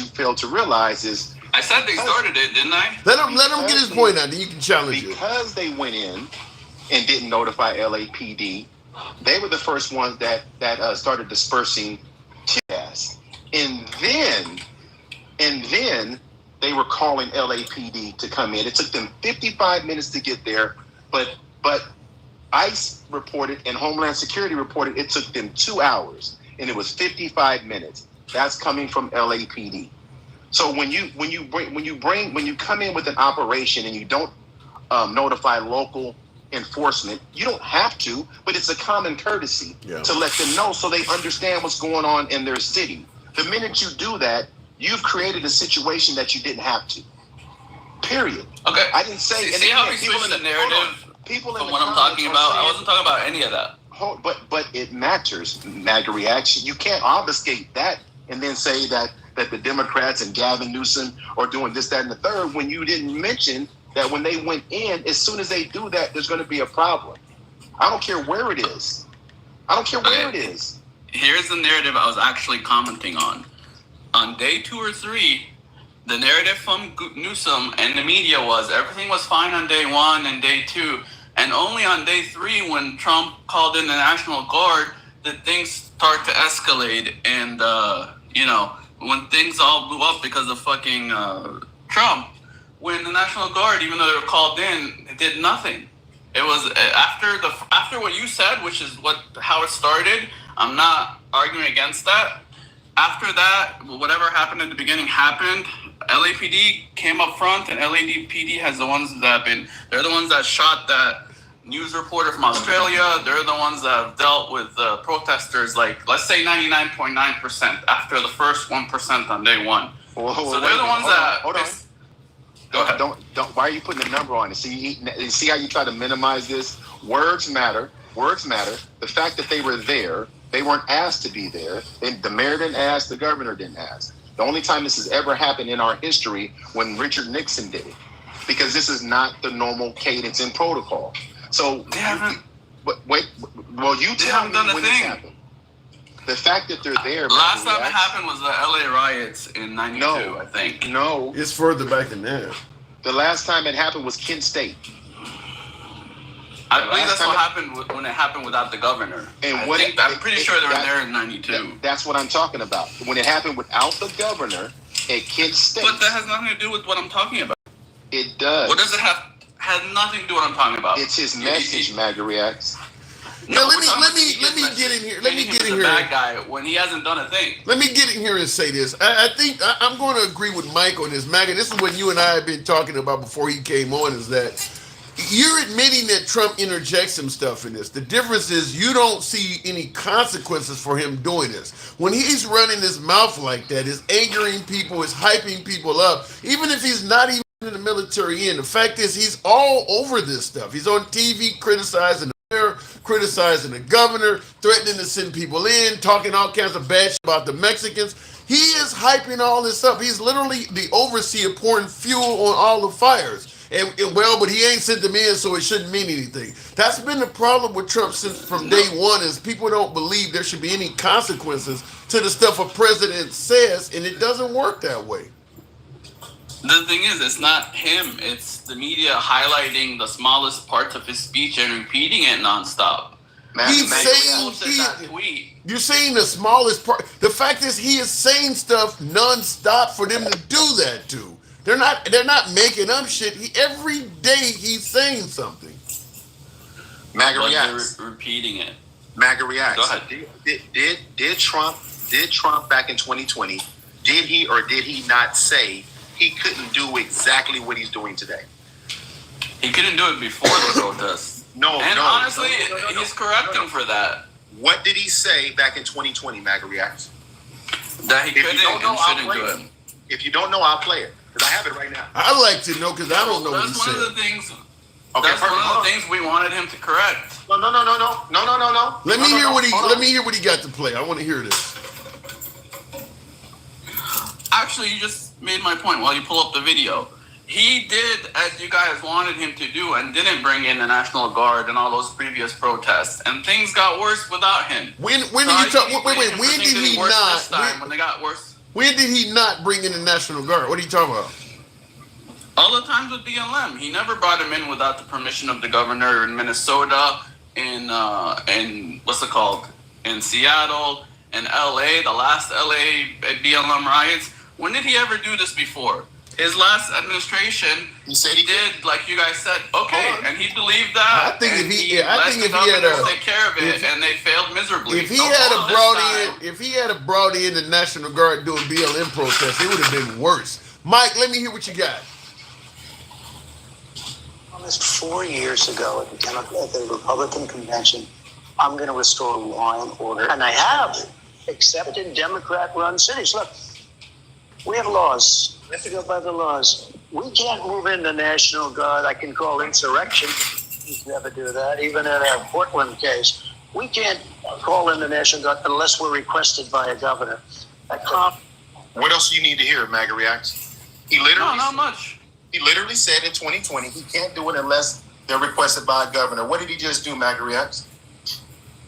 fail to realize is I said they started it, didn't I? Let him get his point out. Then you can challenge it. Because they went in and didn't notify LAPD. They were the first ones that started dispersing tear gas, and then they were calling LAPD to come in. It took them 55 minutes to get there, but ICE reported and Homeland Security reported it took them 2 hours, and it was 55 minutes. That's coming from LAPD. So when you come in with an operation and you don't notify local enforcement, you don't have to, but it's a common courtesy to let them know so they understand what's going on in their city. The minute you do that, you've created a situation that you didn't have to. Period. Okay. I didn't say. See how we switched the narrative from what I'm talking about? I wasn't talking about any of that. But it matters, MAGA reaction. You can't obfuscate that and then say that the Democrats and Gavin Newsom are doing this, that, and the third when you didn't mention that when they went in, as soon as they do that, there's going to be a problem. I don't care where it is. I don't care where it is. Here's the narrative I was actually commenting on. On day 2 or 3, the narrative from Newsom and the media was everything was fine on day 1 and day 2. And only on day 3, when Trump called in the National Guard, did things start to escalate. And, when things all blew up because of fucking Trump, when the National Guard, even though they were called in, it did nothing. It was after what you said, which is how it started. I'm not arguing against that. After that, whatever happened at the beginning happened. LAPD came up front, and LAPD has the ones they're the ones that shot that news reporter from Australia. They're the ones that have dealt with protesters, like, let's say 99.9% after the first 1% on day 1. So they're the ones that... Hold on. Go ahead. Don't. Why are you putting a number on it? See how you try to minimize this? Words matter. Words matter. The fact that they were there, they weren't asked to be there. The mayor didn't ask, the governor didn't ask. The only time this has ever happened in our history when Richard Nixon did it, because this is not the normal cadence and protocol. So they haven't. Wait. Well, you tell me when this happened. The fact that they're there. Last time it happened was the LA riots in '92. No, I think. No, it's further back than that. The last time it happened was Kent State. I believe that's what happened when it happened without the governor. And I'm pretty sure they were there in '92. That's what I'm talking about. When it happened without the governor at Kent State. But that has nothing to do with what I'm talking about. It does. What does it have? Has nothing to do with what I'm talking about. It's his message, MAGA reacts. No, let me get in here. Let me get in here. Bad guy when he hasn't done a thing. Let me get in here and say this. I think I'm going to agree with Mike on this, MAGA. This is what you and I have been talking about before he came on. Is that you're admitting that Trump interjects some stuff in this. The difference is you don't see any consequences for him doing this. When he's running his mouth like that, it's angering people, it's hyping people up. Even if he's not even in the military end, the fact is he's all over this stuff. He's on TV criticizing the mayor, criticizing the governor, threatening to send people in, talking all kinds of bad shit about the Mexicans. He is hyping all this up. He's literally the overseer pouring fuel on all the fires. But he ain't sent them in, so it shouldn't mean anything. That's been the problem with Trump from day one, is people don't believe there should be any consequences to the stuff a president says, and it doesn't work that way. The thing is, it's not him. It's the media highlighting the smallest parts of his speech and repeating it nonstop. You're saying the smallest part. The fact is, he is saying stuff nonstop for them to do that to. They're not making up shit. Every day he's saying something. MAGA reacts. Repeating it. MAGA reacts. Go ahead. Did Trump back in 2020? Did he or did he not say he couldn't do exactly what he's doing today? He couldn't do it before the protests. Honestly, he's correcting for that. What did he say back in 2020, MAGA reacts? That he couldn't and shouldn't do it. If you don't know, I'll play it. Because I have it right now. I'd like to know, because I don't know what he said. That's one of the things we wanted him to correct. No. Let me hear what he got to play. I want to hear this. Actually, you just made my point while you pull up the video. He did as you guys wanted him to do and didn't bring in the National Guard and all those previous protests. And things got worse without him. When did he not? When they got worse. When did he not bring in the National Guard? What are you talking about? All the times with BLM. He never brought him in without the permission of the governor in Minnesota, in what's it called? In Seattle, in LA, the last LA BLM riots. When did he ever do this before? His last administration, he said he did, like you guys said, okay, and he believed that. I think if he had take care of it, and they failed miserably. If he had brought in the National Guard doing BLM protests, it would have been worse. Mike, let me hear what you got. Almost 4 years ago at the Republican convention, I'm going to restore law and order, and I have, except in Democrat-run cities. Look, we have laws. We have to go by the laws. We can't move in the National Guard. I can call insurrection. You never do that, even in our Portland case. We can't call in the National Guard unless we're requested by a governor. What else do you need to hear, MAGA Reacts? He literally, not much. He literally said in 2020 he can't do it unless they're requested by a governor. What did he just do, MAGA Reacts?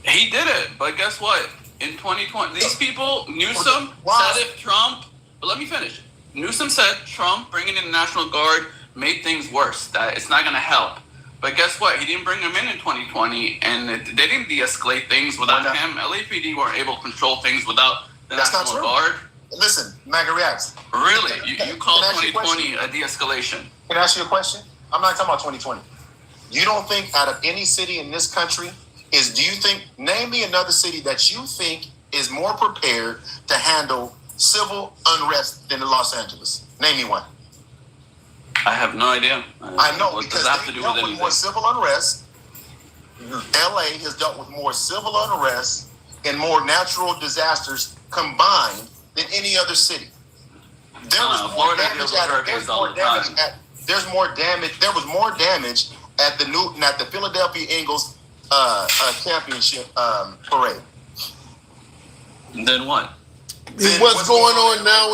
He did it, but guess what? In 2020, these people, Newsom said if Trump, but let me finish. Newsom said Trump bringing in the National Guard made things worse, that it's not going to help. But guess what? He didn't bring them in 2020, and they didn't de-escalate things without him. LAPD weren't able to control things without the National Guard. Listen, MAGA Reacts. Really? You call 2020 a de-escalation? Can I ask you a question? I'm not talking about 2020. You don't think out of any city in this country name me another city that you think is more prepared to handle civil unrest than Los Angeles? Name me one. I have no idea. I know, what because does that have to do dealt with with anything? more civil unrest. LA has dealt with more civil unrest and more natural disasters combined than any other city. There was more damage There was more damage at the Philadelphia Eagles championship parade. Then what? Then what's going on now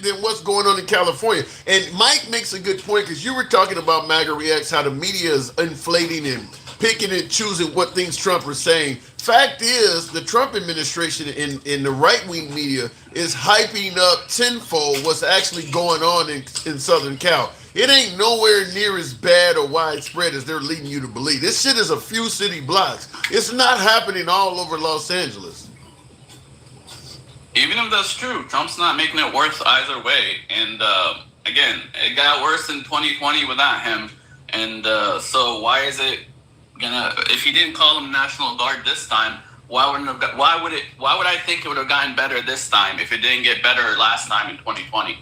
then what's going on in California? And Mike makes a good point, because you were talking about MAGA Reacts, how the media is inflating and picking and choosing what things Trump is saying. Fact is, the Trump administration in the right-wing media is hyping up tenfold what's actually going on in Southern Cal. It ain't nowhere near as bad or widespread as they're leading you to believe. This shit is a few city blocks. It's not happening all over Los Angeles. Even if that's true, Trump's not making it worse either way. And again, it got worse in 2020 without him. And so why is it gonna? If he didn't call him National Guard this time, why would I think it would have gotten better this time if it didn't get better last time in 2020?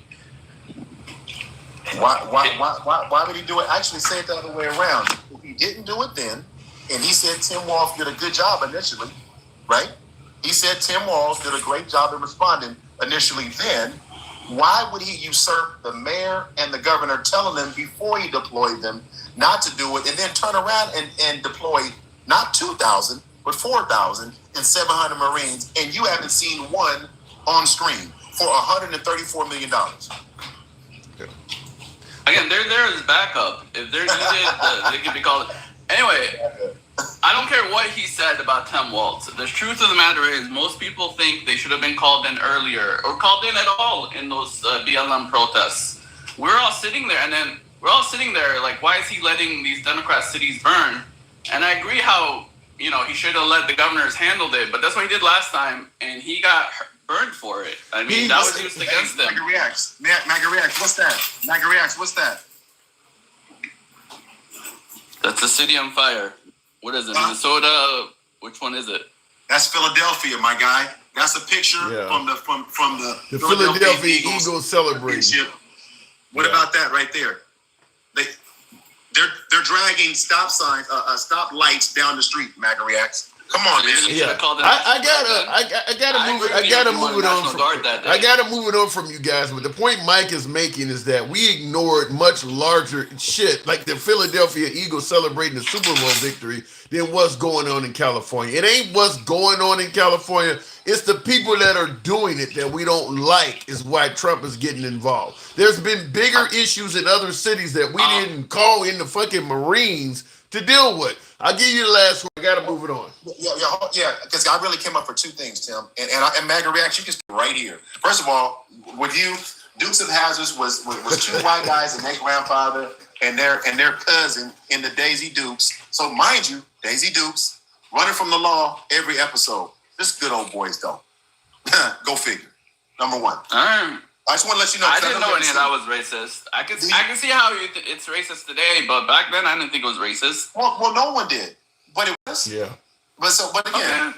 Why would he do it? Actually, say it the other way around. If he didn't do it then, and he said Tim Walz did a good job initially, right? He said Tim Walz did a great job in responding initially then. Why would he usurp the mayor and the governor telling them before he deployed them not to do it, and then turn around and deploy not 2,000, but 4,700 Marines, and you haven't seen one on screen for $134 million? Again, they're there as backup. If they're needed, they can be called. Anyway, I don't care what he said about Tim Walz. The truth of the matter is, most people think they should have been called in earlier, or called in at all in those BLM protests. We're all sitting there, like, why is he letting these Democrat cities burn? And I agree how, he should have let the governors handle it, but that's what he did last time, and he got burned for it. I mean, that was used against them. MAGA Reacts, what's that? MAGA Reacts, what's that? That's a city on fire. What is it, Minnesota? Which one is it? That's Philadelphia, my guy. That's a picture from the Philadelphia Eagles celebration. What about that right there? They're dragging stop lights down the street. MAGA Reacts. Come on, man. Yeah. I gotta move it on from you guys. But the point Mike is making is that we ignored much larger shit, like the Philadelphia Eagles celebrating the Super Bowl victory, than what's going on in California. It ain't what's going on in California. It's the people that are doing it that we don't like, is why Trump is getting involved. There's been bigger issues in other cities that we didn't call in the fucking Marines to deal with. I'll give you the last one. I gotta move it on. Yeah, because I really came up for two things, Tim. And MAGA Reacts, you can stay right here. First of all, with you, Dukes of Hazzard was two white guys and their grandfather and their cousin in the Daisy Dukes. So mind you, Daisy Dukes running from the law every episode. This good old boys though. Go figure. Number one. I just want to let you know. I didn't know any of that was racist. I can see how it's racist today, but back then I didn't think it was racist. Well, no one did, but it was. Yeah. But again,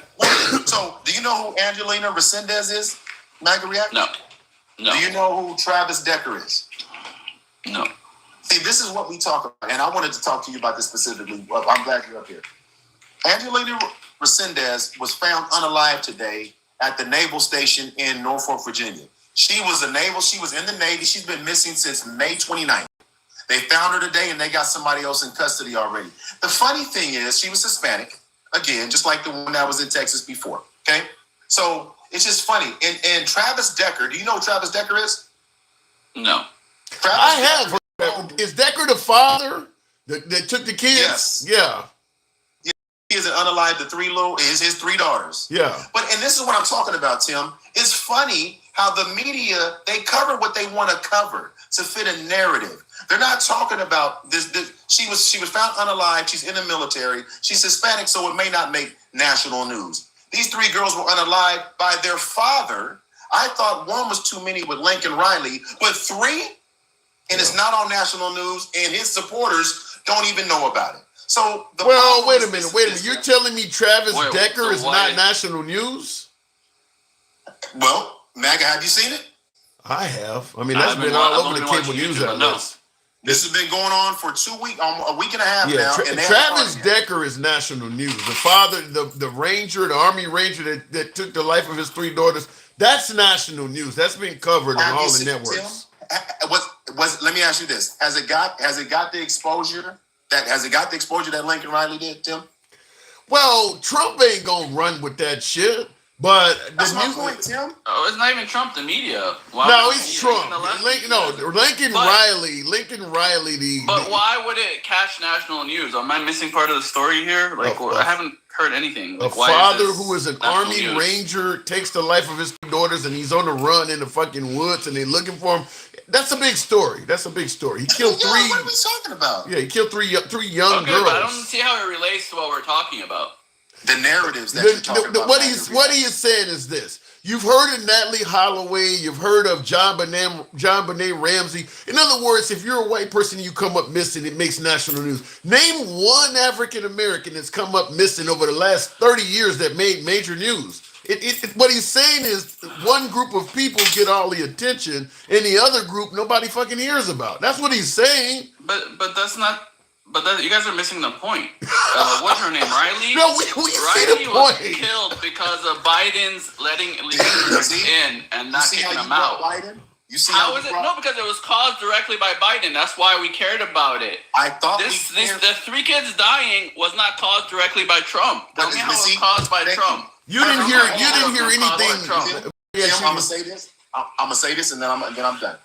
so do you know who Angelina Resendez is? MAGA React? No. Do you know who Travis Decker is? No. See, this is what we talk about, and I wanted to talk to you about this specifically. I'm glad you're up here. Angelina Resendez was found unalive today at the naval station in Norfolk, Virginia. She was in the Navy. She's been missing since May 29th. They found her today, and they got somebody else in custody already. The funny thing is, she was Hispanic. again, just like the one that was in Texas before. Okay, so it's just funny. And Travis Decker, do you know who Travis Decker is? No. I have heard that. Is Decker the father that took the kids? Yes. Yeah. He is an unalived his 3 daughters. Yeah. And this is what I'm talking about, Tim. It's funny how the media, they cover what they want to cover to fit a narrative. They're not talking about this. She was found unalived. She's in the military. She's Hispanic, so it may not make national news. These 3 girls were unalived by their father. I thought 1 was too many with Lincoln Riley, but 3, and it's not on national news, and his supporters don't even know about it. So wait a minute. You're telling me Travis Decker is not national news? Well, MAGA, have you seen it? I have. I mean, that's been all over the cable news outlets. This has been going on for 2 weeks, a week and a half now. Travis Decker is national news. The father, the Ranger, the Army Ranger that took the life of his 3 daughters, that's national news. That's been covered on all the networks. Let me ask you this: Has it got the exposure that Lincoln Riley did, Tim? Well, Trump ain't gonna run with that shit. But that's my point, Tim. Oh, it's not even Trump, the media. It's Trump. Lincoln Riley. But why would it catch national news? Am I missing part of the story here? I haven't heard anything. A father who is an Army Ranger takes the life of his 2 daughters, and he's on the run in the fucking woods, and they're looking for him. That's a big story. He killed 3. What are we talking about? Yeah, he killed 3 young girls. But I don't see how it relates to what we're talking about. The narratives that you're talking about. What he is saying is this. You've heard of Natalie Holloway. You've heard of John Benet Ramsey. In other words, if you're a white person and you come up missing, it makes national news. Name 1 African American that's come up missing over the last 30 years that made major news. What he's saying is 1 group of people get all the attention, and the other group nobody fucking hears about. That's what he's saying. But that's not. But you guys are missing the point. What's her name? Riley? No, we see the point. Was killed because of Biden's letting illegals in and not kicking them out. Biden? You see how is it? No, because it was caused directly by Biden. That's why we cared about it. I thought the 3 kids dying was not caused directly by Trump. Tell me how it was caused by Trump. You didn't hear anything. I'm gonna say this. I'm gonna say this, and then I'm done.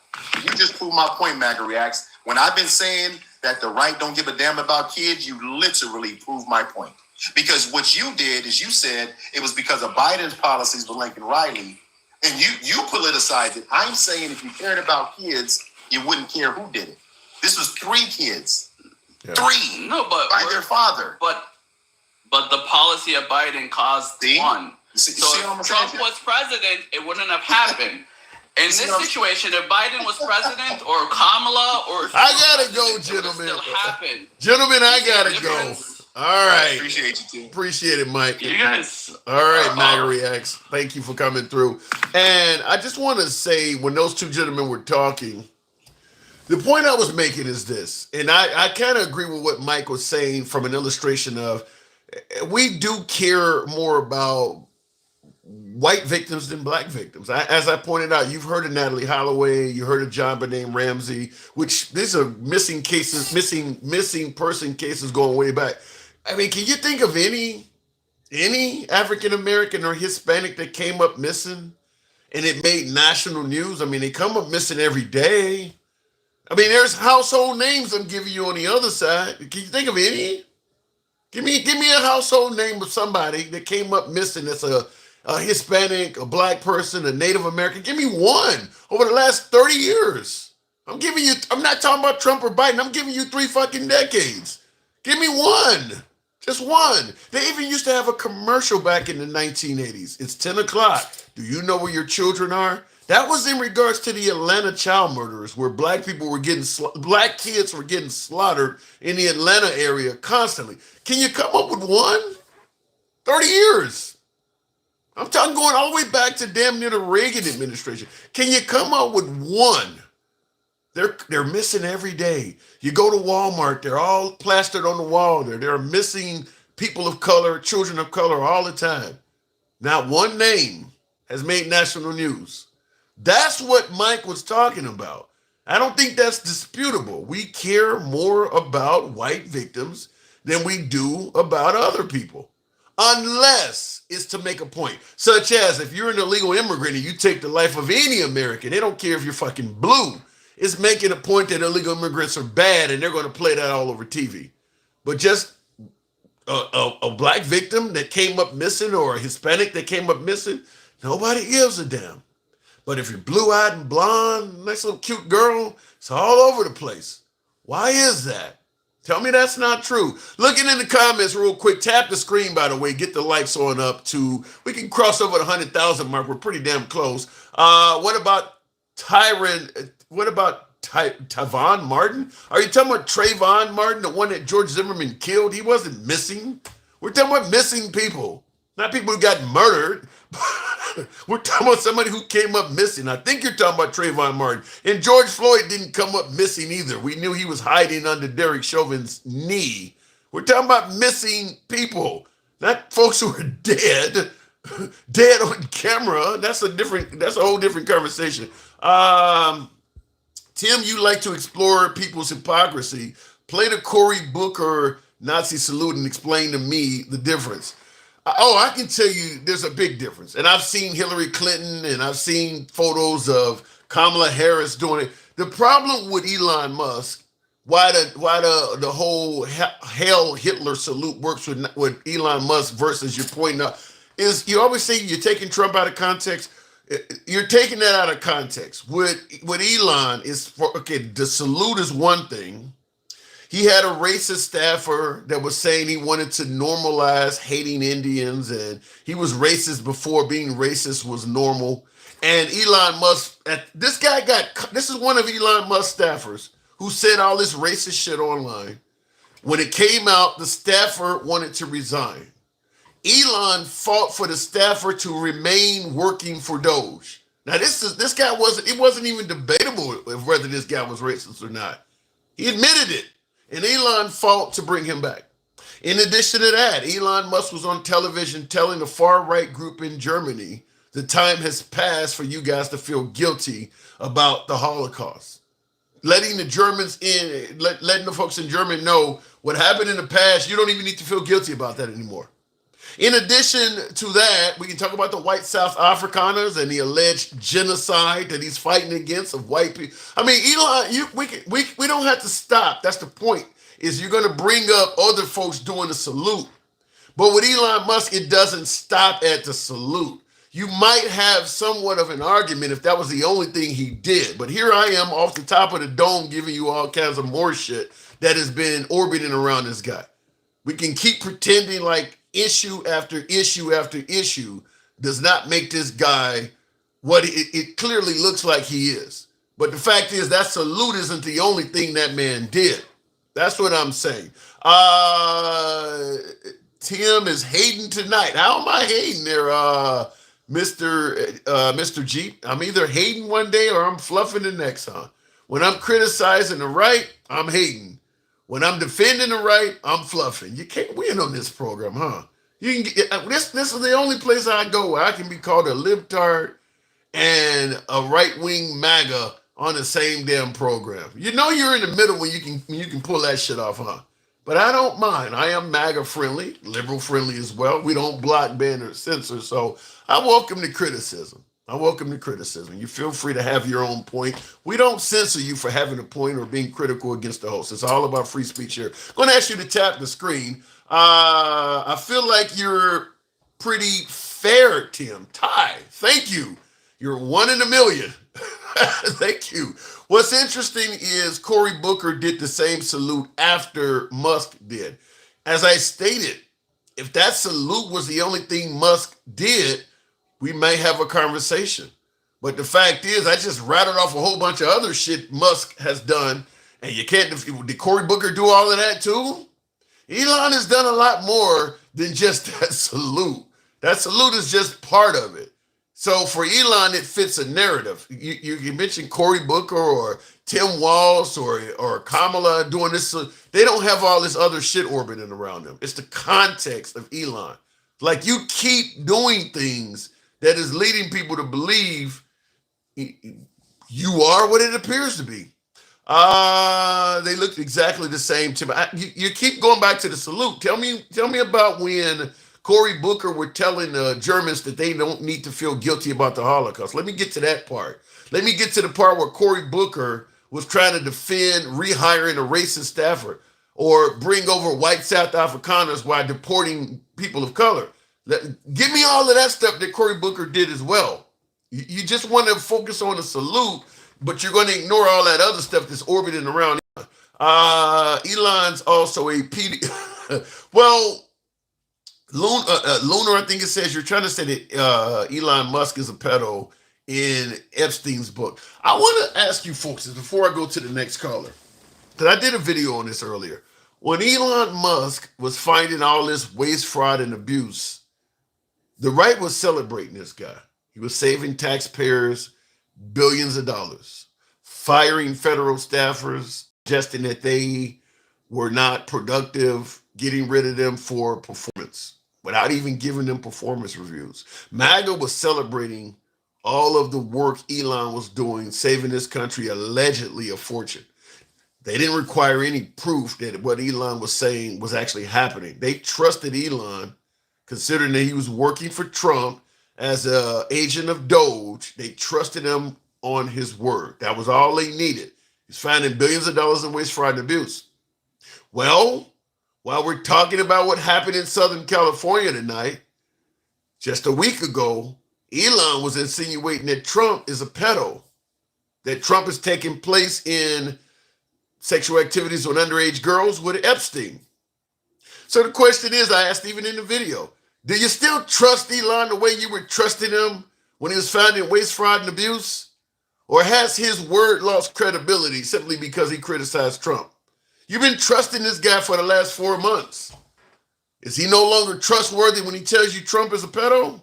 You just proved my point, MAGA Reacts. When I've been saying that the right don't give a damn about kids, you literally proved my point. Because what you did is you said it was because of Biden's policies with Lincoln Riley, and you politicized it. I'm saying if you cared about kids, you wouldn't care who did it. This was 3 kids. Yeah. 3. No, but by their father. But the policy of Biden caused 1. So if Trump was president, it wouldn't have happened. In this situation, if Biden was president or Kamala or I gotta go, gentlemen. Still happen. Gentlemen, I gotta go. All right. Appreciate you, too. Appreciate it, Mike. You guys. All right, MAGA Reacts. Thank you for coming through. And I just want to say, when those 2 gentlemen were talking, the point I was making is this, and I kind of agree with what Mike was saying from an illustration of, we do care more about white victims than black victims. As I pointed out, you've heard of Natalie Holloway, you heard of John Benet Ramsey, which these are missing person cases going way back. I mean, can you think of any African American or Hispanic that came up missing and it made national news? I mean, they come up missing every day. I mean, there's household names I'm giving you on the other side. Can you think of any? Give me a household name of somebody that came up missing that's a Hispanic, a black person, a Native American. Give me 1 over the last 30 years. I'm not talking about Trump or Biden. I'm giving you 3 fucking decades. Give me 1. Just 1. They even used to have a commercial back in the 1980s. It's 10 o'clock. Do you know where your children are? That was in regards to the Atlanta child murderers, where black kids were getting slaughtered in the Atlanta area constantly. Can you come up with 1? 30 years. I'm talking going all the way back to damn near the Reagan administration. Can you come up with 1? They're missing every day. You go to Walmart, they're all plastered on the wall there. They're missing people of color, children of color all the time. Not 1 name has made national news. That's what Mike was talking about. I don't think that's disputable. We care more about white victims than we do about other people. unless it's to make a point. Such as if you're an illegal immigrant and you take the life of any American, they don't care if you're fucking blue. It's making a point that illegal immigrants are bad and they're going to play that all over TV. But just a black victim that came up missing or a Hispanic that came up missing, nobody gives a damn. But if you're blue-eyed and blonde, nice little cute girl, it's all over the place. Why is that? Tell me that's not true. Looking in the comments real quick, tap the screen, by the way, get the likes on up to, we can cross over the 100,000 mark. We're pretty damn close. What about Trayvon Martin? Are you talking about Trayvon Martin, the one that George Zimmerman killed? He wasn't missing. We're talking about missing people, not people who got murdered. We're talking about somebody who came up missing. I think you're talking about Trayvon Martin. And George Floyd didn't come up missing either. We knew he was hiding under Derek Chauvin's knee. We're talking about missing people, not folks who are dead, dead on camera. That's a whole different conversation. Tim, you like to explore people's hypocrisy. Play the Cory Booker Nazi salute and explain to me the difference. I can tell you there's a big difference. And I've seen Hillary Clinton and I've seen photos of Kamala Harris doing it. The problem with Elon Musk, why the whole Hail Hitler salute works with Elon Musk versus you're pointing out, is you always say you're taking Trump out of context. You're taking that out of context. With Elon, the salute is one thing. He had a racist staffer that was saying he wanted to normalize hating Indians, and he was racist before being racist was normal. And Elon Musk, this is one of Elon Musk's staffers who said all this racist shit online. When it came out, the staffer wanted to resign. Elon fought for the staffer to remain working for Doge. Now this guy wasn't even debatable whether this guy was racist or not. He admitted it. And Elon fought to bring him back. In addition to that, Elon Musk was on television telling the far-right group in Germany the time has passed for you guys to feel guilty about the Holocaust. Letting the Germans in, letting the folks in Germany know what happened in the past, you don't even need to feel guilty about that anymore. In addition to that, we can talk about the white South Afrikaners and the alleged genocide that he's fighting against of white people. I mean, Elon, we don't have to stop. That's the point, is you're going to bring up other folks doing the salute. But with Elon Musk, it doesn't stop at the salute. You might have somewhat of an argument if that was the only thing he did. But here I am off the top of the dome giving you all kinds of more shit that has been orbiting around this guy. We can keep pretending like issue after issue after issue does not make this guy what it clearly looks like he is. But the fact is that salute isn't the only thing that man did. That's what I'm saying. Tim is hating tonight. How am I hating there, Mr. Jeep? I'm either hating one day or I'm fluffing the next, huh? When I'm criticizing the right, I'm hating. When I'm defending the right, I'm fluffing. You can't win on this program, huh? You can get, this is the only place I go where I can be called a libtard and a right-wing MAGA on the same damn program. You know you're in the middle when you can pull that shit off, huh? But I don't mind. I am MAGA friendly, liberal friendly as well. We don't block, ban, or censor, so I welcome the criticism. You feel free to have your own point. We don't censor you for having a point or being critical against the host. It's all about free speech here. I'm going to ask you to tap the screen. I feel like you're pretty fair, Tim. Ty, thank you. You're 1 in a million. Thank you. What's interesting is Cory Booker did the same salute after Musk did. As I stated, if that salute was the only thing Musk did, we may have a conversation. But the fact is, I just rattled off a whole bunch of other shit Musk has done, and you can't, did Cory Booker do all of that too? Elon has done a lot more than just that salute. That salute is just part of it. So for Elon, it fits a narrative. You mentioned Cory Booker or Tim Walz or Kamala doing this. They don't have all this other shit orbiting around them. It's the context of Elon. Like you keep doing things that is leading people to believe you are what it appears to be. They look exactly the same to me. You keep going back to the salute. Tell me about when Cory Booker were telling Germans that they don't need to feel guilty about the Holocaust. Let me get to that part. Let me get to the part where Cory Booker was trying to defend rehiring a racist staffer or bring over white South Afrikaners while deporting people of color. Give me all of that stuff that Cory Booker did as well. You just want to focus on the salute, but you're going to ignore all that other stuff that's orbiting around. Elon's also a PD. Well, Lunar, I think it says you're trying to say that Elon Musk is a pedo in Epstein's book. I want to ask you folks before I go to the next caller, because I did a video on this earlier. When Elon Musk was finding all this waste, fraud, and abuse, the right was celebrating this guy. He was saving taxpayers billions of dollars, firing federal staffers, suggesting that they were not productive, getting rid of them for performance without even giving them performance reviews. MAGA was celebrating all of the work Elon was doing, saving this country allegedly a fortune. They didn't require any proof that what Elon was saying was actually happening. They trusted Elon, considering that he was working for Trump as an agent of Doge. They trusted him on his word. That was all they needed. He's finding billions of dollars in waste, fraud, and abuse. Well, while we're talking about what happened in Southern California tonight, just a week ago, Elon was insinuating that Trump is a pedo, that Trump is taking place in sexual activities with underage girls with Epstein. So the question is, I asked even in the video, do you still trust Elon the way you were trusting him when he was found in waste, fraud, and abuse? Or has his word lost credibility simply because he criticized Trump? You've been trusting this guy for the last 4 months. Is he no longer trustworthy when he tells you Trump is a pedo?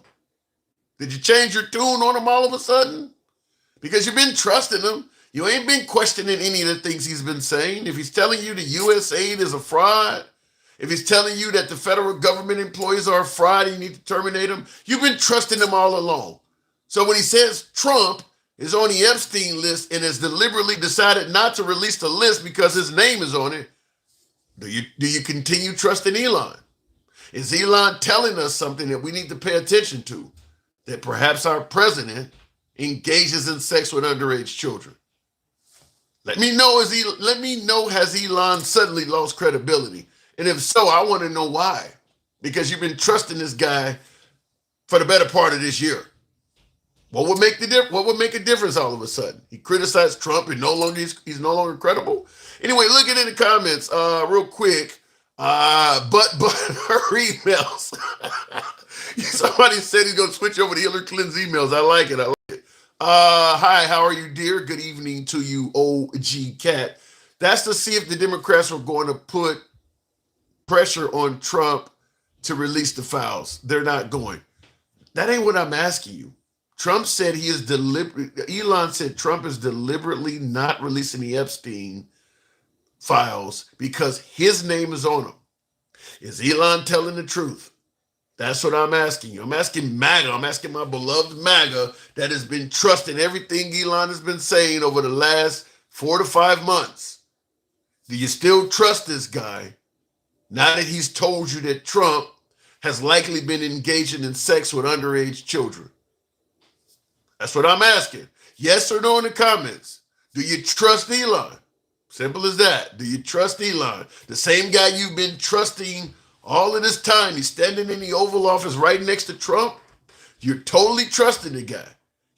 Did you change your tune on him all of a sudden? Because you've been trusting him. You ain't been questioning any of the things he's been saying. If he's telling you the U.S. aid is a fraud, if he's telling you that the federal government employees are a fraud, you need to terminate them, you've been trusting him all along. So when he says Trump is on the Epstein list and has deliberately decided not to release the list because his name is on it, do you continue trusting Elon? Is Elon telling us something that we need to pay attention to? That perhaps our president engages in sex with underage children? Let me know, has Elon suddenly lost credibility? And if so, I want to know why. Because you've been trusting this guy for the better part of this year. What would make a difference all of a sudden? He criticized Trump and he's no longer credible. Anyway, looking in the comments real quick. But her emails. Somebody said he's gonna switch over to Hillary Clinton's emails. I like it. Hi, how are you, dear? Good evening to you, OG Cat. That's to see if the Democrats are going to put pressure on Trump to release the files. They're not going. That ain't what I'm asking you. Trump said Elon said Trump is deliberately not releasing the Epstein files because his name is on them. Is Elon telling the truth? That's what I'm asking you. I'm asking MAGA. I'm asking my beloved MAGA that has been trusting everything Elon has been saying over the last 4 to 5 months. Do you still trust this guy now that he's told you that Trump has likely been engaging in sex with underage children? That's what I'm asking. Yes or no in the comments. Do you trust Elon? Simple as that. Do you trust Elon? The same guy you've been trusting all of this time. He's standing in the Oval Office right next to Trump. You're totally trusting the guy.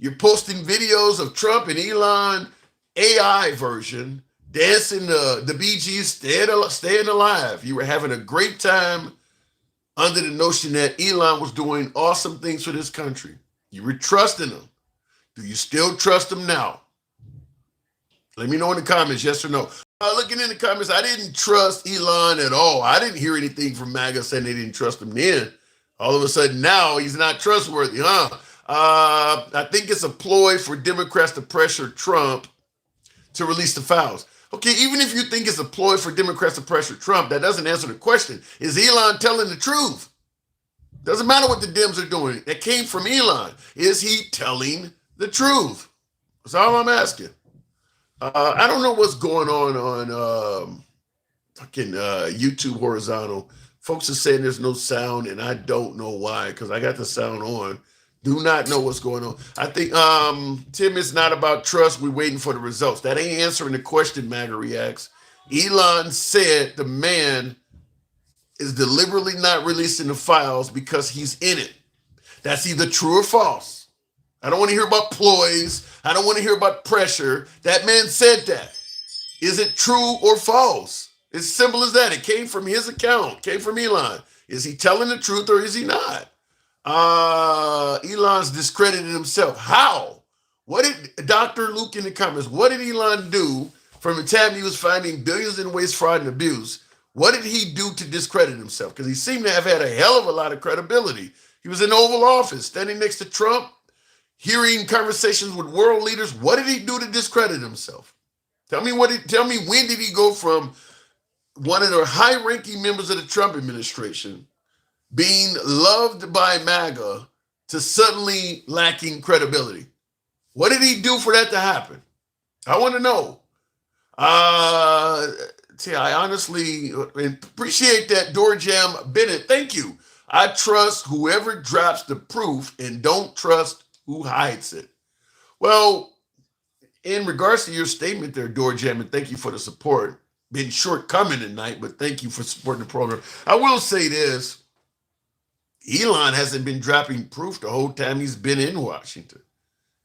You're posting videos of Trump and Elon AI version dancing the Bee Gees, staying alive. You were having a great time under the notion that Elon was doing awesome things for this country. You were trusting him. Do you still trust him now? Let me know in the comments, yes or no. Looking in the comments, I didn't trust Elon at all. I didn't hear anything from MAGA saying they didn't trust him then. All of a sudden now he's not trustworthy, huh? I think it's a ploy for Democrats to pressure Trump to release the files. Okay, even if you think it's a ploy for Democrats to pressure Trump, that doesn't answer the question. Is Elon telling the truth? Doesn't matter what the Dems are doing. That came from Elon. Is he telling the truth? That's all I'm asking. I don't know what's going on fucking YouTube horizontal. Folks are saying there's no sound, and I don't know why, because I got the sound on. Do not know what's going on. I think, Tim, it's not about trust. We're waiting for the results. That ain't answering the question, MAGA reacts. Elon said the man is deliberately not releasing the files because he's in it. That's either true or false. I don't want to hear about ploys. I don't want to hear about pressure. That man said that. Is it true or false? It's simple as that. It came from his account, came from Elon. Is he telling the truth or is he not? Elon's discredited himself. How? What did Dr. Luke in the comments, what did Elon do from the time he was finding billions in waste, fraud, and abuse? What did he do to discredit himself? Because he seemed to have had a hell of a lot of credibility. He was in the Oval Office, standing next to Trump, hearing conversations with world leaders. What did he do to discredit himself? Tell me when did he go from one of the high-ranking members of the Trump administration being loved by MAGA to suddenly lacking credibility? What did he do for that to happen? I want to know. I honestly appreciate that, Doorjam Bennett. Thank you. I trust whoever drops the proof and don't trust who hides it. Well, in regards to your statement there, Doorjam, and thank you for the support. Been shortcoming tonight, but thank you for supporting the program. I will say this. Elon hasn't been dropping proof the whole time he's been in Washington.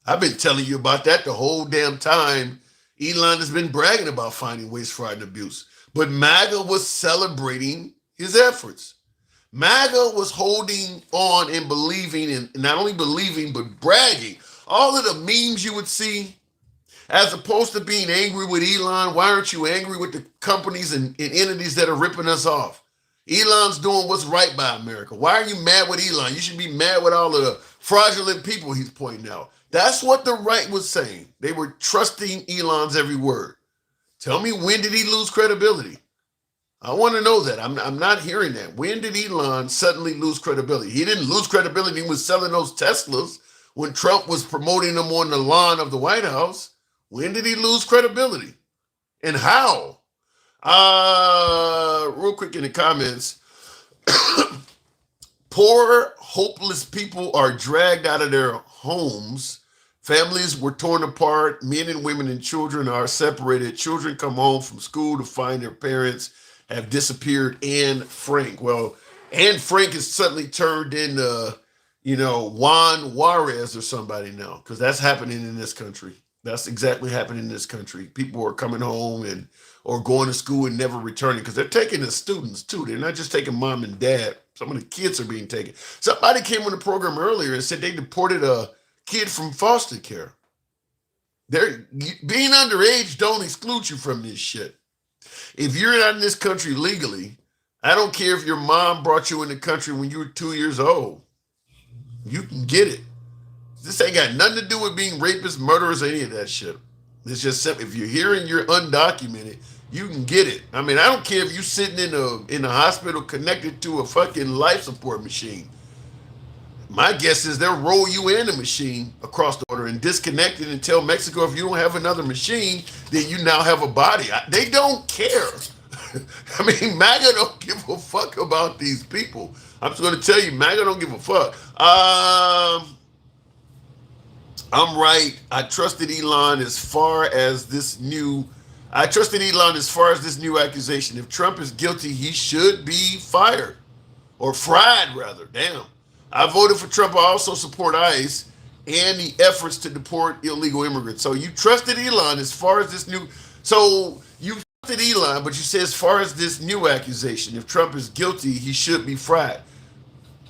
I've been telling you about that the whole damn time. Elon has been bragging about finding waste, fraud, and abuse. But MAGA was celebrating his efforts. MAGA was holding on and believing, and not only believing, but bragging. All of the memes you would see, as opposed to being angry with Elon, why aren't you angry with the companies and entities that are ripping us off? Elon's doing what's right by America. Why are you mad with Elon? You should be mad with all of the fraudulent people he's pointing out. That's what the right was saying. They were trusting Elon's every word. Tell me, when did he lose credibility? I want to know that. I'm not hearing that. When did Elon suddenly lose credibility? He didn't lose credibility. He was selling those Teslas when Trump was promoting them on the lawn of the White House. When did he lose credibility? And how? Real quick in the comments. Poor, hopeless people are dragged out of their homes. Families were torn apart. Men and women and children are separated. Children come home from school to find their parents have disappeared. Anne Frank. Well, Anne Frank is suddenly turned into, Juan Juarez or somebody now, because that's happening in this country. That's exactly happening in this country. People are coming home or going to school and never returning, because they're taking the students too. They're not just taking mom and dad. Some of the kids are being taken. Somebody came on the program earlier and said they deported a kid from foster care. Being underage don't exclude you from this shit. If you're not in this country legally, I don't care if your mom brought you in the country when you were 2 years old. You can get it. This ain't got nothing to do with being rapists, murderers, or any of that shit. It's just simple. If you're here and you're undocumented, you can get it. I mean, I don't care if you're sitting in a hospital connected to a fucking life support machine. My guess is they'll roll you in a machine across the border and disconnect it and tell Mexico, if you don't have another machine, then you now have a body. They don't care. I mean, MAGA don't give a fuck about these people. I'm just going to tell you, MAGA don't give a fuck. I'm right. I trusted Elon as far as this new accusation. If Trump is guilty, he should be fired. Or fried, rather. Damn. I voted for Trump. I also support ICE and the efforts to deport illegal immigrants. So you trusted Elon as far as this new... So you trusted Elon, but you say as far as this new accusation, if Trump is guilty, he should be fried.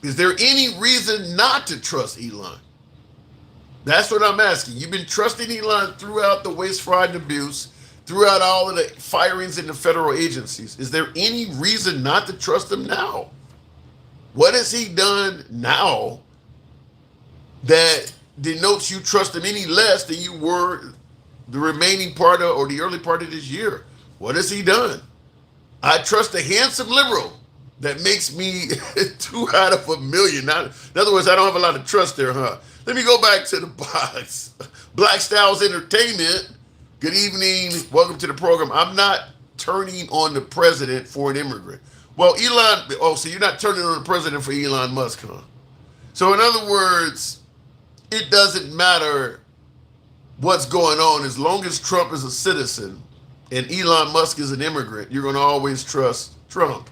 Is there any reason not to trust Elon? That's what I'm asking. You've been trusting Elon throughout the waste, fraud, and abuse, throughout all of the firings in the federal agencies. Is there any reason not to trust him now? What has he done now that denotes you trust him any less than you were the remaining part of, or the early part of this year? What has he done? I trust a handsome liberal that makes me 2 out of a million. In other words, I don't have a lot of trust there, huh? Let me go back to the box. Black Styles Entertainment. Good evening. Welcome to the program. I'm not turning on the president for an immigrant. Well, Elon. Oh, so you're not turning on the president for Elon Musk, huh? So in other words, it doesn't matter what's going on as long as Trump is a citizen and Elon Musk is an immigrant. You're going to always trust Trump.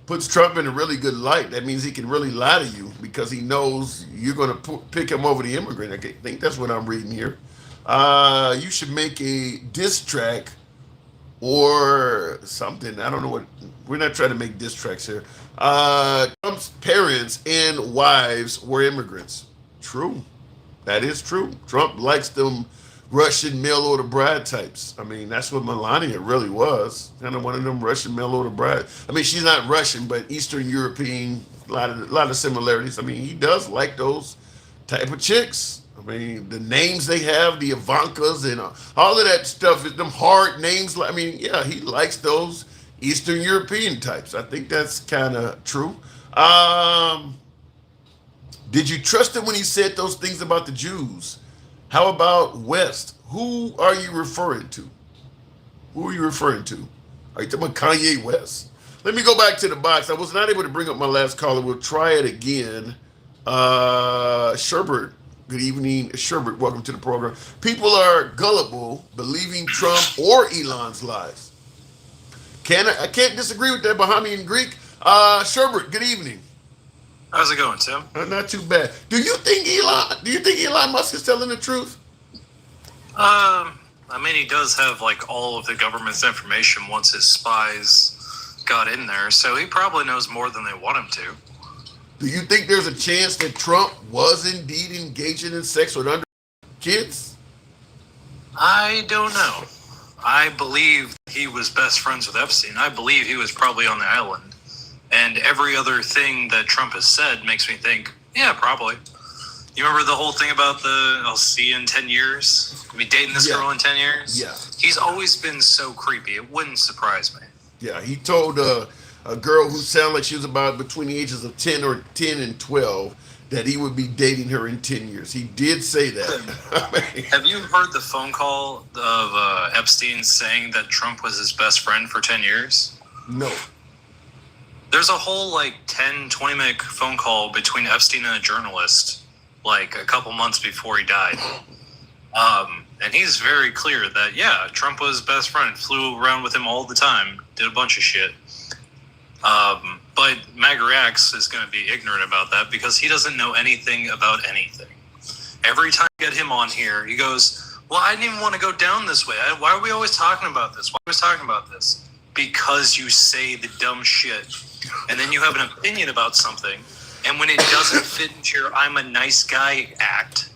Puts Trump in a really good light. That means he can really lie to you because he knows you're going to pick him over the immigrant. I think that's what I'm reading here. You should make a diss track or something. I don't know what. We're not trying to make diss tracks here. Trump's parents and wives were immigrants. True. That is true. Trump likes them Russian mail order bride types. I mean, that's what Melania really was. Kind of one of them Russian mail order bride. I mean, she's not Russian, but Eastern European. A lot of similarities. I mean, he does like those type of chicks. I mean, the names they have, the Ivankas and all of that stuff, is them hard names. I mean, yeah, he likes those Eastern European types. I think that's kind of true. Um, did you trust him when he said those things about the Jews? How about West? Who are you referring to? Who are you referring to? Are you talking about Kanye West? Let me go back to the box. I was not able to bring up my last caller. We'll try it again. Sherbert, good evening. Sherbert, welcome to the program. People are gullible, believing Trump or Elon's lies. I can't disagree with that Bahamian Greek. Sherbert, good evening. How's it going, Tim? Not too bad. Do you think Elon Musk is telling the truth? I mean, he does have like all of the government's information once his spies got in there, so he probably knows more than they want him to. Do you think there's a chance that Trump was indeed engaging in sex with under kids? I don't know. I believe he was best friends with Epstein. I believe he was probably on the island. And every other thing that Trump has said makes me think, yeah, probably. You remember the whole thing about I'll see you in 10 years? I'll be dating this girl in 10 years? Yeah. He's always been so creepy. It wouldn't surprise me. Yeah, he told a girl who sounded like she was about between the ages of 10 and 12 that he would be dating her in 10 years. He did say that. Have you heard the phone call of Epstein saying that Trump was his best friend for 10 years? No. There's a whole 10, 20-minute phone call between Epstein and a journalist a couple months before he died. And he's very clear that, yeah, Trump was his best friend, flew around with him all the time, did a bunch of shit. But Magarax is going to be ignorant about that because he doesn't know anything about anything. Every time I get him on here, he goes, well, I didn't even want to go down this way. Why are we always talking about this? Why are we always talking about this? Because you say the dumb shit. And then you have an opinion about something. And when it doesn't fit into your I'm a nice guy act,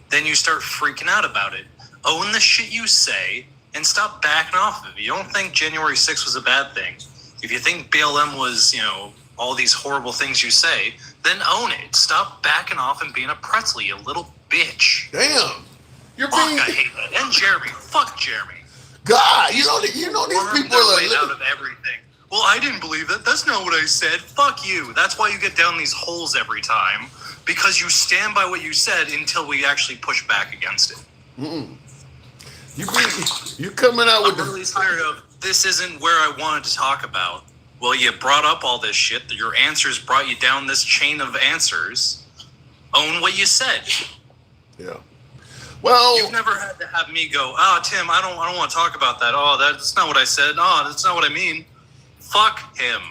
then you start freaking out about it. Own the shit you say and stop backing off of it. If you don't think January 6th was a bad thing, if you think BLM was, all these horrible things you say, then own it. Stop backing off and being a pretzel, you little bitch. Damn. I hate that. And Jeremy. Fuck Jeremy. God, you know these people are living out of everything. Well, I didn't believe that. That's not what I said. Fuck you. That's why you get down these holes every time, because you stand by what you said until we actually push back against it. Mm-mm. You coming out with I'm really tired of this isn't where I wanted to talk about. Well, you brought up all this shit. Your answers brought you down this chain of answers. Own what you said. Yeah. Well, you've never had to have me go, Tim, I don't want to talk about that. Oh, that's not what I said. Oh, that's not what I mean. Fuck him.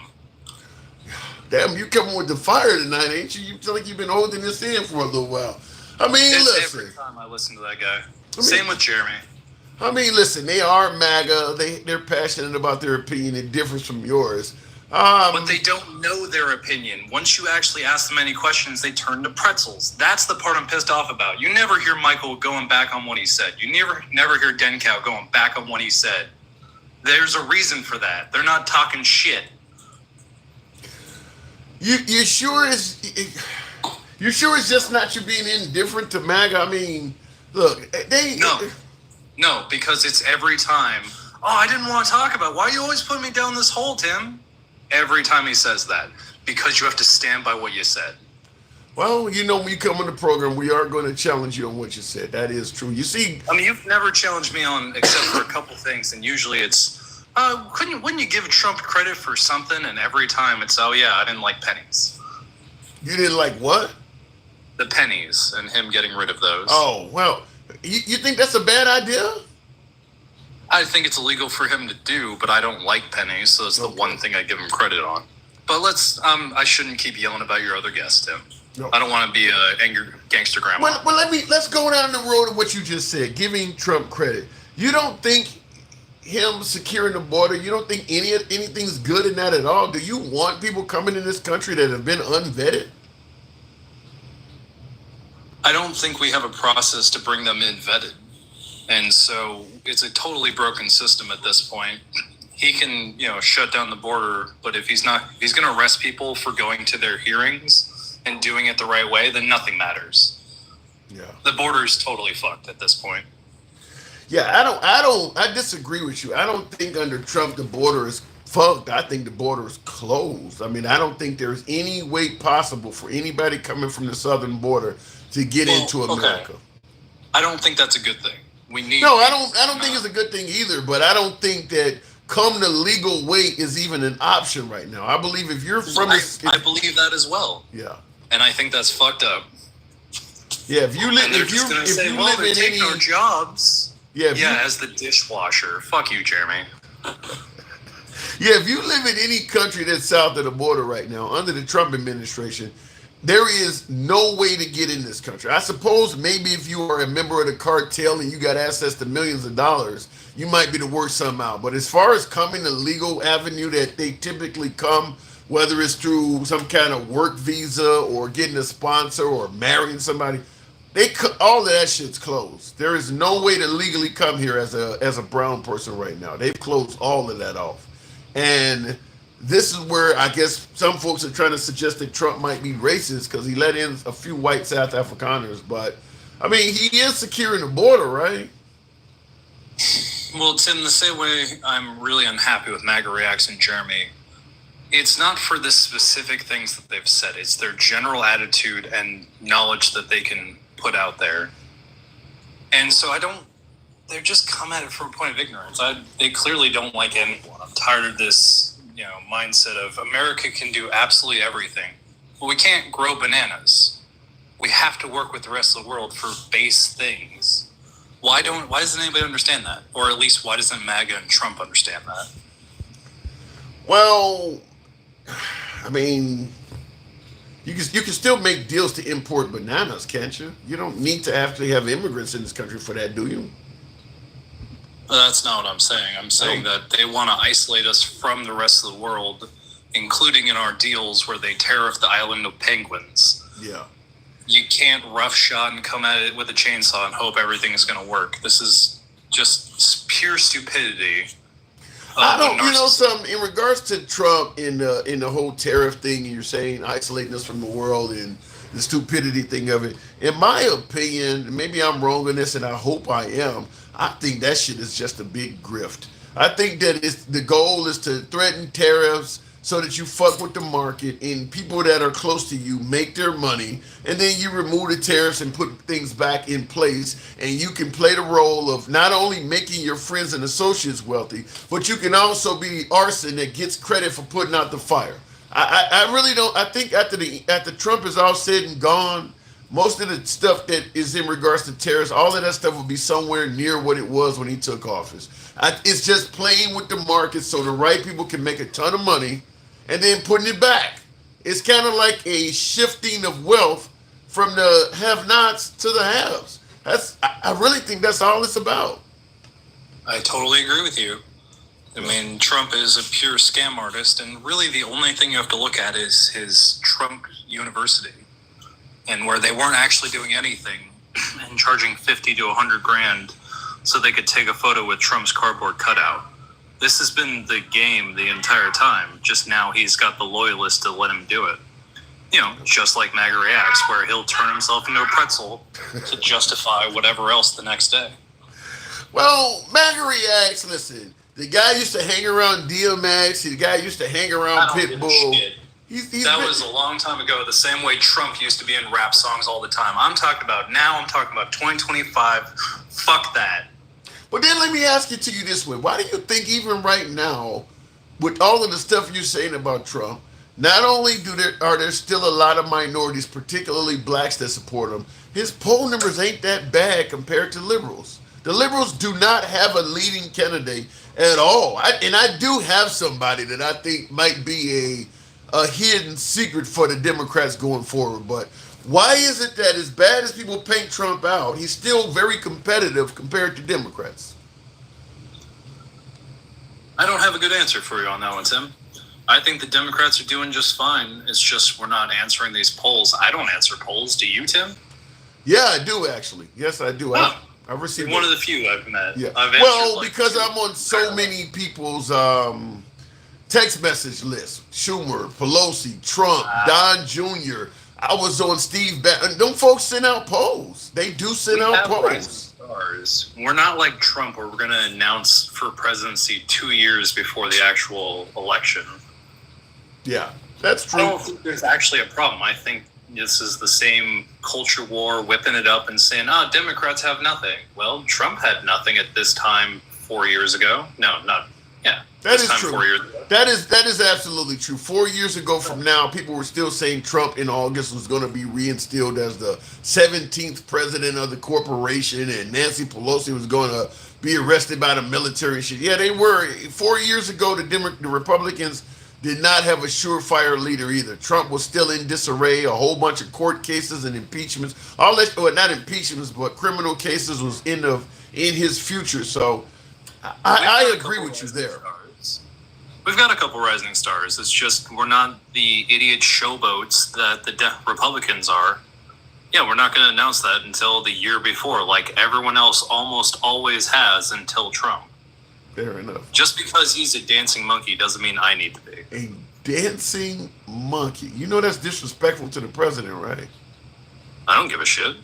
Damn, you coming with the fire tonight, ain't you? You feel like you've been holding this in for a little while. I mean, listen. Every time I listen to that guy. Same with Jeremy. I mean, listen, they are MAGA. They're passionate about their opinion. It differs from yours. But they don't know their opinion. Once you actually ask them any questions, they turn to pretzels. That's the part I'm pissed off about. You never hear Michael going back on what he said. You never hear Denkow going back on what he said. There's a reason for that. They're not talking shit. You sure it's just not you being indifferent to MAGA? I mean, look, No, because it's every time. Oh, I didn't want to talk about it. Why are you always putting me down this hole, Tim? Every time he says that. Because you have to stand by what you said. Well, when you come on the program, we are going to challenge you on what you said. That is true. You see, I mean, you've never challenged me on except for a couple things, and usually it's Wouldn't you give Trump credit for something? And every time it's, oh yeah, I didn't like pennies. You didn't like what? The pennies and him getting rid of those. Oh, well, you think that's a bad idea? I think it's illegal for him to do, but I don't like pennies, so it's the one thing I give him credit on. But I shouldn't keep yelling about your other guest, Tim. No. I don't want to be a angry gangster grandma. Well, let's go down the road of what you just said, giving Trump credit. You don't think him securing the border, you don't think anything's good in that at all? Do you want people coming in this country that have been unvetted? I don't think we have a process to bring them in vetted. And so it's a totally broken system at this point. He can, shut down the border, but if he's going to arrest people for going to their hearings and doing it the right way, then nothing matters. Yeah. The border is totally fucked at this point. Yeah, I disagree with you. I don't think under Trump the border is fucked. I think the border is closed. I mean, I don't think there's any way possible for anybody coming from the southern border to get into America. Okay. I don't think that's a good thing. I don't think it's a good thing either, but I don't think that come the legal way is even an option right now. I believe if you're from I believe that as well. Yeah. And I think that's fucked up. Yeah, if you live they're taking our jobs. Yeah, as the dishwasher. Fuck you, Jeremy. Yeah, if you live in any country that's south of the border right now, under the Trump administration, there is no way to get in this country. I suppose maybe if you are a member of the cartel and you got access to millions of dollars, you might be to work something out. But as far as coming the legal avenue that they typically come, whether it's through some kind of work visa or getting a sponsor or marrying somebody, all of that shit's closed. There is no way to legally come here as a brown person right now. They've closed all of that off. And this is where I guess some folks are trying to suggest that Trump might be racist because he let in a few white South Afrikaners. But, I mean, he is securing the border, right? Well, Tim, the same way I'm really unhappy with MAGA Reacts and Jeremy, it's not for the specific things that they've said. It's their general attitude and knowledge that they can put out there. And so they just come at it from a point of ignorance. They clearly don't like anyone. I'm tired of this, mindset of America can do absolutely everything. Well, we can't grow bananas. We have to work with the rest of the world for base things. Why doesn't anybody understand that? Or at least why doesn't MAGA and Trump understand that? Well, I mean, you can still make deals to import bananas, can't you? You don't need to actually have immigrants in this country for that, do you? That's not what I'm saying. I'm saying that they want to isolate us from the rest of the world, including in our deals where they tariff the island of penguins. Yeah. You can't roughshod and come at it with a chainsaw and hope everything is going to work. This is just pure stupidity. I don't, something in regards to Trump in the whole tariff thing, you're saying isolating us from the world and the stupidity thing of it. In my opinion, maybe I'm wrong on this, and I hope I am. I think that shit is just a big grift. I think that the goal is to threaten tariffs so that you fuck with the market and people that are close to you make their money, and then you remove the tariffs and put things back in place, and you can play the role of not only making your friends and associates wealthy, but you can also be the arson that gets credit for putting out the fire. I really don't. I think after Trump is all said and gone, most of the stuff that is in regards to tariffs, all of that stuff will be somewhere near what it was when he took office. It's just playing with the market so the right people can make a ton of money and then putting it back. It's kind of like a shifting of wealth from the have-nots to the haves. I really think that's all it's about. I totally agree with you. I mean, Trump is a pure scam artist, and really the only thing you have to look at is his Trump University, and where they weren't actually doing anything and charging 50 to 100 grand so they could take a photo with Trump's cardboard cutout. This has been the game the entire time. Just now he's got the loyalists to let him do it. Just like MAGA Reacts, where he'll turn himself into a pretzel to justify whatever else the next day. Well, MAGA Reacts, listen, the guy used to hang around DMX, the guy used to hang around Pitbull. That was a long time ago, the same way Trump used to be in rap songs all the time. I'm talking about now, I'm talking about 2025. Fuck that. But then let me ask it to you this way: why do you think even right now, with all of the stuff you're saying about Trump, not only are there still a lot of minorities, particularly blacks, that support him, his poll numbers ain't that bad compared to liberals. The liberals do not have a leading candidate at all. And I do have somebody that I think might be a hidden secret for the Democrats going forward. But why is it that as bad as people paint Trump out, he's still very competitive compared to Democrats? I don't have a good answer for you on that one, Tim. I think the Democrats are doing just fine. It's just we're not answering these polls. I don't answer polls. Do you, Tim? Yeah, I do actually. Yes, I do. Oh, I've received one of the few I've met. Yeah. I've Well, answered, because I'm on so many people's text message list. Schumer, Pelosi, Trump, Don Jr. I was on Steve Bannon. Them folks send out polls. They do send out polls. Stars. We're not like Trump, where we're going to announce for presidency 2 years before the actual election. Yeah, that's true. I don't think there's actually a problem. I think this is the same culture war, whipping it up and saying, Democrats have nothing. Well, Trump had nothing at this time 4 years ago. No, not, yeah. That is true. 4 years ago. That is absolutely true. 4 years ago from now, people were still saying Trump in August was going to be reinstilled as the 17th president of the corporation, and Nancy Pelosi was going to be arrested by the military and shit. Yeah, they were. 4 years ago, the Republicans did not have a surefire leader either. Trump was still in disarray. A whole bunch of court cases and impeachments. All that, well, not impeachments, but criminal cases was in his future. So I agree with you there. We've got a couple rising stars. It's just we're not the idiot showboats that the Republicans are. Yeah, we're not going to announce that until the year before, like everyone else almost always has until Trump. Fair enough. Just because he's a dancing monkey doesn't mean I need to be. A dancing monkey. You know that's disrespectful to the president, right? I don't give a shit.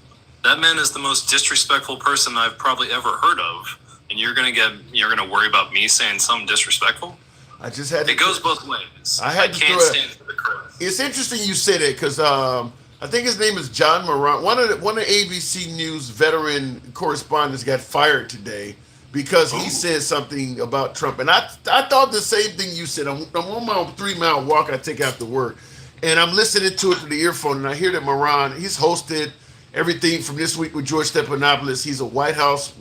That man is the most disrespectful person I've probably ever heard of. And you're gonna worry about me saying something disrespectful? I just had to. It goes both ways. I can't stand for the crowd. It's interesting you say that because I think his name is John Moran. One of ABC News veteran correspondents got fired today because he said something about Trump. And I thought the same thing you said. I'm on my 3-mile walk I take after work, and I'm listening to it through the earphone, and I hear that Moran, he's hosted everything from This Week with George Stephanopoulos. He's a White House,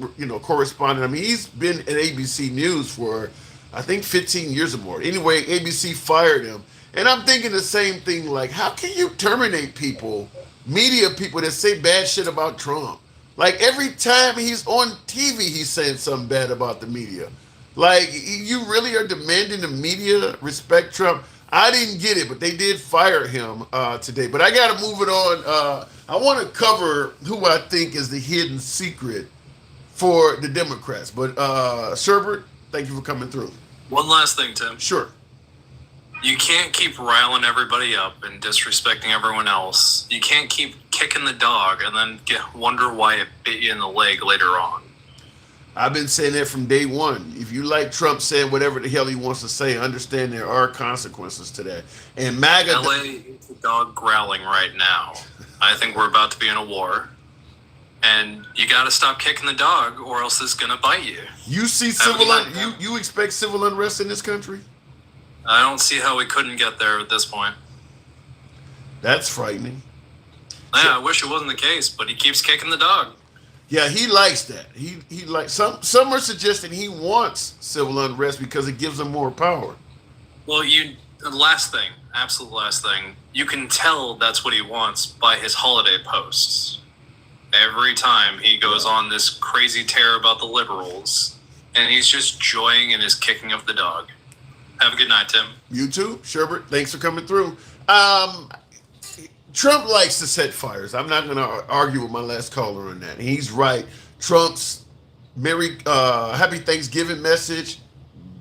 correspondent. I mean, he's been at ABC News for, I think, 15 years or more. Anyway, ABC fired him. And I'm thinking the same thing, like, how can you terminate people, media people that say bad shit about Trump? Like, every time he's on TV, he's saying something bad about the media. Like, you really are demanding the media respect Trump? I didn't get it, but they did fire him today. But I got to move it on. I want to cover who I think is the hidden secret for the Democrats. But, Sherbert, thank you for coming through. One last thing, Tim. Sure. You can't keep riling everybody up and disrespecting everyone else. You can't keep kicking the dog and then wonder why it bit you in the leg later on. I've been saying that from day one. If you like Trump saying whatever the hell he wants to say, understand there are consequences to that. And MAGA... LA is the dog growling right now. I think we're about to be in a war. And you got to stop kicking the dog or else it's going to bite you. You see you expect civil unrest in this country? I don't see how we couldn't get there at this point. That's frightening. Yeah, I wish it wasn't the case, but he keeps kicking the dog. Yeah, he likes that. He likes some are suggesting he wants civil unrest because it gives him more power. Well, the last thing, absolute last thing, you can tell that's what he wants by his holiday posts. Every time he goes on this crazy tear about the liberals, and he's just joying in his kicking of the dog. Have a good night, Tim. You too, Sherbert. Thanks for coming through. Trump likes to set fires. I'm not going to argue with my last caller on that. He's right. Trump's Happy Thanksgiving message,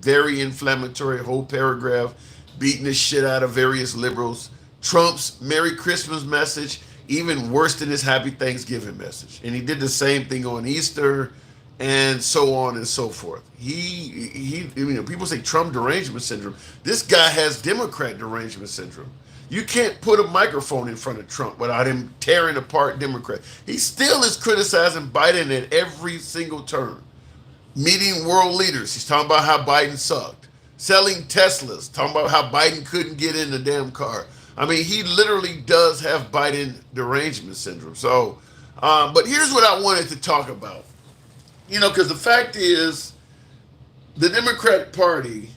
very inflammatory, whole paragraph, beating the shit out of various liberals. Trump's Merry Christmas message, even worse than his Happy Thanksgiving message. And he did the same thing on Easter and so on and so forth. People say Trump derangement syndrome. This guy has Democrat derangement syndrome. You can't put a microphone in front of Trump without him tearing apart Democrats. He still is criticizing Biden at every single turn. meeting world leaders. He's talking about how Biden sucked. Selling Teslas, talking about how Biden couldn't get in the damn car. I mean, he literally does have Biden derangement syndrome. So, but here's what I wanted to talk about. You know, because the fact is, the Democratic Party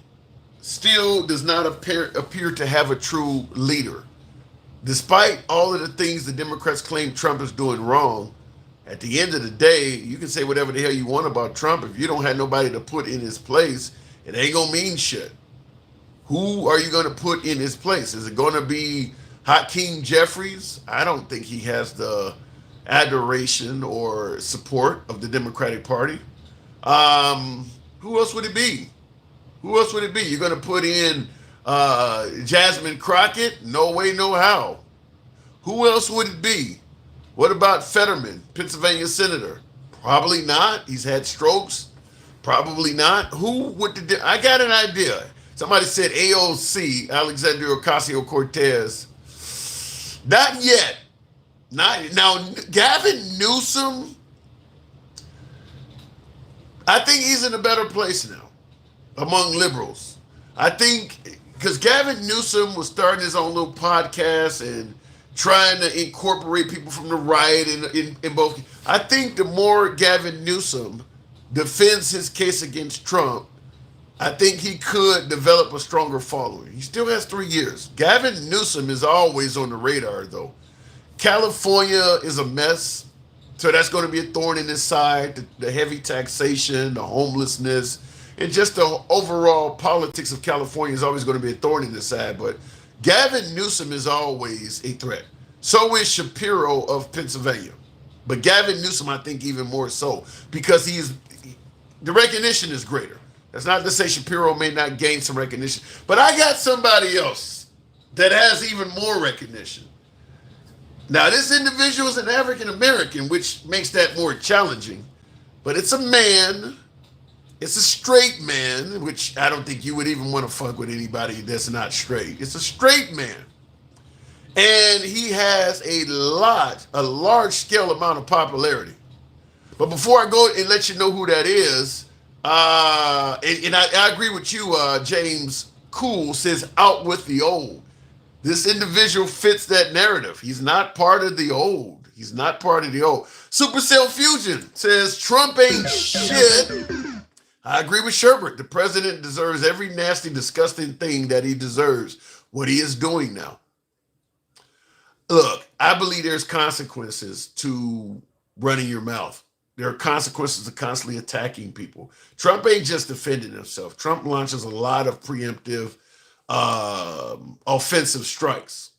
still does not appear to have a true leader. Despite all of the things the Democrats claim Trump is doing wrong, at the end of the day, you can say whatever the hell you want about Trump. If you don't have nobody to put in his place, it ain't gonna mean shit. Who are you gonna put in his place? Is it gonna be Hakeem Jeffries? I don't think he has the adoration or support of the Democratic Party. Who else would it be? Who else would it be? You're gonna put in Jasmine Crockett? No way, no how. Who else would it be? What about Fetterman, Pennsylvania senator? Probably not. He's had strokes. Probably not. Who would I got an idea. Somebody said AOC, Alexandria Ocasio-Cortez. Not yet. Not now. Gavin Newsom, I think he's in a better place now among liberals. I think because Gavin Newsom was starting his own little podcast and trying to incorporate people from the right in both. I think the more Gavin Newsom defends his case against Trump, I think he could develop a stronger following. He still has 3 years. Gavin Newsom is always on the radar, though. California is a mess, so that's going to be a thorn in his side. The heavy taxation, the homelessness, and just the overall politics of California is always going to be a thorn in his side. But Gavin Newsom is always a threat. So is Shapiro of Pennsylvania. But Gavin Newsom, I think, even more so because the recognition is greater. That's not to say Shapiro may not gain some recognition, but I got somebody else that has even more recognition. Now, this individual is an African American, which makes that more challenging, but it's a man. It's a straight man, which I don't think you would even want to fuck with anybody that's not straight. It's a straight man. And he has a large scale amount of popularity. But before I go and let you know who that is, and I agree with you, James Cool says out with the old. This individual fits that narrative. He's not part of the old. He's not part of the old. Supercell Fusion says Trump ain't shit. I agree with Sherbert. The president deserves every nasty, disgusting thing that he deserves. What he is doing now. Look, I believe there's consequences to running your mouth. There are consequences to constantly attacking people. Trump ain't just defending himself. Trump launches a lot of preemptive, offensive strikes.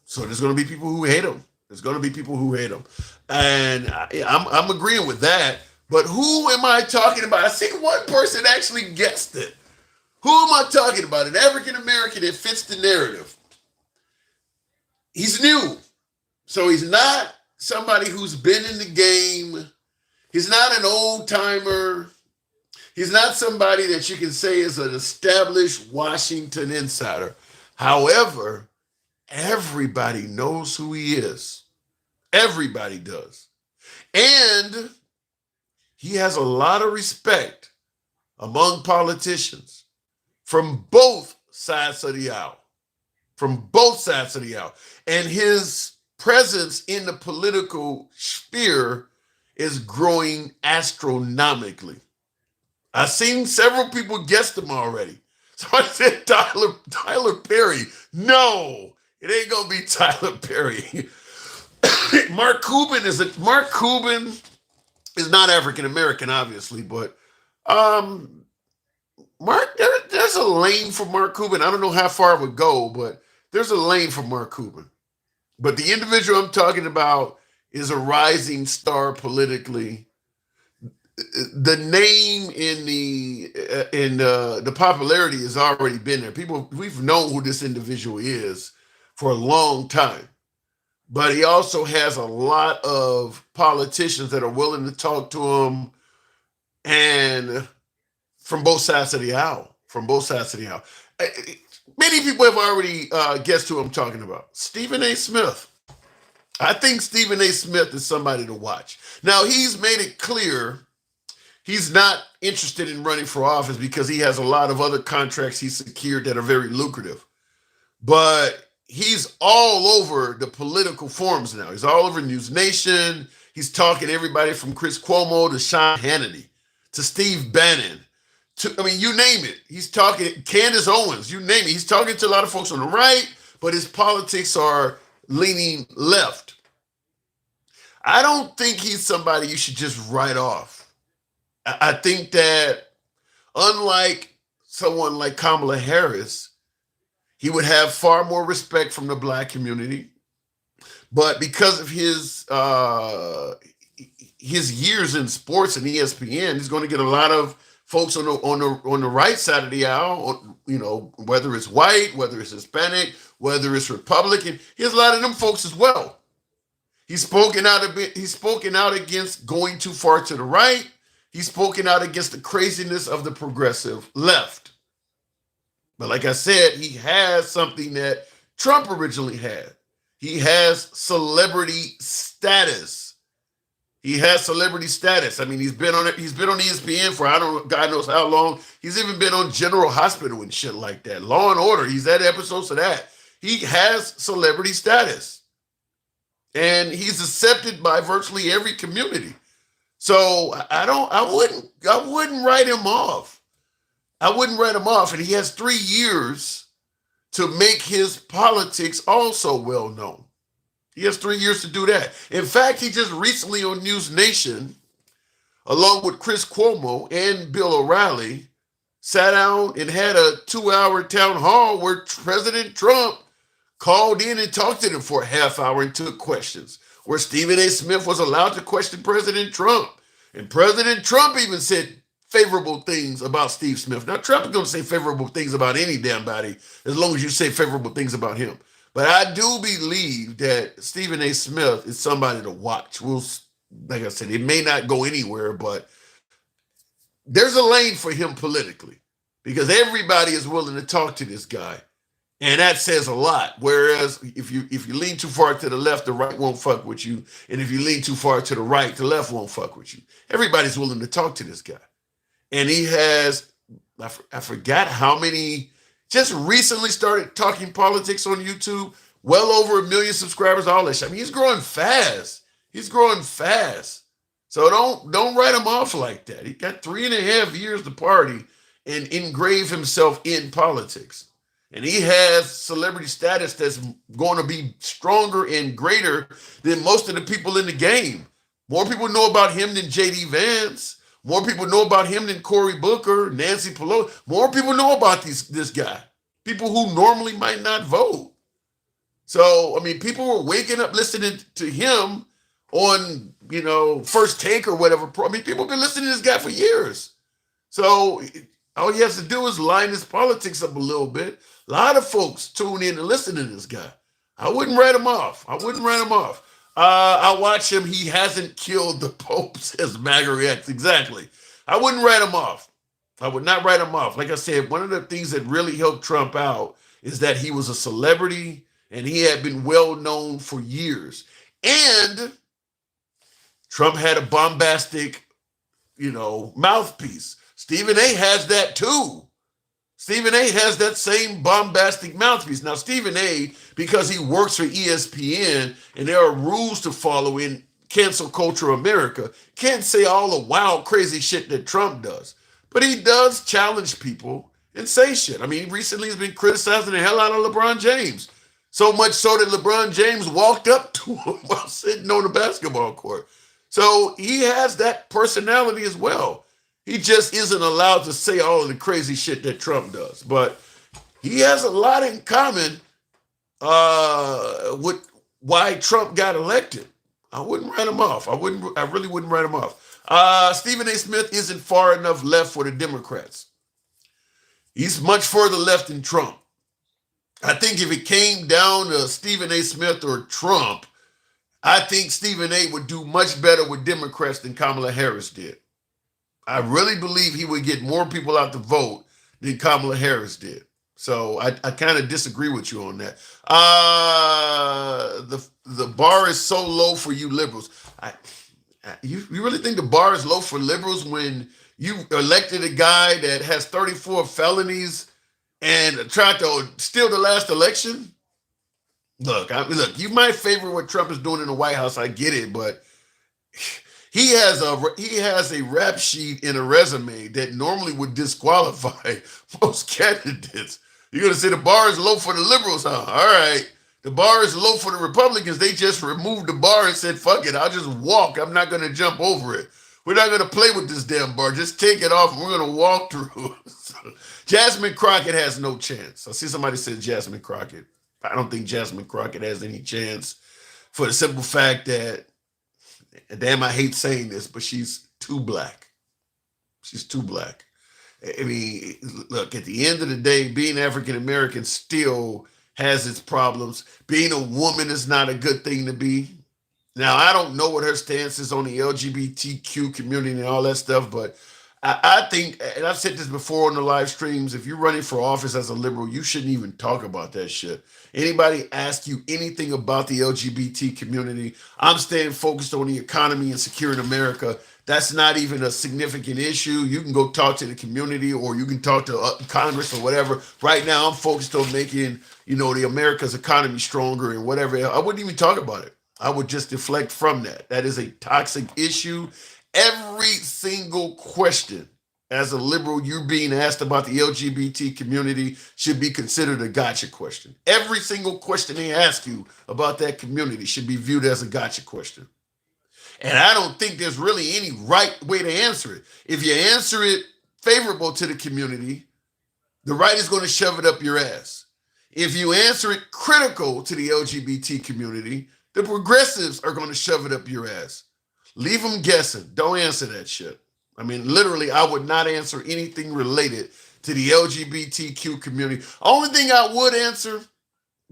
So there's going to be people who hate him. There's going to be people who hate him. And I'm agreeing with that. But who am I talking about? I think one person actually guessed it. Who am I talking about? An African American that fits the narrative. He's new. So he's not somebody who's been in the game. He's not an old timer. He's not somebody that you can say is an established Washington insider. However, everybody knows who he is. Everybody does. And he has a lot of respect among politicians from both sides of the aisle. From both sides of the aisle. And his presence in the political sphere is growing astronomically. I've seen several people guess him already. Somebody said Tyler Perry. No, it ain't gonna be Tyler Perry. Mark Cuban is not African American, obviously, but there's a lane for Mark Cuban. I don't know how far it would go, but there's a lane for Mark Cuban. But the individual I'm talking about is a rising star politically. The name in the popularity has already been there. We've known who this individual is for a long time. But he also has a lot of politicians that are willing to talk to him, and from both sides of the aisle. Many people have already guessed who I'm talking about. Stephen A. Smith. I think Stephen A. Smith is somebody to watch. Now, he's made it clear he's not interested in running for office because he has a lot of other contracts he's secured that are very lucrative. But he's all over the political forums now. He's all over News Nation. He's talking to everybody from Chris Cuomo to Sean Hannity to Steve Bannon. You name it. He's talking Candace Owens, you name it. He's talking to a lot of folks on the right, but his politics are leaning left. I don't think he's somebody you should just write off. I think that unlike someone like Kamala Harris, he would have far more respect from the black community. But because of his years in sports and ESPN, he's going to get a lot of folks on the right side of the aisle, whether it's white, whether it's Hispanic, whether it's Republican. He has a lot of them folks as well. He's spoken out against going too far to the right. He's spoken out against the craziness of the progressive left. But like I said, he has something that Trump originally had. He has celebrity status. He has celebrity status. I mean, he's been on ESPN for God knows how long. He's even been on General Hospital and shit like that. Law and Order. He's had episodes of that. He has celebrity status. And he's accepted by virtually every community. So I wouldn't write him off. I wouldn't write him off. And he has 3 years to make his politics also well known. He has 3 years to do that. In fact, he just recently on News Nation, along with Chris Cuomo and Bill O'Reilly, sat down and had a 2-hour town hall where President Trump called in and talked to them for a half hour and took questions, where Stephen A. Smith was allowed to question President Trump. And President Trump even said favorable things about Steve Smith. Now, Trump is going to say favorable things about any damn body as long as you say favorable things about him. But I do believe that Stephen A. Smith is somebody to watch. Like I said, it may not go anywhere, but there's a lane for him politically because everybody is willing to talk to this guy. And that says a lot. Whereas if you lean too far to the left, the right won't fuck with you. And if you lean too far to the right, the left won't fuck with you. Everybody's willing to talk to this guy. And he has, I forgot how many, just recently started talking politics on YouTube. Well over 1 million subscribers, all that shit. I mean, he's growing fast. So don't write him off like that. He got 3.5 years to party and engrave himself in politics. And he has celebrity status that's going to be stronger and greater than most of the people in the game. More people know about him than J.D. Vance. More people know about him than Cory Booker, Nancy Pelosi. More people know about this guy. People who normally might not vote. So, I mean, people were waking up listening to him on, First Take or whatever. I mean, people have been listening to this guy for years. So all he has to do is line his politics up a little bit. A lot of folks tune in and listen to this guy. I wouldn't write him off. I watch him. He hasn't killed the Pope, says MAGA X. Exactly. I wouldn't write him off. I would not write him off. Like I said, one of the things that really helped Trump out is that he was a celebrity and he had been well known for years. And Trump had a bombastic, mouthpiece. Stephen A. has that too. Stephen A. has that same bombastic mouthpiece. Now, Stephen A., because he works for ESPN and there are rules to follow in cancel culture America, can't say all the wild, crazy shit that Trump does. But he does challenge people and say shit. I mean, recently he's been criticizing the hell out of LeBron James. So much so that LeBron James walked up to him while sitting on the basketball court. So he has that personality as well. He just isn't allowed to say all of the crazy shit that Trump does. But he has a lot in common with why Trump got elected. I wouldn't write him off. I really wouldn't write him off. Stephen A. Smith isn't far enough left for the Democrats. He's much further left than Trump. I think if it came down to Stephen A. Smith or Trump, I think Stephen A. would do much better with Democrats than Kamala Harris did. I really believe he would get more people out to vote than Kamala Harris did. So I kind of disagree with you on that. The bar is so low for you liberals. You really think the bar is low for liberals when you elected a guy that has 34 felonies and tried to steal the last election? Look, look. You might favor what Trump is doing in the White House. I get it, but he has a rap sheet and a resume that normally would disqualify most candidates. You're gonna say the bar is low for the liberals, huh? All right. The bar is low for the Republicans. They just removed the bar and said, fuck it, I'll just walk. I'm not gonna jump over it. We're not gonna play with this damn bar. Just take it off and we're gonna walk through. Jasmine Crockett has no chance. I see somebody said Jasmine Crockett. I don't think Jasmine Crockett has any chance for the simple fact that, damn, I hate saying this, but she's too black. She's too black. I mean, look, at the end of the day, being African American still has its problems. Being a woman is not a good thing to be. Now, I don't know what her stance is on the LGBTQ community and all that stuff, but I think, and I've said this before on the live streams, if you're running for office as a liberal, you shouldn't even talk about that shit. Anybody ask you anything about the LGBT community, I'm staying focused on the economy and securing America. That's not even a significant issue. You can go talk to the community or you can talk to Congress or whatever. Right now, I'm focused on making, the America's economy stronger and whatever. I wouldn't even talk about it. I would just deflect from that. That is a toxic issue. Every single question as a liberal you're being asked about the LGBT community should be considered a gotcha question. Every single question they ask you about that community should be viewed as a gotcha question. And I don't think there's really any right way to answer it. If you answer it favorable to the community, the right is going to shove it up your ass. If you answer it critical to the LGBT community, the progressives are going to shove it up your ass. Leave them guessing. Don't answer that shit. I mean, literally, I would not answer anything related to the LGBTQ community. Only thing I would answer,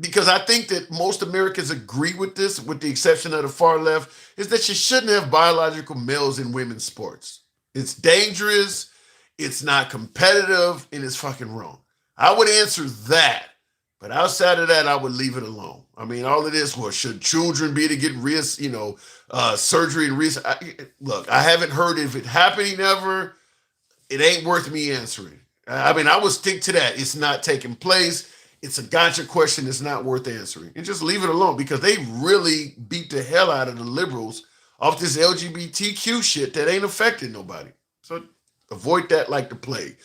because I think that most Americans agree with this, with the exception of the far left, is that you shouldn't have biological males in women's sports. It's dangerous, it's not competitive, and it's fucking wrong. I would answer that. But outside of that, I would leave it alone. I mean, all of this, well, should children be to get surgery and risk? Look, I haven't heard of it happening ever. It ain't worth me answering. I mean, I would stick to that. It's not taking place. It's a gotcha question. It's not worth answering. And just leave it alone because they really beat the hell out of the liberals off this LGBTQ shit that ain't affecting nobody. So avoid that like the plague.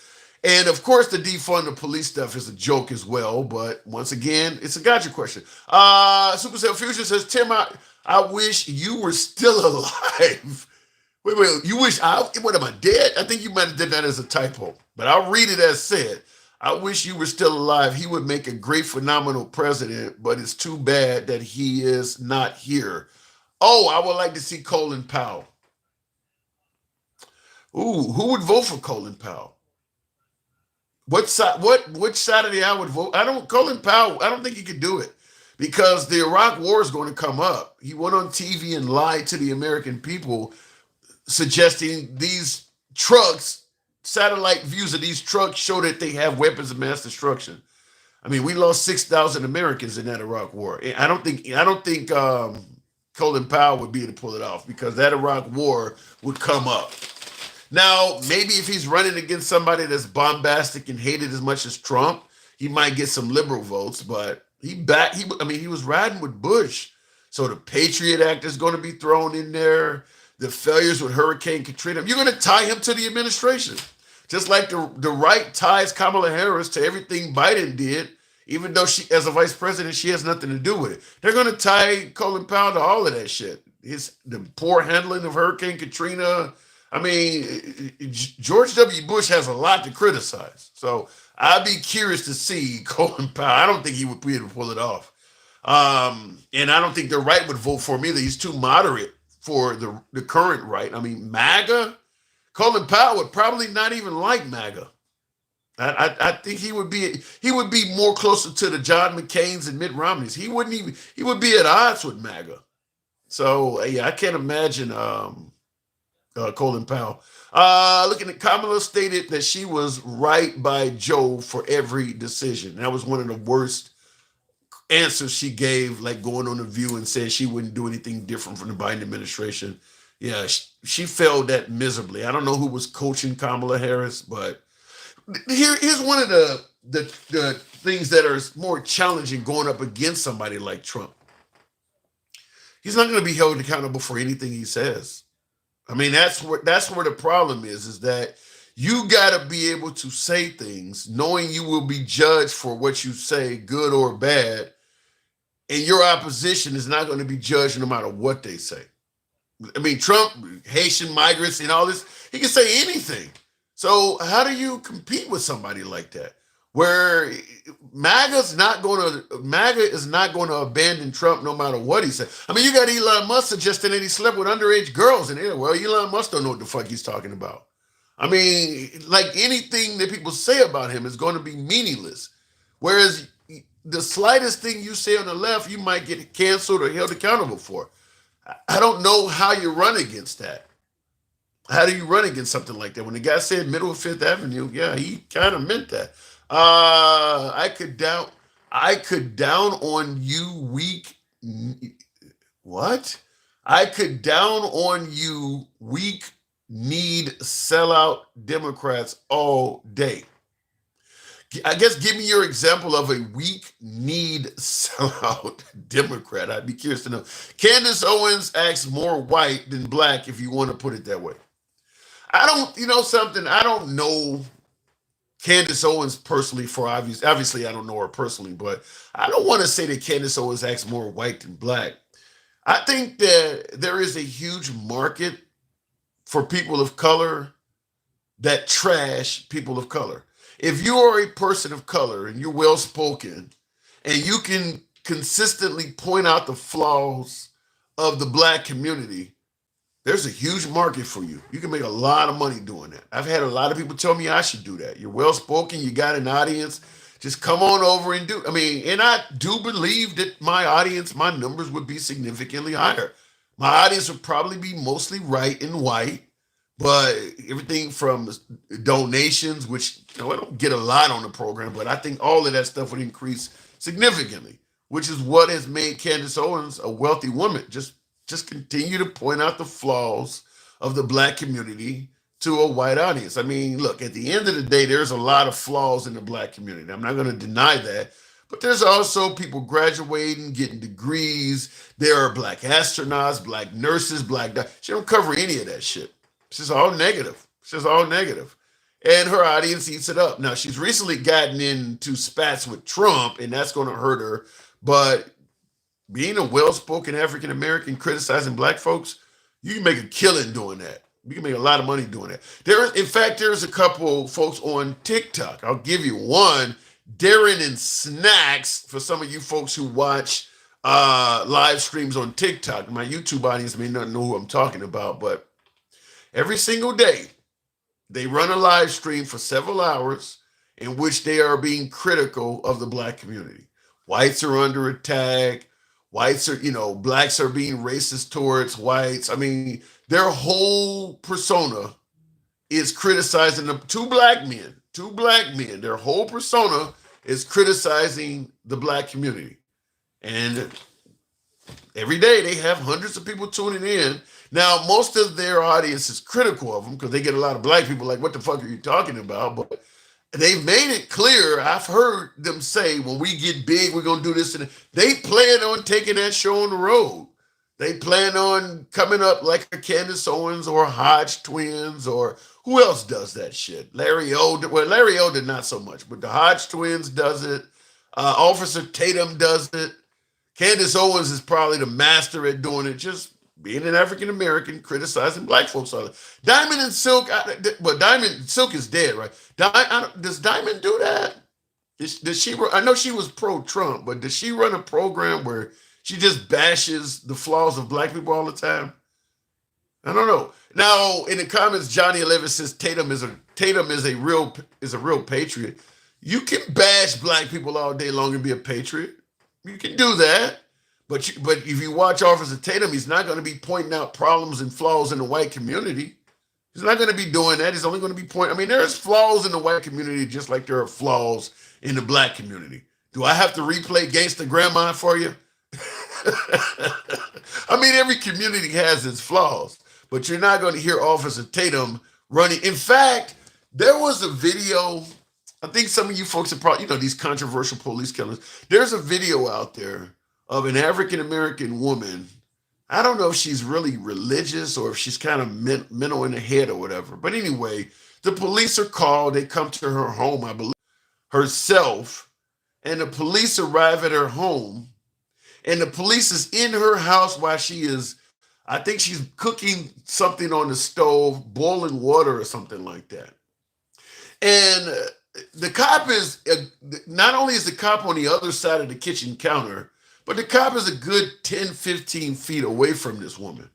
And of course, the defund the police stuff is a joke as well. But once again, it's a gotcha question. Supercell Fusion says, Tim, I wish you were still alive. Wait, you wish what am I dead? I think you might have did that as a typo, but I'll read it as said. I wish you were still alive. He would make a great, phenomenal president, but it's too bad that he is not here. Oh, I would like to see Colin Powell. Ooh, who would vote for Colin Powell? Which side of the aisle would vote? Colin Powell, I don't think he could do it because the Iraq war is going to come up. He went on TV and lied to the American people, suggesting these trucks, satellite views of these trucks show that they have weapons of mass destruction. I mean, we lost 6,000 Americans in that Iraq war. I don't think Colin Powell would be able to pull it off because that Iraq war would come up. Now, maybe if he's running against somebody that's bombastic and hated as much as Trump, he might get some liberal votes, but he was riding with Bush. So the Patriot Act is going to be thrown in there. The failures with Hurricane Katrina, you're going to tie him to the administration. Just like the right ties Kamala Harris to everything Biden did, even though she, as a vice president, she has nothing to do with it. They're going to tie Colin Powell to all of that shit. The poor handling of Hurricane Katrina. I mean, George W. Bush has a lot to criticize. So I'd be curious to see Colin Powell. I don't think he would be able to pull it off. And I don't think the right would vote for him either. He's too moderate for the current right. I mean, MAGA, Colin Powell would probably not even like MAGA. I think he would be more closer to the John McCain's and Mitt Romney's. He would be at odds with MAGA. So yeah, I can't imagine Colin Powell. Looking at Kamala stated that she was right by Joe for every decision. That was one of the worst answers she gave, like going on The View and saying she wouldn't do anything different from the Biden administration. Yeah, she failed that miserably. I don't know who was coaching Kamala Harris, but here's one of the things that are more challenging going up against somebody like Trump. He's not going to be held accountable for anything he says. I mean, that's where the problem is that you got to be able to say things knowing you will be judged for what you say, good or bad, and your opposition is not going to be judged no matter what they say. I mean, Trump, Haitian migrants, and all this, he can say anything. So how do you compete with somebody like that? Where MAGA is not going to abandon Trump no matter what he said. I mean, you got Elon Musk suggesting that he slept with underage girls in there. Well, Elon Musk don't know what the fuck he's talking about. I mean, like anything that people say about him is going to be meaningless. Whereas the slightest thing you say on the left, you might get canceled or held accountable for. I don't know how you run against that. How do you run against something like that? When the guy said middle of Fifth Avenue, yeah, he kind of meant that. I could down on you weak. What? I could down on you weak, need sellout Democrats all day. I guess give me your example of a weak need sellout Democrat. I'd be curious to know. Candace Owens acts more white than black, if you want to put it that way. I don't know Candace Owens personally for obviously I don't know her personally, but I don't want to say that Candace Owens acts more white than black. I think that there is a huge market for people of color that trash people of color. If you are a person of color and you're well spoken and you can consistently point out the flaws of the black community, there's a huge market for you. You can make a lot of money doing that. I've had a lot of people tell me I should do that. You're well spoken, you got an audience, just come on over and do. I mean, and I do believe that my audience, my numbers would be significantly higher. My audience would probably be mostly right and white. But everything from donations, which I don't get a lot on the program, but I think all of that stuff would increase significantly, which is what has made Candace Owens a wealthy woman. Just continue to point out the flaws of the black community to a white audience. I mean, look, at the end of the day, there's a lot of flaws in the black community. I'm not going to deny that. But there's also people graduating, getting degrees. There are black astronauts, black nurses, she don't cover any of that shit. It's just all negative. And her audience eats it up. Now, she's recently gotten into spats with Trump, and that's going to hurt her. But being a well-spoken African-American criticizing black folks, you can make a killing doing that. You can make a lot of money doing that. There's a couple folks on TikTok. I'll give you one. Darren and Snacks, for some of you folks who watch live streams on TikTok. My YouTube audience may not know who I'm talking about, but every single day, they run a live stream for several hours in which they are being critical of the black community. Whites are under attack. Blacks are being racist towards whites. I mean, their whole persona is criticizing them. Two black men. Their whole persona is criticizing the black community. And every day they have hundreds of people tuning in. Now, most of their audience is critical of them because they get a lot of black people like, what the fuck are you talking about? But they've made it clear. I've heard them say, when we get big, we're going to do this. And they plan on taking that show on the road. They plan on coming up like a Candace Owens or Hodge twins, or who else does that shit? Larry Elder, not so much, but the Hodge twins does it. Officer Tatum does it. Candace Owens is probably the master at doing it, just being an African-American, criticizing black folks. Diamond and Silk, Silk is dead, right? Does Diamond do that? Does she? I know she was pro-Trump, but does she run a program where she just bashes the flaws of black people all the time? I don't know. Now, in the comments, Johnny 11 says Tatum is a real patriot. You can bash black people all day long and be a patriot. You can do that. But if you watch Officer Tatum, he's not going to be pointing out problems and flaws in the white community. He's not going to be doing that. He's only going to be there's flaws in the white community just like there are flaws in the black community. Do I have to replay Gangsta Grandma for you? I mean, every community has its flaws. but you're not going to hear Officer Tatum running. In fact, there was a video. I think some of you folks are probably, these controversial police killers. There's a video out there of an African American woman. I don't know if she's really religious or if she's kind of mental in the head or whatever. But anyway, the police are called. They come to her home, I believe, herself. And the police arrive at her home. And the police is in her house while she is, I think she's cooking something on the stove, boiling water or something like that. And the cop is, not only is the cop on the other side of the kitchen counter, but the cop is a good 10, 15 feet away from this woman.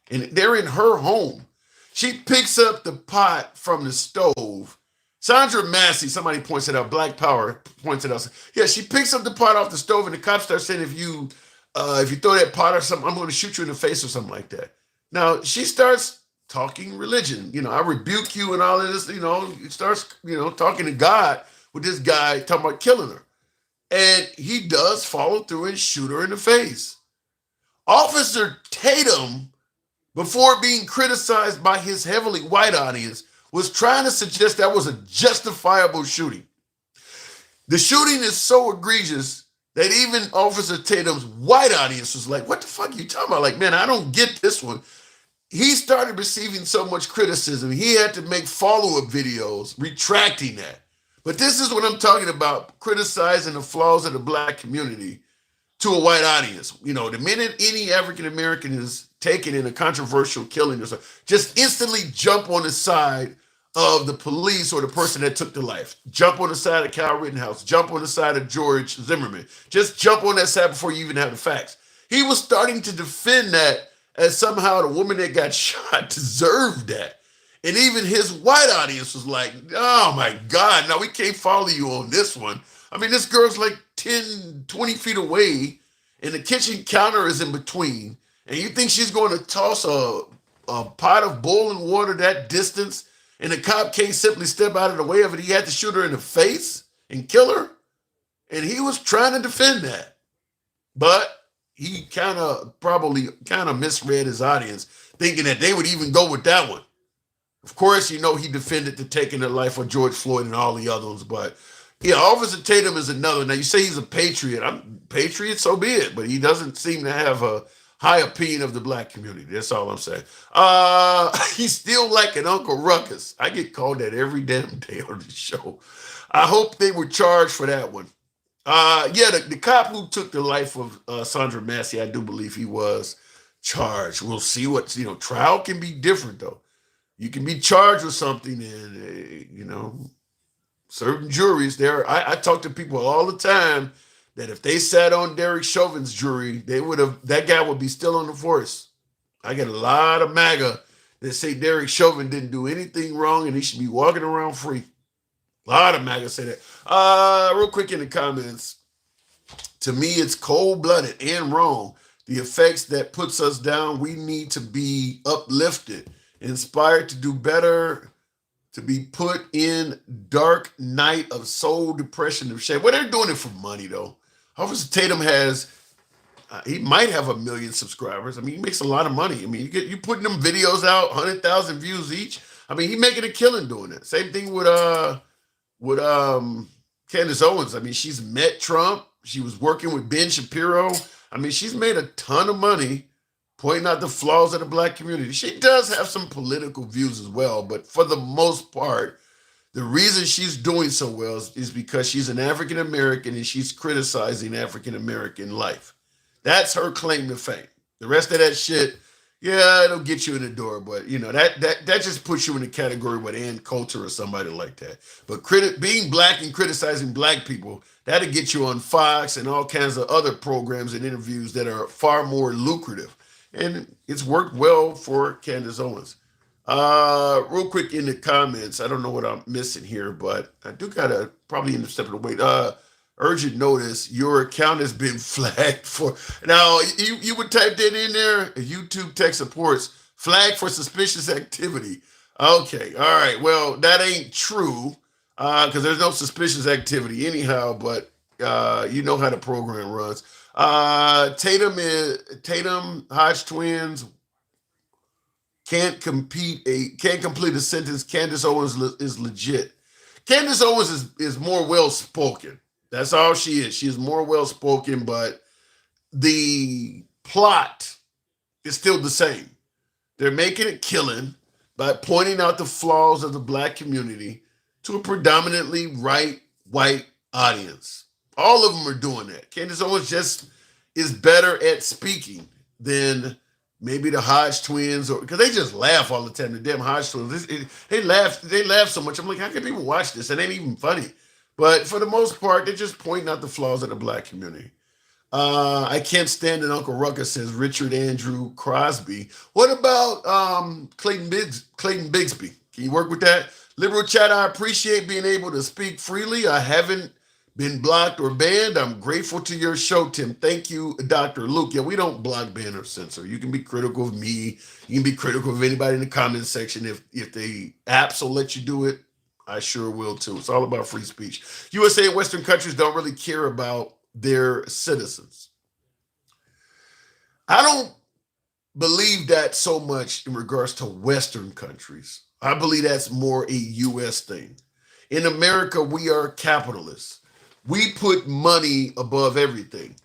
And they're in her home. She picks up the pot from the stove. Sandra Massey, somebody points it out, Black Power points it out. Yeah, she picks up the pot off the stove and the cop starts saying, if you throw that pot or something, I'm going to shoot you in the face or something like that. Now, she starts talking religion. I rebuke you and all of this, it starts, talking to God with this guy talking about killing her. And he does follow through and shoot her in the face. Officer Tatum, before being criticized by his heavily white audience, was trying to suggest that was a justifiable shooting. The shooting is so egregious that even Officer Tatum's white audience was like, what the fuck are you talking about? Like, man, I don't get this one. He started receiving so much criticism, he had to make follow-up videos retracting that. But this is what I'm talking about, criticizing the flaws of the Black community to a white audience. The minute any African-American is taken in a controversial killing or something, just instantly jump on the side of the police or the person that took the life. Jump on the side of Kyle Rittenhouse. Jump on the side of George Zimmerman. Just jump on that side before you even have the facts. He was starting to defend that as somehow the woman that got shot deserved that. And even his white audience was like, oh my God, now we can't follow you on this one. I mean, this girl's like 10, 20 feet away and the kitchen counter is in between. And you think she's going to toss a pot of boiling water that distance and the cop can't simply step out of the way of it? He had to shoot her in the face and kill her. And he was trying to defend that. But he probably misread his audience, thinking that they would even go with that one. Of course, he defended the taking the life of George Floyd and all the other ones, but yeah, Officer Tatum is another. Now, you say he's a patriot. I'm patriot, so be it, but he doesn't seem to have a high opinion of the Black community. That's all I'm saying. He's still like an Uncle Ruckus. I get called that every damn day on the show. I hope they were charged for that one. The cop who took the life of Sandra Massey, I do believe he was charged. We'll see what, trial can be different though. You can be charged with something and, certain juries there. I talk to people all the time that if they sat on Derek Chauvin's jury, that guy would be still on the force. I get a lot of MAGA that say Derek Chauvin didn't do anything wrong and he should be walking around free. A lot of MAGA say that. Real quick in the comments, to me, it's cold-blooded and wrong. The effects that puts us down, we need to be uplifted, inspired to do better, to be put in dark night of soul, depression, of shame. Well, they're doing it for money, though. Officer Tatum he might have 1 million subscribers. I mean, he makes a lot of money. I mean, you putting them videos out, 100,000 views each. I mean, he making a killing doing it. Same thing with Candace Owens. I mean, she's met Trump. She was working with Ben Shapiro. I mean, she's made a ton of money pointing out the flaws of the Black community. She does have some political views as well, but for the most part, the reason she's doing so well is because she's an African American and she's criticizing African American life. That's her claim to fame. The rest of that shit, yeah, it'll get you in the door, but that just puts you in the category with Ann Coulter or somebody like that. But being Black and criticizing Black people, that'll get you on Fox and all kinds of other programs and interviews that are far more lucrative. And it's worked well for Candace Owens. Real quick in the comments, I don't know what I'm missing here, but I do gotta probably end up stepping away. Urgent notice, your account has been flagged for. Now, you would type that in there, YouTube tech supports, flagged for suspicious activity. Okay, all right, well, that ain't true, because there's no suspicious activity anyhow, but you know how the program runs. Tatum Hodge twins. can't complete a sentence. Candace Owens is legit. Candace Owens is more well spoken. That's all she is. She's more well spoken, but the plot is still the same. They're making a killing by pointing out the flaws of the black community to a predominantly white audience. All of them are doing that. Candace Owens just is better at speaking than maybe the Hodge twins, or because they just laugh all the time. The damn Hodge twins, they laugh so much. I'm like, how can people watch this? It ain't even funny. But for the most part, they're just pointing out the flaws of the black community. I can't stand it. Uncle Ruckus says Richard Andrew Crosby. What about Clayton Bigsby? Can you work with that? Liberal chat, I appreciate being able to speak freely. I haven't been blocked or banned. I'm grateful to your show, Tim. Thank you, Dr. Luke. Yeah, we don't block, ban, or censor. You can be critical of me. You can be critical of anybody in the comment section. If the apps will let you do it, I sure will too. It's all about free speech. USA and Western countries don't really care about their citizens. I don't believe that so much in regards to Western countries. I believe that's more a U.S. thing. In America, we are capitalists. We put money above everything.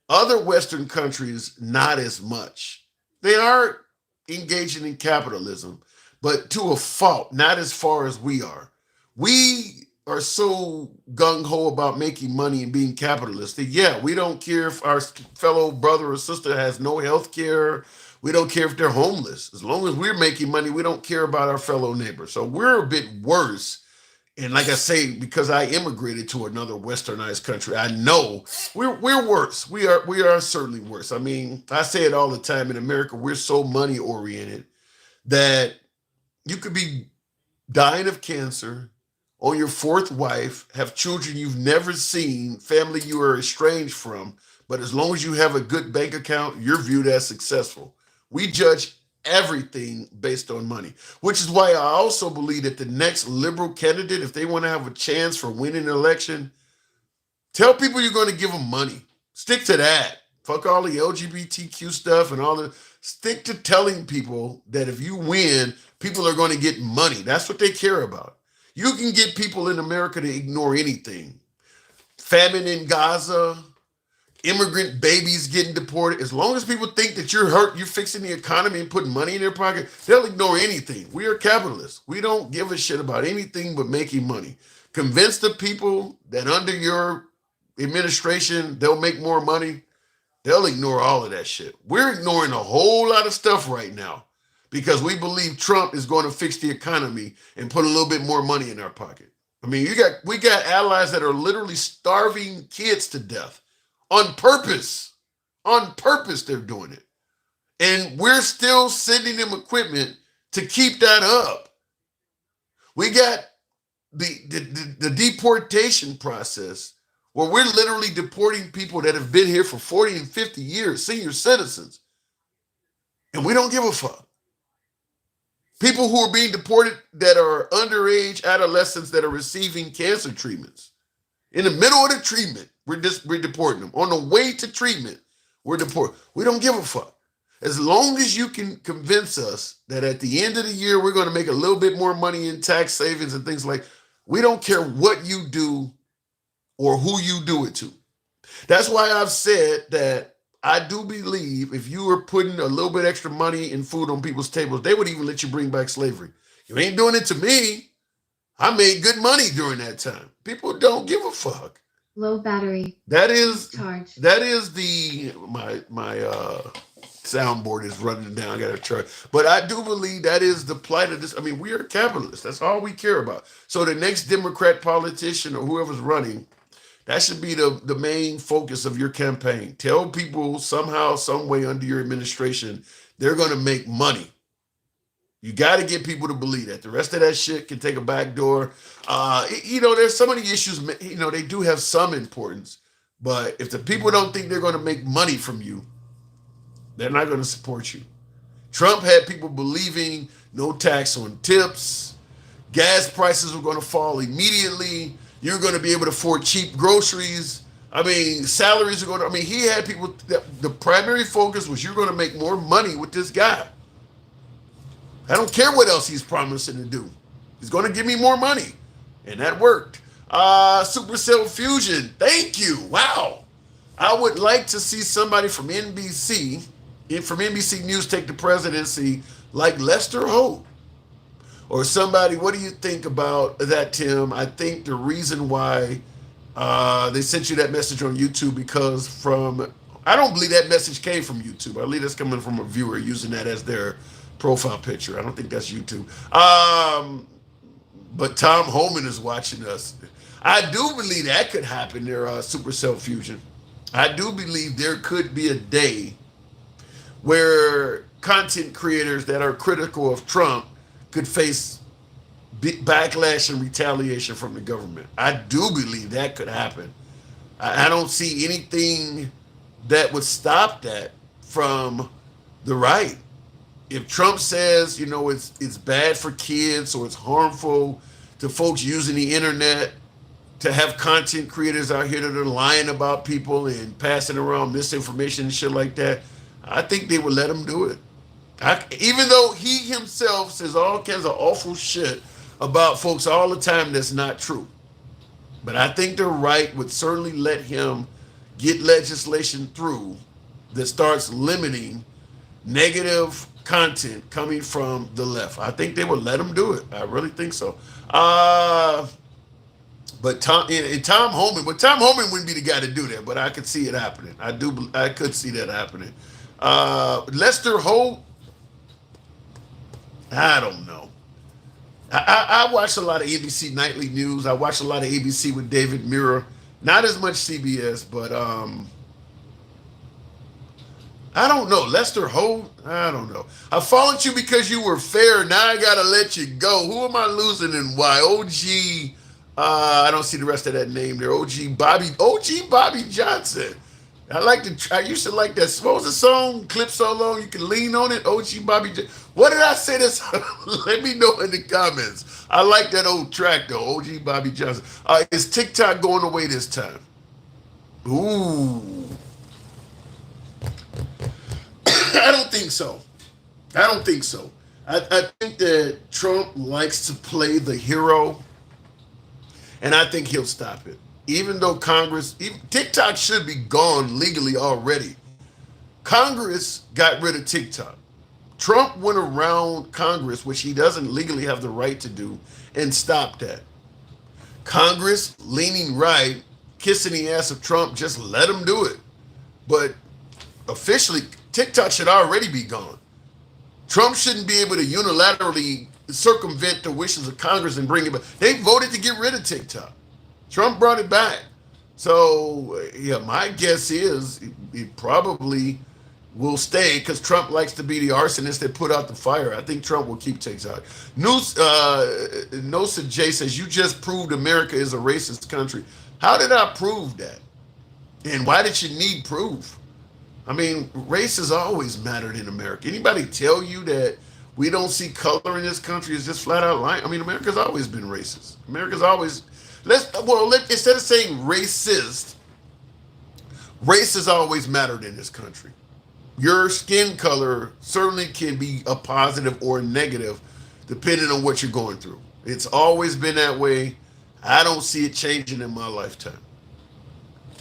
Other Western countries, not as much. They are engaging in capitalism, but to a fault, not as far as we are. We are so gung-ho about making money and being capitalists that, yeah, we don't care if our fellow brother or sister has no health care. We don't care if they're homeless. As long as we're making money, we don't care about our fellow neighbor. So we're a bit worse. And like I say, because I immigrated to another westernized country, I know we're worse. We are certainly worse. I mean, I say it all the time. In America, we're so money oriented that you could be dying of cancer, on your fourth wife, have children you've never seen, family you are estranged from, but as long as you have a good bank account, you're viewed as successful. We judge everything based on money, which is why I also believe that the next liberal candidate, if they want to have a chance for winning an election, tell people you're going to give them money. Stick to that. Fuck all the LGBTQ stuff and all the. Stick to telling people that if you win, people are going to get money. That's what they care about. You can get people in America to ignore anything. Famine in Gaza, immigrant babies getting deported. As long as people think that you're fixing the economy and putting money in their pocket, they'll ignore anything. We are capitalists. We don't give a shit about anything but making money. Convince the people that under your administration, they'll make more money. They'll ignore all of that shit. We're ignoring a whole lot of stuff right now because we believe Trump is going to fix the economy and put a little bit more money in our pocket. I mean, we got allies that are literally starving kids to death on purpose. On purpose, they're doing it. And we're still sending them equipment to keep that up. We got the deportation process where we're literally deporting people that have been here for 40 and 50 years, senior citizens. And we don't give a fuck. People who are being deported that are underage adolescents that are receiving cancer treatments. In the middle of the treatment, we're deporting them. On the way to treatment, we're deporting. We don't give a fuck. As long as you can convince us that at the end of the year, we're going to make a little bit more money in tax savings and things like, we don't care what you do or who you do it to. That's why I've said that I do believe if you were putting a little bit extra money and food on people's tables, they would even let you bring back slavery. You ain't doing it to me. I made good money during that time. People don't give a fuck. Low battery. That is charge. That is my soundboard is running down. I got to charge. But I do believe that is the plight of this. I mean, we are capitalists. That's all we care about. So the next Democrat politician or whoever's running, that should be the main focus of your campaign. Tell people somehow, some way under your administration, they're going to make money. You got to get people to believe that. The rest of that shit can take a back door. There's so many issues, they do have some importance. But if the people don't think they're going to make money from you, they're not going to support you. Trump had people believing no tax on tips. Gas prices were going to fall immediately. You're going to be able to afford cheap groceries. I mean, salaries are going to, he had people, the primary focus was you're going to make more money with this guy. I don't care what else he's promising to do. He's going to give me more money. And that worked. Supercell Fusion. Thank you. Wow. I would like to see somebody from NBC, from NBC News, take the presidency like Lester Holt. Or somebody, what do you think about that, Tim? I think the reason why they sent you that message on YouTube because I don't believe that message came from YouTube. I believe that's coming from a viewer using that as their profile picture. I don't think that's YouTube. But Tom Homan is watching us. I do believe that could happen there, Supercell Fusion. I do believe there could be a day where content creators that are critical of Trump could face backlash and retaliation from the government. I do believe that could happen. I don't see anything that would stop that from the right. If Trump says, it's bad for kids or it's harmful to folks using the internet, to have content creators out here that are lying about people and passing around misinformation and shit like that, I think they would let him do it. Even though he himself says all kinds of awful shit about folks all the time that's not true. But I think the right would certainly let him get legislation through that starts limiting negative content coming from the left. I think they would let him do it. I really think so. But Tom Homan wouldn't be the guy to do that, but I could see it happening. I could see that happening. Lester Holt, I don't know. I watch a lot of ABC Nightly News. I watch a lot of ABC with David Mirror. Not as much CBS, but I don't know. Lester Holt, I don't know. I followed you because you were fair. Now I gotta let you go. Who am I losing and why? OG, I don't see the rest of that name there. OG Bobby Johnson. I used to like that. What was the song? Clip so long you can lean on it. OG Bobby. What did I say this? Let me know in the comments. I like that old track though. OG Bobby Johnson. Is TikTok going away this time? Ooh. I don't think so. I think that Trump likes to play the hero, and I think he'll stop it. Even though TikTok should be gone legally already. Congress got rid of TikTok. Trump went around Congress, which he doesn't legally have the right to do, and stopped that. Congress, leaning right, kissing the ass of Trump, just let him do it. But officially, TikTok should already be gone. Trump shouldn't be able to unilaterally circumvent the wishes of Congress and bring it back. They voted to get rid of TikTok. Trump brought it back. So, yeah, my guess is it probably will stay because Trump likes to be the arsonist that put out the fire. I think Trump will keep TikTok. Nosa J says, you just proved America is a racist country. How did I prove that? And why did you need proof? I mean, race has always mattered in America. Anybody tell you that we don't see color in this country is just flat out lying? I mean, America's always been racist. America's always... instead of saying racist, race has always mattered in this country. Your skin color certainly can be a positive or a negative depending on what you're going through. It's always been that way. I don't see it changing in my lifetime.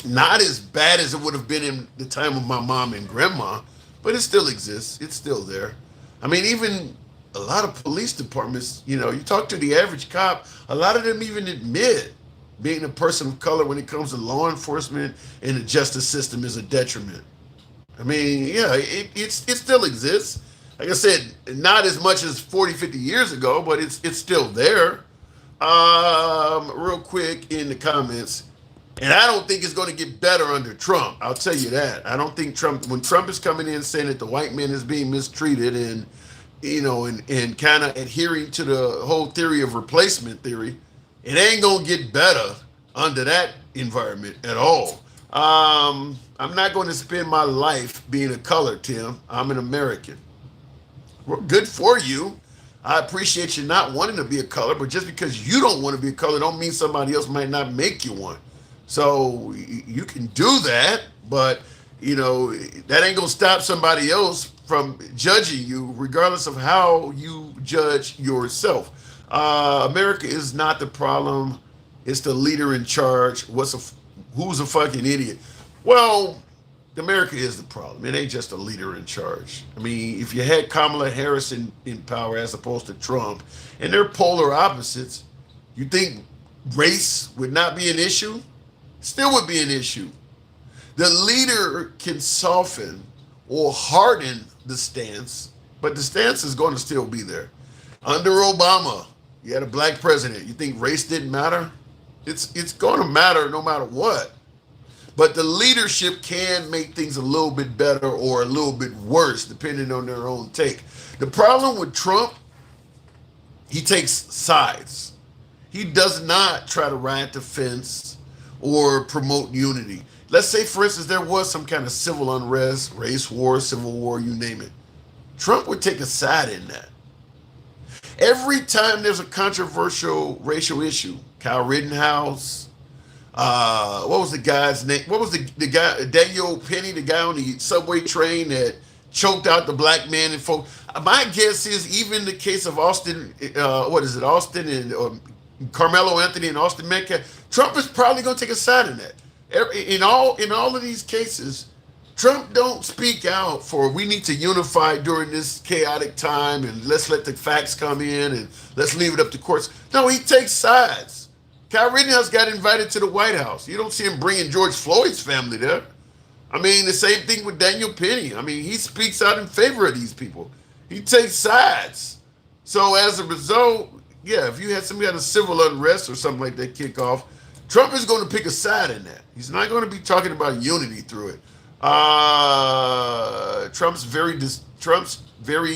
Not as bad as it would have been in the time of my mom and grandma, but it still exists. It's still there. I mean, even a lot of police departments, you talk to the average cop, a lot of them even admit being a person of color when it comes to law enforcement and the justice system is a detriment. I mean, yeah, it still exists. Like I said, not as much as 40, 50 years ago, but it's still there. Real quick in the comments, and I don't think it's going to get better under Trump. I'll tell you that. I don't think when Trump is coming in saying that the white man is being mistreated and, and kind of adhering to the whole theory of replacement theory, it ain't going to get better under that environment at all. I'm not going to spend my life being a color, Tim. I'm an American. Well, good for you. I appreciate you not wanting to be a color, but just because you don't want to be a color don't mean somebody else might not make you one. So you can do that, but that ain't gonna stop somebody else from judging you, regardless of how you judge yourself. America is not the problem; it's the leader in charge. Who's a fucking idiot? Well, America is the problem. It ain't just a leader in charge. I mean, if you had Kamala Harris in power as opposed to Trump, and they're polar opposites, you think race would not be an issue? Still would be an issue. The leader can soften or harden the stance, but the stance is going to still be there. Under Obama, you had a black president. You think race didn't matter? It's going to matter no matter what. But the leadership can make things a little bit better or a little bit worse, depending on their own take. The problem with Trump, he takes sides. He does not try to ride the fence or promote unity. Let's say, for instance, there was some kind of civil unrest, race war, civil war, you name it. Trump would take a side in that. Every time there's a controversial racial issue, Kyle Rittenhouse, what was the guy's name? What was the guy, Daniel Penny, the guy on the subway train that choked out the black man and folk? My guess is even the case of Austin, Austin and Carmelo Anthony and Austin Metcalf, Trump is probably going to take a side in that. In all of these cases, Trump don't speak out for we need to unify during this chaotic time and let's let the facts come in and let's leave it up to courts. No, he takes sides. Kyle Rittenhouse got invited to the White House. You don't see him bringing George Floyd's family there. I mean, the same thing with Daniel Penny. I mean, he speaks out in favor of these people. He takes sides. So as a result, yeah, if you had some kind of civil unrest or something like that kick off, Trump is going to pick a side in that. He's not going to be talking about unity through it. Trump's very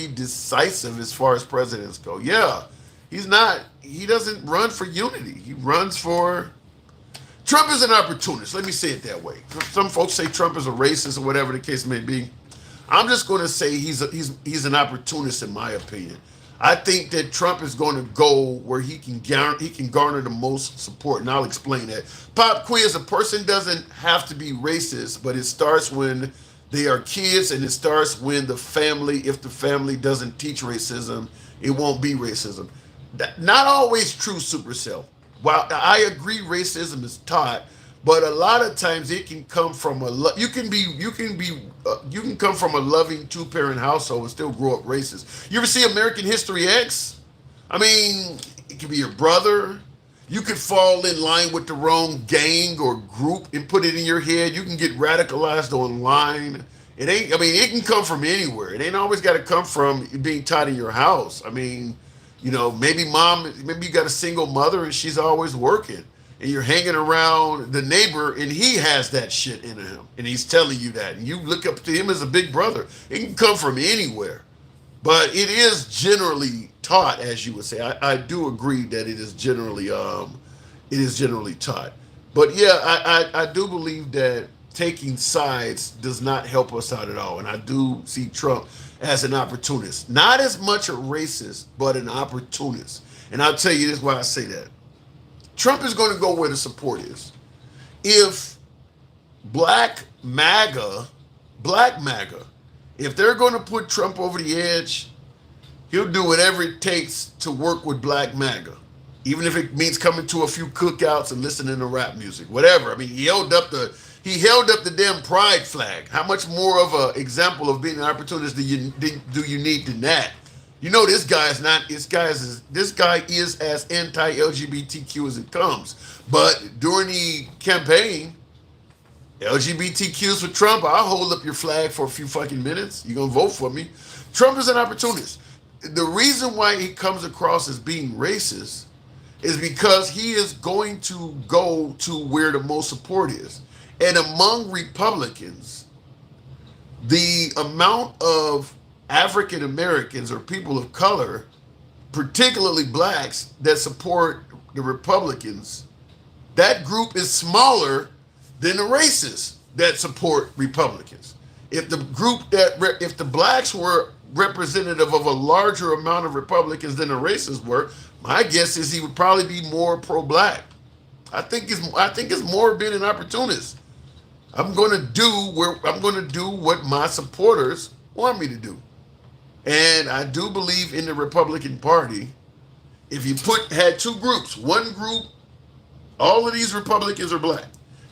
decisive as far as presidents go. Yeah, he's not. He doesn't run for unity. He runs for. Trump is an opportunist. Let me say it that way. Some folks say Trump is a racist or whatever the case may be. I'm just going to say he's an opportunist in my opinion. I think that Trump is going to go where he can garner the most support, and I'll explain that. Pop quiz: a person doesn't have to be racist, but it starts when they are kids, and it starts when the family. If the family doesn't teach racism, it won't be racism. Not always true, Supercell. While I agree, racism is taught, but a lot of times it can come from you can come from a loving two-parent household and still grow up racist. You ever see American History X? I mean, it could be your brother. You could fall in line with the wrong gang or group and put it in your head. You can get radicalized online. It can come from anywhere. It ain't always got to come from being taught in your house. I mean, maybe you got a single mother and she's always working. And you're hanging around the neighbor and he has that shit in him and he's telling you that and you look up to him as a big brother. It can come from anywhere, but it is generally taught, as you would say. I do agree that it is generally taught. But yeah, I do believe that taking sides does not help us out at all. And I do see Trump as an opportunist, not as much a racist, but an opportunist. And I'll tell you this why I say that. Trump is going to go where the support is. If black MAGA, if they're going to put Trump over the edge, he'll do whatever it takes to work with black MAGA. Even if it means coming to a few cookouts and listening to rap music, whatever. I mean, he held up the damn pride flag. How much more of an example of being an opportunist do you need than that? This guy is as anti-LGBTQ as it comes. But during the campaign, LGBTQs for Trump, I'll hold up your flag for a few fucking minutes. You gonna vote for me? Trump is an opportunist. The reason why he comes across as being racist is because he is going to go to where the most support is. And among Republicans, the amount of African Americans or people of color, particularly blacks, that support the Republicans, that group is smaller than the racists that support Republicans. If the blacks were representative of a larger amount of Republicans than the racists were, my guess is he would probably be more pro-black. I think it's more being an opportunist. I'm going to do what my supporters want me to do. And I do believe in the Republican Party. If you had two groups, one group, all of these Republicans are black.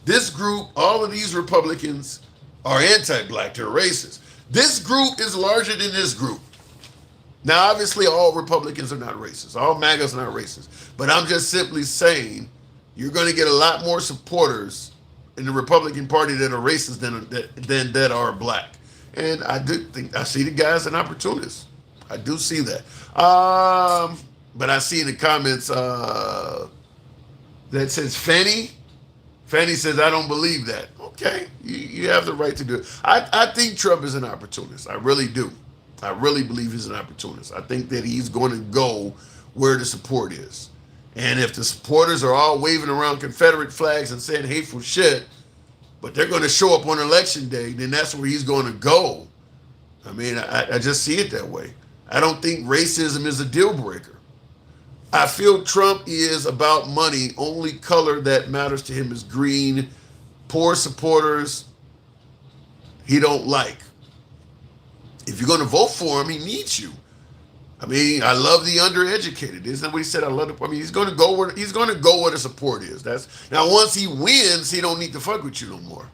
This group, all of these Republicans are anti-black, they're racist. This group is larger than this group. Now, obviously, all Republicans are not racist. All MAGAs are not racist. But I'm just simply saying you're going to get a lot more supporters in the Republican Party that are racist than that are black. And I do think I see the guy as an opportunist. I do see that. But I see in the comments that says Fanny. Fanny says, I don't believe that. Okay, you have the right to do it. I think Trump is an opportunist. I really do. I really believe he's an opportunist. I think that he's going to go where the support is. And if the supporters are all waving around Confederate flags and saying hateful shit, but they're going to show up on election day, then that's where he's going to go. I mean, I just see it that way. I don't think racism is a deal breaker. I feel Trump is about money. Only color that matters to him is green. Poor supporters, he don't like. If you're going to vote for him, he needs you. I mean, I love the undereducated. Isn't that what he said? I love the. I mean, he's going to go where the support is. That's now once he wins, he don't need to fuck with you no more.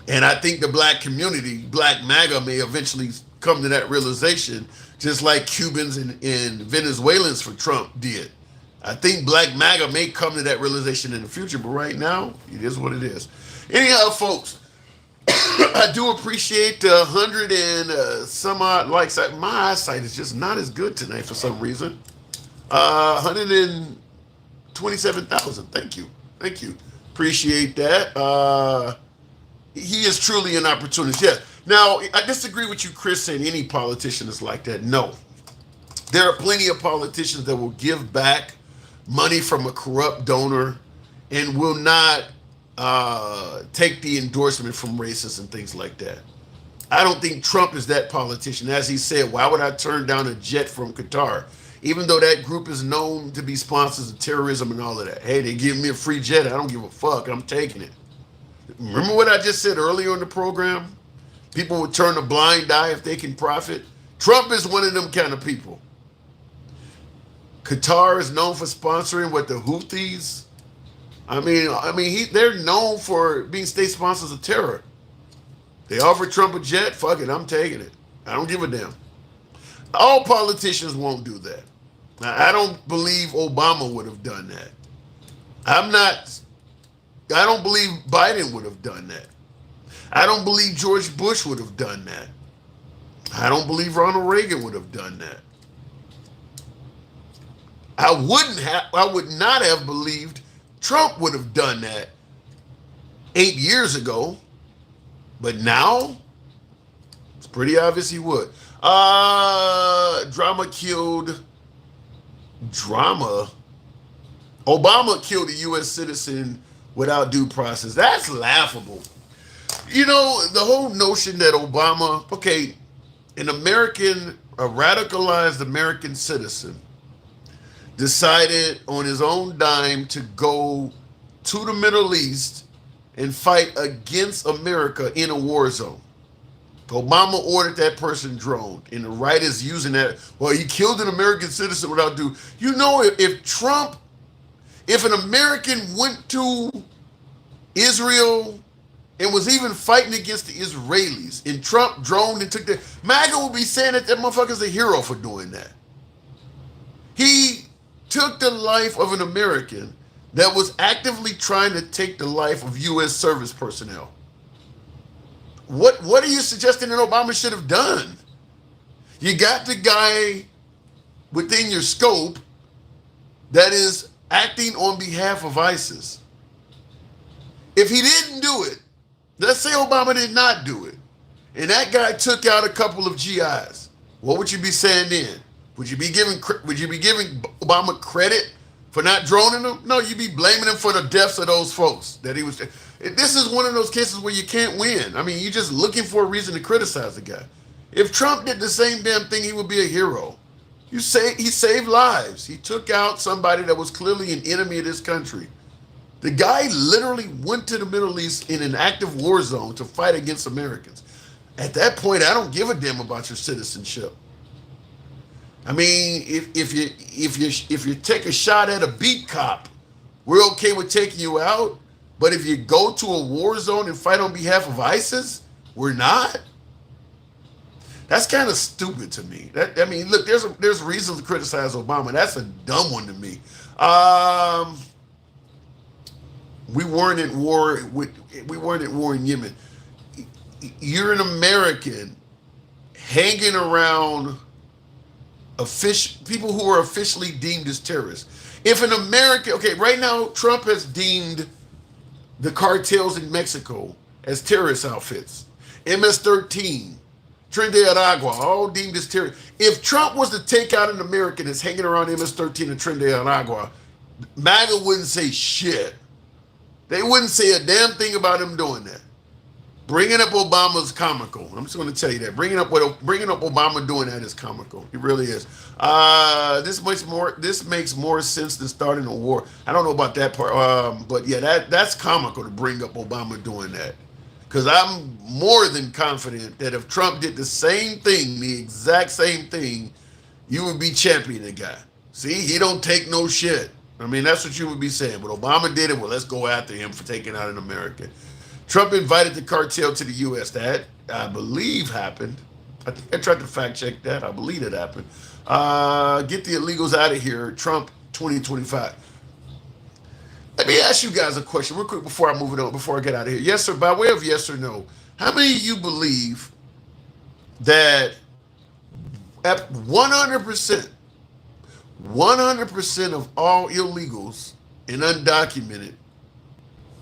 And I think the black community, black MAGA, may eventually come to that realization, just like Cubans and Venezuelans for Trump did. I think black MAGA may come to that realization in the future, but right now, it is what it is. Anyhow, folks, I do appreciate 100 and some odd likes. My eyesight is just not as good tonight for some reason. 127,000. Thank you. Thank you. Appreciate that. He is truly an opportunist. Yes. Now, I disagree with you, Chris, saying any politician is like that. No. There are plenty of politicians that will give back money from a corrupt donor and will not take the endorsement from racists and things like that. I don't think Trump is that politician. As he said, why would I turn down a jet from Qatar? Even though that group is known to be sponsors of terrorism and all of that. Hey, they give me a free jet. I don't give a fuck. I'm taking it. Remember what I just said earlier in the program? People would turn a blind eye if they can profit. Trump is one of them kind of people. Qatar is known for sponsoring what the Houthis. They're known for being state sponsors of terror. They offer Trump a jet, fuck it, I'm taking it. I don't give a damn. All politicians won't do that. Now, I don't believe Obama would have done that. I don't believe Biden would have done that. I don't believe George Bush would have done that. I don't believe Ronald Reagan would have done that. I would not have believed Trump would have done that 8 years ago, but now it's pretty obvious he would. Drama. Obama killed a U.S. citizen without due process. That's laughable. You know, the whole notion that Obama, a radicalized American citizen, decided on his own dime to go to the Middle East and fight against America in a war zone. Obama ordered that person droned, and the right is using that. Well, he killed an American citizen without due. You know, if an American went to Israel and was even fighting against the Israelis, and Trump droned and took MAGA will be saying that motherfucker's a hero for doing that. He took the life of an American that was actively trying to take the life of U.S. service personnel. What are you suggesting that Obama should have done? You got the guy within your scope that is acting on behalf of ISIS. If he didn't do it, let's say Obama did not do it, and that guy took out a couple of GIs, what would you be saying then? Would you be giving Obama credit for not droning them? No, you'd be blaming him for the deaths of those folks that he was. This is one of those cases where you can't win. I mean, you're just looking for a reason to criticize the guy. If Trump did the same damn thing, he would be a hero. He saved lives. He took out somebody that was clearly an enemy of this country. The guy literally went to the Middle East in an active war zone to fight against Americans. At that point, I don't give a damn about your citizenship. I mean, if you take a shot at a beat cop, we're okay with taking you out. But if you go to a war zone and fight on behalf of ISIS, we're not. That's kind of stupid to me. I mean, look, there's reasons to criticize Obama. That's a dumb one to me. We weren't at war in Yemen. You're an American hanging around people who are officially deemed as terrorists. If an American, okay, right now Trump has deemed the cartels in Mexico as terrorist outfits. MS-13, Trinidad Agua, all deemed as terrorists. If Trump was to take out an American that's hanging around MS-13 and Trinidad Agua, MAGA wouldn't say shit. They wouldn't say a damn thing about him doing that. Bringing up Obama's comical. I'm just going to tell you that. Bringing up Obama doing that is comical. It really is. This makes more sense than starting a war. I don't know about that part, but yeah, that's comical to bring up Obama doing that. Because I'm more than confident that if Trump did the same thing, the exact same thing, you would be championing the guy. See, he don't take no shit. I mean, that's what you would be saying. But Obama did it. Well, let's go after him for taking out an American. Trump invited the cartel to the U.S. That, I believe, happened. I think I tried to fact check that. I believe it happened. Get the illegals out of here. Trump 2025. Let me ask you guys a question real quick before I move it on, before I get out of here. Yes, sir, by way of yes or no, how many of you believe that at 100%, 100% of all illegals and undocumented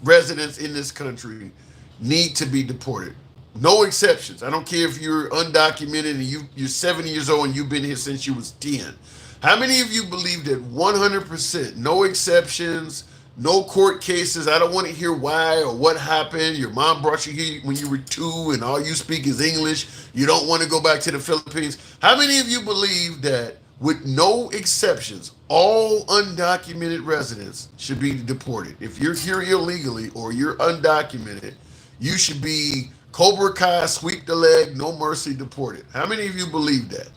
residents in this country need to be deported? No exceptions. I don't care if you're undocumented and you're 70 years old and you've been here since you was 10. How many of you believe that 100%, no exceptions, no court cases? I don't want to hear why or what happened. Your mom brought you here when you were 2 and all you speak is English. You don't want to go back to the Philippines. How many of you believe that with no exceptions, all undocumented residents should be deported? If you're here illegally or you're undocumented, you should be Cobra Kai, sweep the leg, no mercy, deported. How many of you believe that?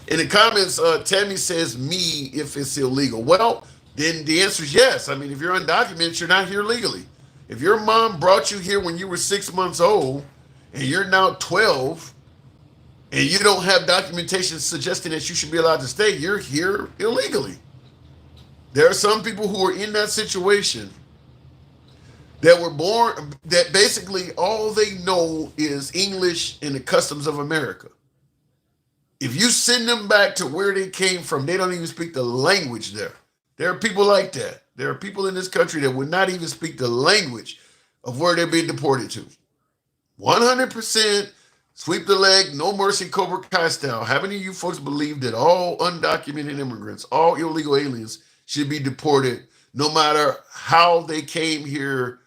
In the comments, Tammy says me if it's illegal. Well, then the answer is yes. I mean, if you're undocumented, you're not here legally. If your mom brought you here when you were 6 months old and you're now 12 and you don't have documentation suggesting that you should be allowed to stay, you're here illegally. There are some people who are in that situation that were born, that basically all they know is English and the customs of America. If you send them back to where they came from, they don't even speak the language there. There are people like that. There are people in this country that would not even speak the language of where they're being deported to. 100% sweep the leg, no mercy, Cobra Kai style. How many of you folks believe that all undocumented immigrants, all illegal aliens should be deported no matter how they came here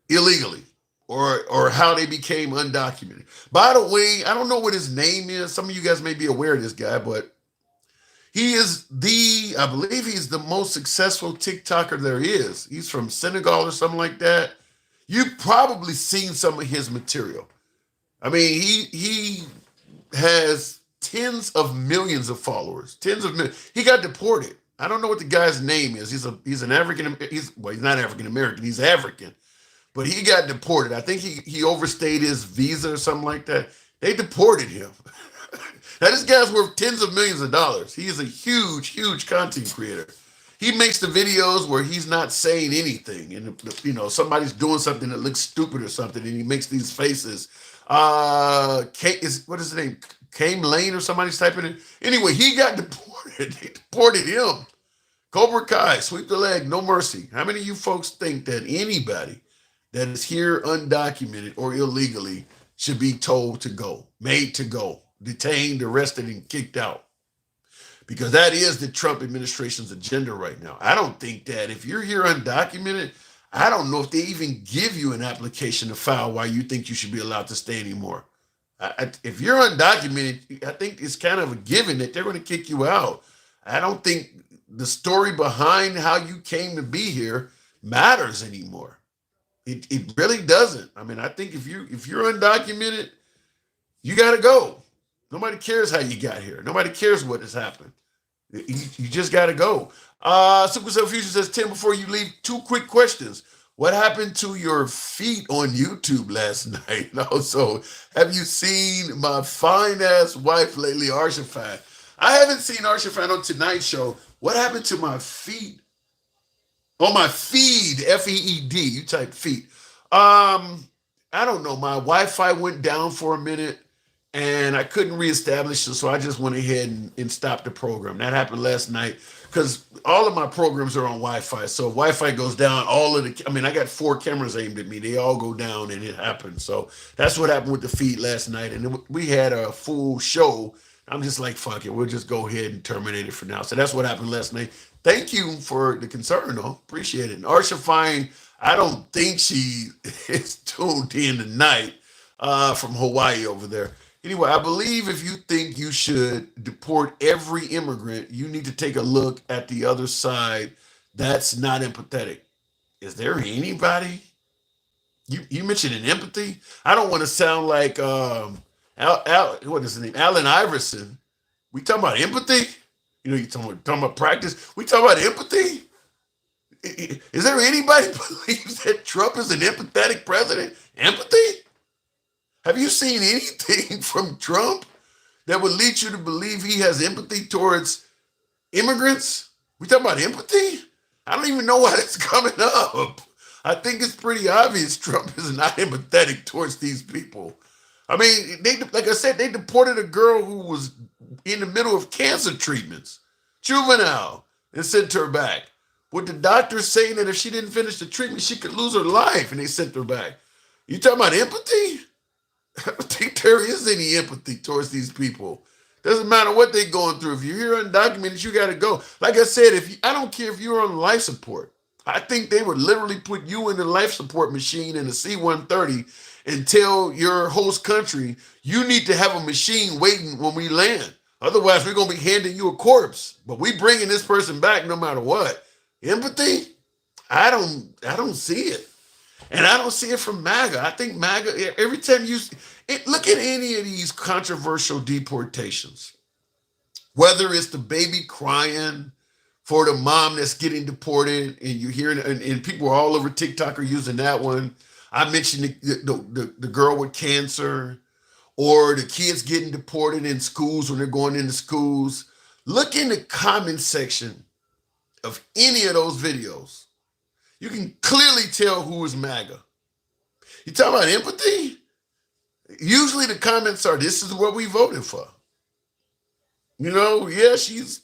illegally or how they became undocumented? By the way, I don't know what his name is. Some of you guys may be aware of this guy, but he is I believe he's the most successful TikToker there is. He's from Senegal or something like that. You've probably seen some of his material. I mean, he has tens of millions of followers. Tens of millions. He got deported. I don't know what the guy's name is. He's an African. He's not African American. He's African, but he got deported. I think he overstayed his visa or something like that. They deported him. Now this guy's worth tens of millions of dollars. He is a huge, huge content creator. He makes the videos where he's not saying anything, and somebody's doing something that looks stupid or something, and he makes these faces. What is his name? Kame Lane or somebody's typing it. Anyway, he got deported. They deported him. Cobra Kai, sweep the leg, no mercy. How many of you folks think that anybody that is here undocumented or illegally should be told to go, made to go, detained, arrested, and kicked out? Because that is the Trump administration's agenda right now. I don't think that if you're here undocumented, I don't know if they even give you an application to file why you think you should be allowed to stay anymore. If you're undocumented, I think it's kind of a given that they're going to kick you out. I don't think the story behind how you came to be here matters anymore. It really doesn't. I mean, I think if you're undocumented, you got to go. Nobody cares how you got here. Nobody cares what has happened. You just got to go. Supercell Fusion says, Tim, before you leave, two quick questions. What happened to your feet on YouTube last night? And also, have you seen my fine ass wife lately, Arshafai? I haven't seen Arshafai on Tonight Show. What happened to my feet? On my feed, Feed. You type feet. I don't know. My Wi-Fi went down for a minute and I couldn't reestablish it, so I just went ahead and stopped the program. That happened last night because all of my programs are on Wi-Fi. So if Wi-Fi goes down, I got 4 cameras aimed at me. They all go down and it happened. So that's what happened with the feed last night. And we had a full show. I'm just like, fuck it. We'll just go ahead and terminate it for now. So that's what happened last night. Thank you for the concern, though. Appreciate it. And Arsha Fine, I don't think she is tuned in tonight from Hawaii over there. Anyway, I believe if you think you should deport every immigrant, you need to take a look at the other side. That's not empathetic. Is there anybody? You mentioned an empathy. I don't want to sound like what is his name? Allen Iverson. We talking about empathy? You know, you talking about practice. We talking about empathy. Is there anybody believes that Trump is an empathetic president? Empathy? Have you seen anything from Trump that would lead you to believe he has empathy towards immigrants? We talking about empathy? I don't even know why that's coming up. I think it's pretty obvious Trump is not empathetic towards these people. I mean, like I said, they deported a girl who was in the middle of cancer treatments, juvenile, and sent her back. With the doctors saying that if she didn't finish the treatment, she could lose her life, and they sent her back. You talking about empathy? I don't think there is any empathy towards these people. Doesn't matter what they're going through. If you're here undocumented, you got to go. Like I said, I don't care if you're on life support. I think they would literally put you in the life support machine in a C-130 and tell your host country, you need to have a machine waiting when we land. Otherwise, we're going to be handing you a corpse. But we bringing this person back no matter what. Empathy? I don't see it. And I don't see it from MAGA. I think MAGA, every time look at any of these controversial deportations, whether it's the baby crying for the mom that's getting deported, and you hear, and people all over TikTok are using that one. I mentioned the girl with cancer, or the kids getting deported in schools when they're going into schools. Look in the comment section of any of those videos. You can clearly tell who is MAGA. You talking about empathy? Usually the comments are, this is what we voted for. You know, yeah, she's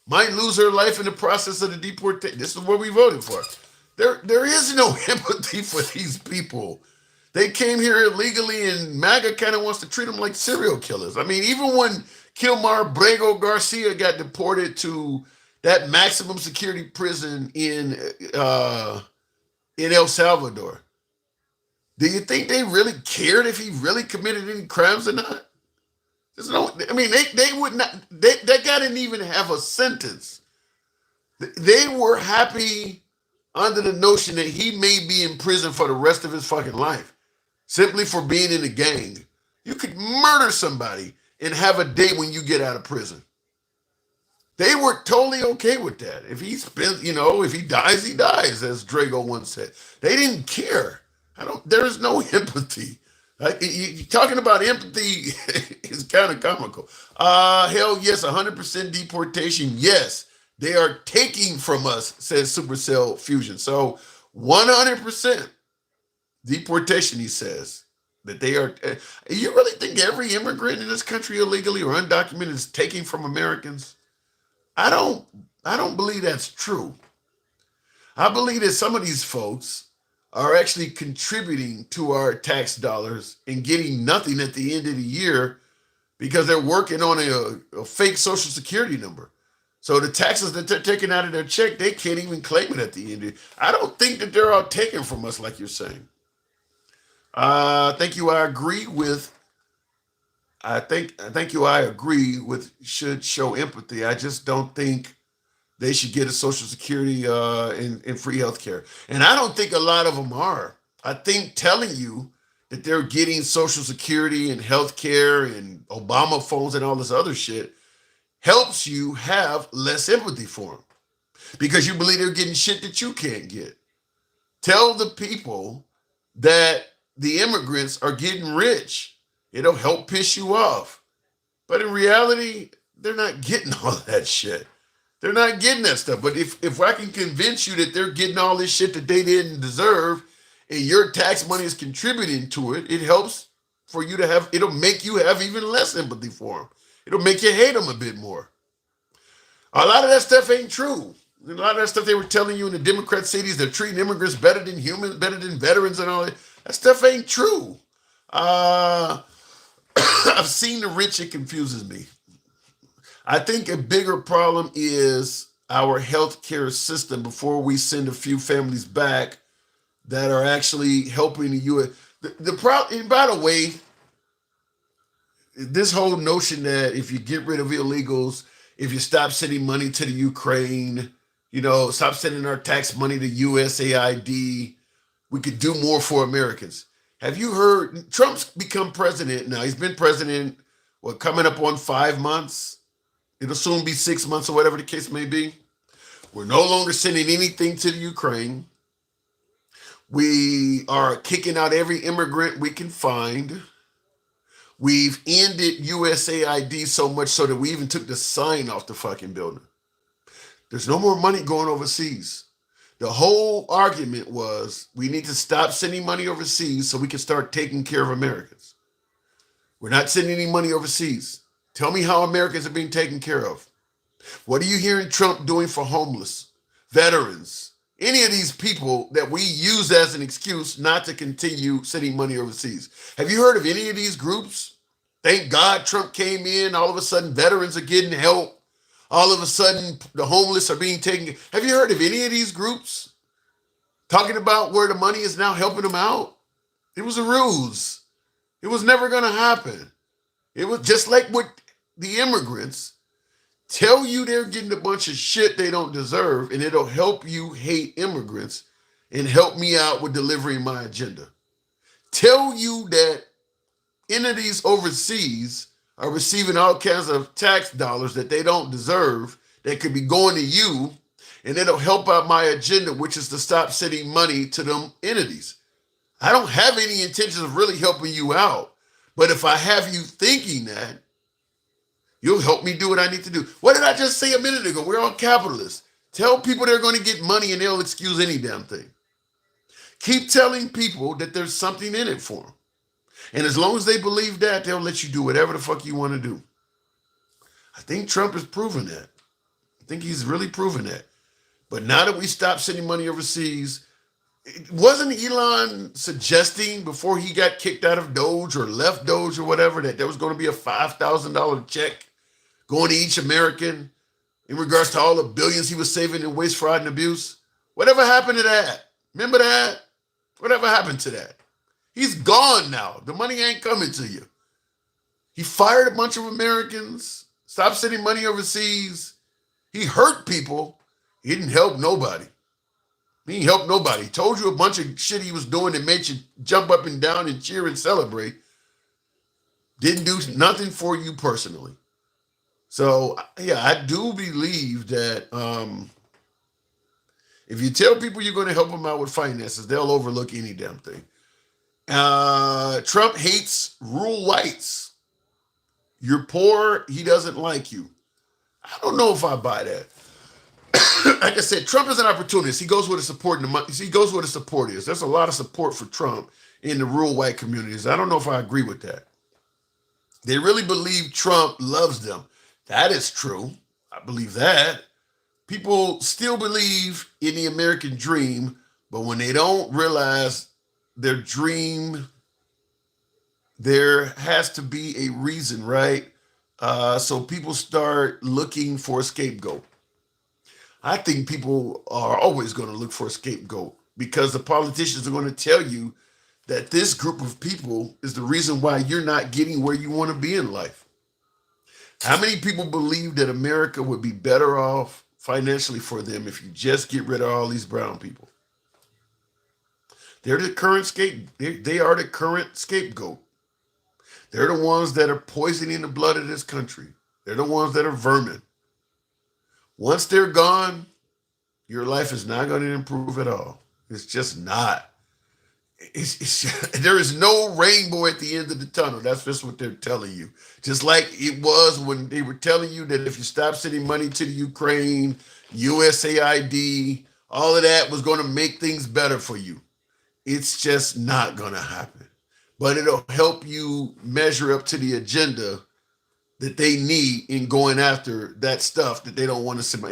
might lose her life in the process of the deportation. This is what we voted for. There is no empathy for these people. They came here illegally, and MAGA kind of wants to treat them like serial killers. I mean, even when Kilmar Brego Garcia got deported to that maximum security prison in El Salvador, do you think they really cared if he really committed any crimes or not? There's no. I mean, they would not. That guy didn't even have a sentence. They were happy under the notion that he may be in prison for the rest of his fucking life, simply for being in a gang. You could murder somebody and have a day when you get out of prison. They were totally okay with that. If he spends, if he dies, he dies, as Drago once said. They didn't care. There is no empathy. You talking about empathy is kind of comical. Hell yes, 100% deportation. Yes, they are taking from us, says Supercell Fusion. So 100% deportation, he says. That they are. You really think every immigrant in this country illegally or undocumented is taking from Americans? I don't believe that's true. I believe that some of these folks are actually contributing to our tax dollars and getting nothing at the end of the year because they're working on a fake social security number. So the taxes that they're taking out of their check, they can't even claim it at the end. I don't think that they're all taken from us like you're saying. Thank you. I agree with should show empathy. I just don't think they should get a social security and free health care. And I don't think a lot of them are. I think telling you that they're getting Social Security and health care and Obama phones and all this other shit helps you have less empathy for them because you believe they're getting shit that you can't get. Tell the people that the immigrants are getting rich. It'll help piss you off. But in reality, they're not getting all that shit. They're not getting that stuff. But if I can convince you that they're getting all this shit that they didn't deserve and your tax money is contributing to it, it helps for you to have, it'll make you have even less empathy for them. It'll make you hate them a bit more. A lot of that stuff ain't true. A lot of that stuff they were telling you in the Democrat cities, they're treating immigrants better than humans, better than veterans and all that. That stuff ain't true. I've seen the rich, it confuses me. I think a bigger problem is our healthcare system before we send a few families back that are actually helping the U.S. The problem, and by the way, this whole notion that if you get rid of illegals, if you stop sending money to the Ukraine, stop sending our tax money to USAID, we could do more for Americans. Have you heard Trump's become president now? He's been president, coming up on 5 months? It'll soon be 6 months or whatever the case may be. We're no longer sending anything to the Ukraine. We are kicking out every immigrant we can find. We've ended USAID so much so that we even took the sign off the fucking building. There's no more money going overseas. The whole argument was we need to stop sending money overseas so we can start taking care of Americans. We're not sending any money overseas. Tell me how Americans are being taken care of. What are you hearing Trump doing for homeless, veterans, any of these people that we use as an excuse not to continue sending money overseas? Have you heard of any of these groups? Thank God Trump came in. All of a sudden, veterans are getting help. All of a sudden, the homeless are being taken. Have you heard of any of these groups talking about where the money is now helping them out? It was a ruse. It was never going to happen. It was just like with the immigrants. Tell you they're getting a bunch of shit they don't deserve, and it'll help you hate immigrants and help me out with delivering my agenda. Tell you that entities overseas are receiving all kinds of tax dollars that they don't deserve that could be going to you, and it'll help out my agenda, which is to stop sending money to them entities. I don't have any intentions of really helping you out, but if I have you thinking that, you'll help me do what I need to do. What did I just say a minute ago? We're all capitalists. Tell people they're going to get money and they'll excuse any damn thing. Keep telling people that there's something in it for them. And as long as they believe that, they'll let you do whatever the fuck you want to do. I think Trump has proven that. I think he's really proven that. But now that we stopped sending money overseas, wasn't Elon suggesting before he got kicked out of Doge or left Doge or whatever that there was going to be a $5,000 check going to each American in regards to all the billions he was saving in waste, fraud, and abuse? Whatever happened to that? Remember that? Whatever happened to that? He's gone now. The money ain't coming to you. He fired a bunch of Americans, stopped sending money overseas. He hurt people. He didn't help nobody. He didn't help nobody. He told you a bunch of shit he was doing that made you jump up and down and cheer and celebrate. Didn't do nothing for you personally. So, yeah, I do believe that if you tell people you're going to help them out with finances, they'll overlook any damn thing. Trump hates rural whites. You're poor, he doesn't like you. I don't know if I buy that. Like I said, Trump is an opportunist. He goes where the support is. There's a lot of support for Trump in the rural white communities. I don't know if I agree with that. They really believe Trump loves them. That is true. I believe that. People still believe in the American dream, but when they don't realize their dream, there has to be a reason, right? So people start looking for a scapegoat. I think people are always going to look for a scapegoat because the politicians are going to tell you that this group of people is the reason why you're not getting where you want to be in life. How many people believe that America would be better off financially for them if you just get rid of all these brown people? They're the current they are the current scapegoat. They're the ones that are poisoning the blood of this country. They're the ones that are vermin. Once they're gone, your life is not going to improve at all. It's just not. There is no rainbow at the end of the tunnel. That's just what they're telling you. Just like it was when they were telling you that if you stop sending money to the Ukraine, USAID, all of that was going to make things better for you. It's just not going to happen. But it'll help you measure up to the agenda that they need in going after that stuff that they don't want to send.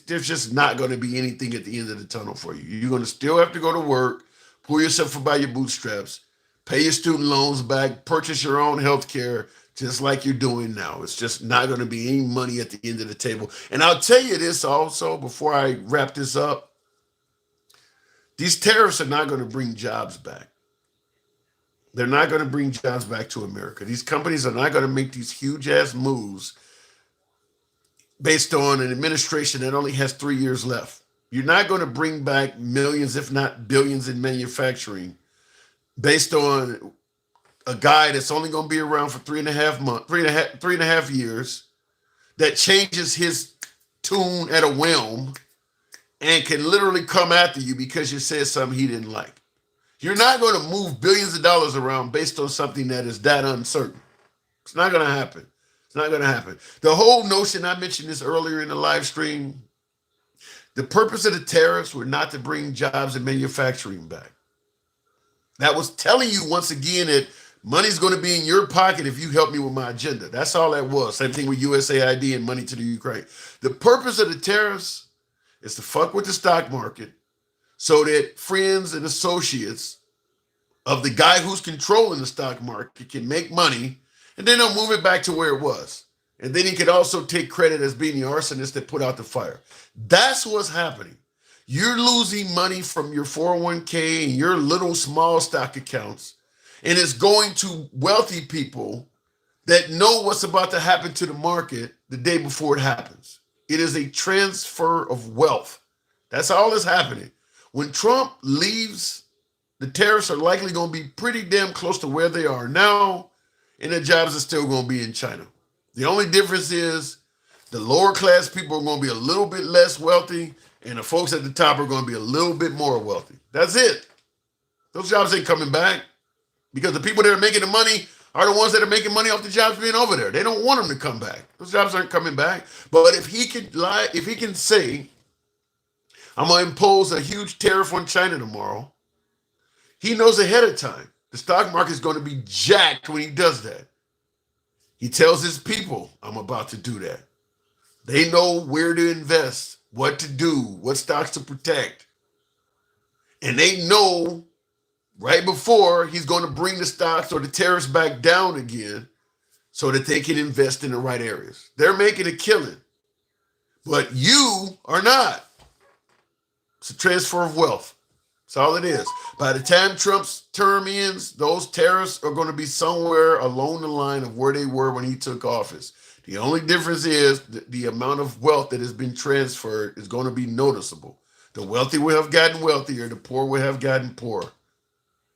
There's just not going to be anything at the end of the tunnel for you. You're going to still have to go to work, pull yourself up by your bootstraps, pay your student loans back, purchase your own health care, just like you're doing now. It's just not going to be any money at the end of the table. And I'll tell you this also before I wrap this up. These tariffs are not going to bring jobs back. They're not going to bring jobs back to America. These companies are not going to make these huge ass moves based on an administration that only has 3 years left. You're not going to bring back millions, if not billions, in manufacturing based on a guy that's only going to be around for 3.5 years, that changes his tune at a whim and can literally come after you because you said something he didn't like. You're not going to move billions of dollars around based on something that is that uncertain. It's not going to happen. It's not going to happen. The whole notion, I mentioned this earlier in the live stream, the purpose of the tariffs were not to bring jobs and manufacturing back. That was telling you once again that money's going to be in your pocket if you help me with my agenda. That's all that was. Same thing with USAID and money to the Ukraine. The purpose of the tariffs is to fuck with the stock market so that friends and associates of the guy who's controlling the stock market can make money, and then they'll move it back to where it was. And then he could also take credit as being the arsonist that put out the fire. That's what's happening. You're losing money from your 401k and your little small stock accounts, and it's going to wealthy people that know what's about to happen to the market the day before it happens. It is a transfer of wealth. That's all that's happening. When Trump leaves, the tariffs are likely going to be pretty damn close to where they are now, and the jobs are still going to be in China. The only difference is the lower class people are going to be a little bit less wealthy, and the folks at the top are going to be a little bit more wealthy. That's it. Those jobs ain't coming back because the people that are making the money are the ones that are making money off the jobs being over there. They don't want them to come back. Those jobs aren't coming back. But if he could lie, if he can say, I'm going to impose a huge tariff on China tomorrow, he knows ahead of time the stock market is going to be jacked when he does that. He tells his people, I'm about to do that. They know where to invest, what to do, what stocks to protect. And they know right before he's going to bring the stocks or the tariffs back down again so that they can invest in the right areas. They're making a killing, but you are not. It's a transfer of wealth. That's all it is. By the time Trump's term ends, those tariffs are going to be somewhere along the line of where they were when he took office. The only difference is the amount of wealth that has been transferred is going to be noticeable. The wealthy will have gotten wealthier, the poor will have gotten poorer.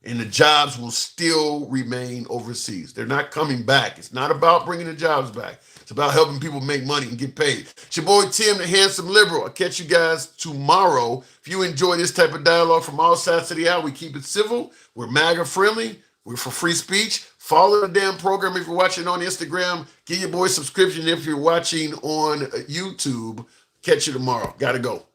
And the jobs will still remain overseas. They're not coming back. It's not about bringing the jobs back. It's about helping people make money and get paid. It's your boy Tim, the Handsome Liberal. I'll catch you guys tomorrow. If you enjoy this type of dialogue from all sides of the aisle, we keep it civil. We're MAGA friendly. We're for free speech. Follow the damn program if you're watching on Instagram. Give your boy a subscription if you're watching on YouTube. Catch you tomorrow. Gotta go.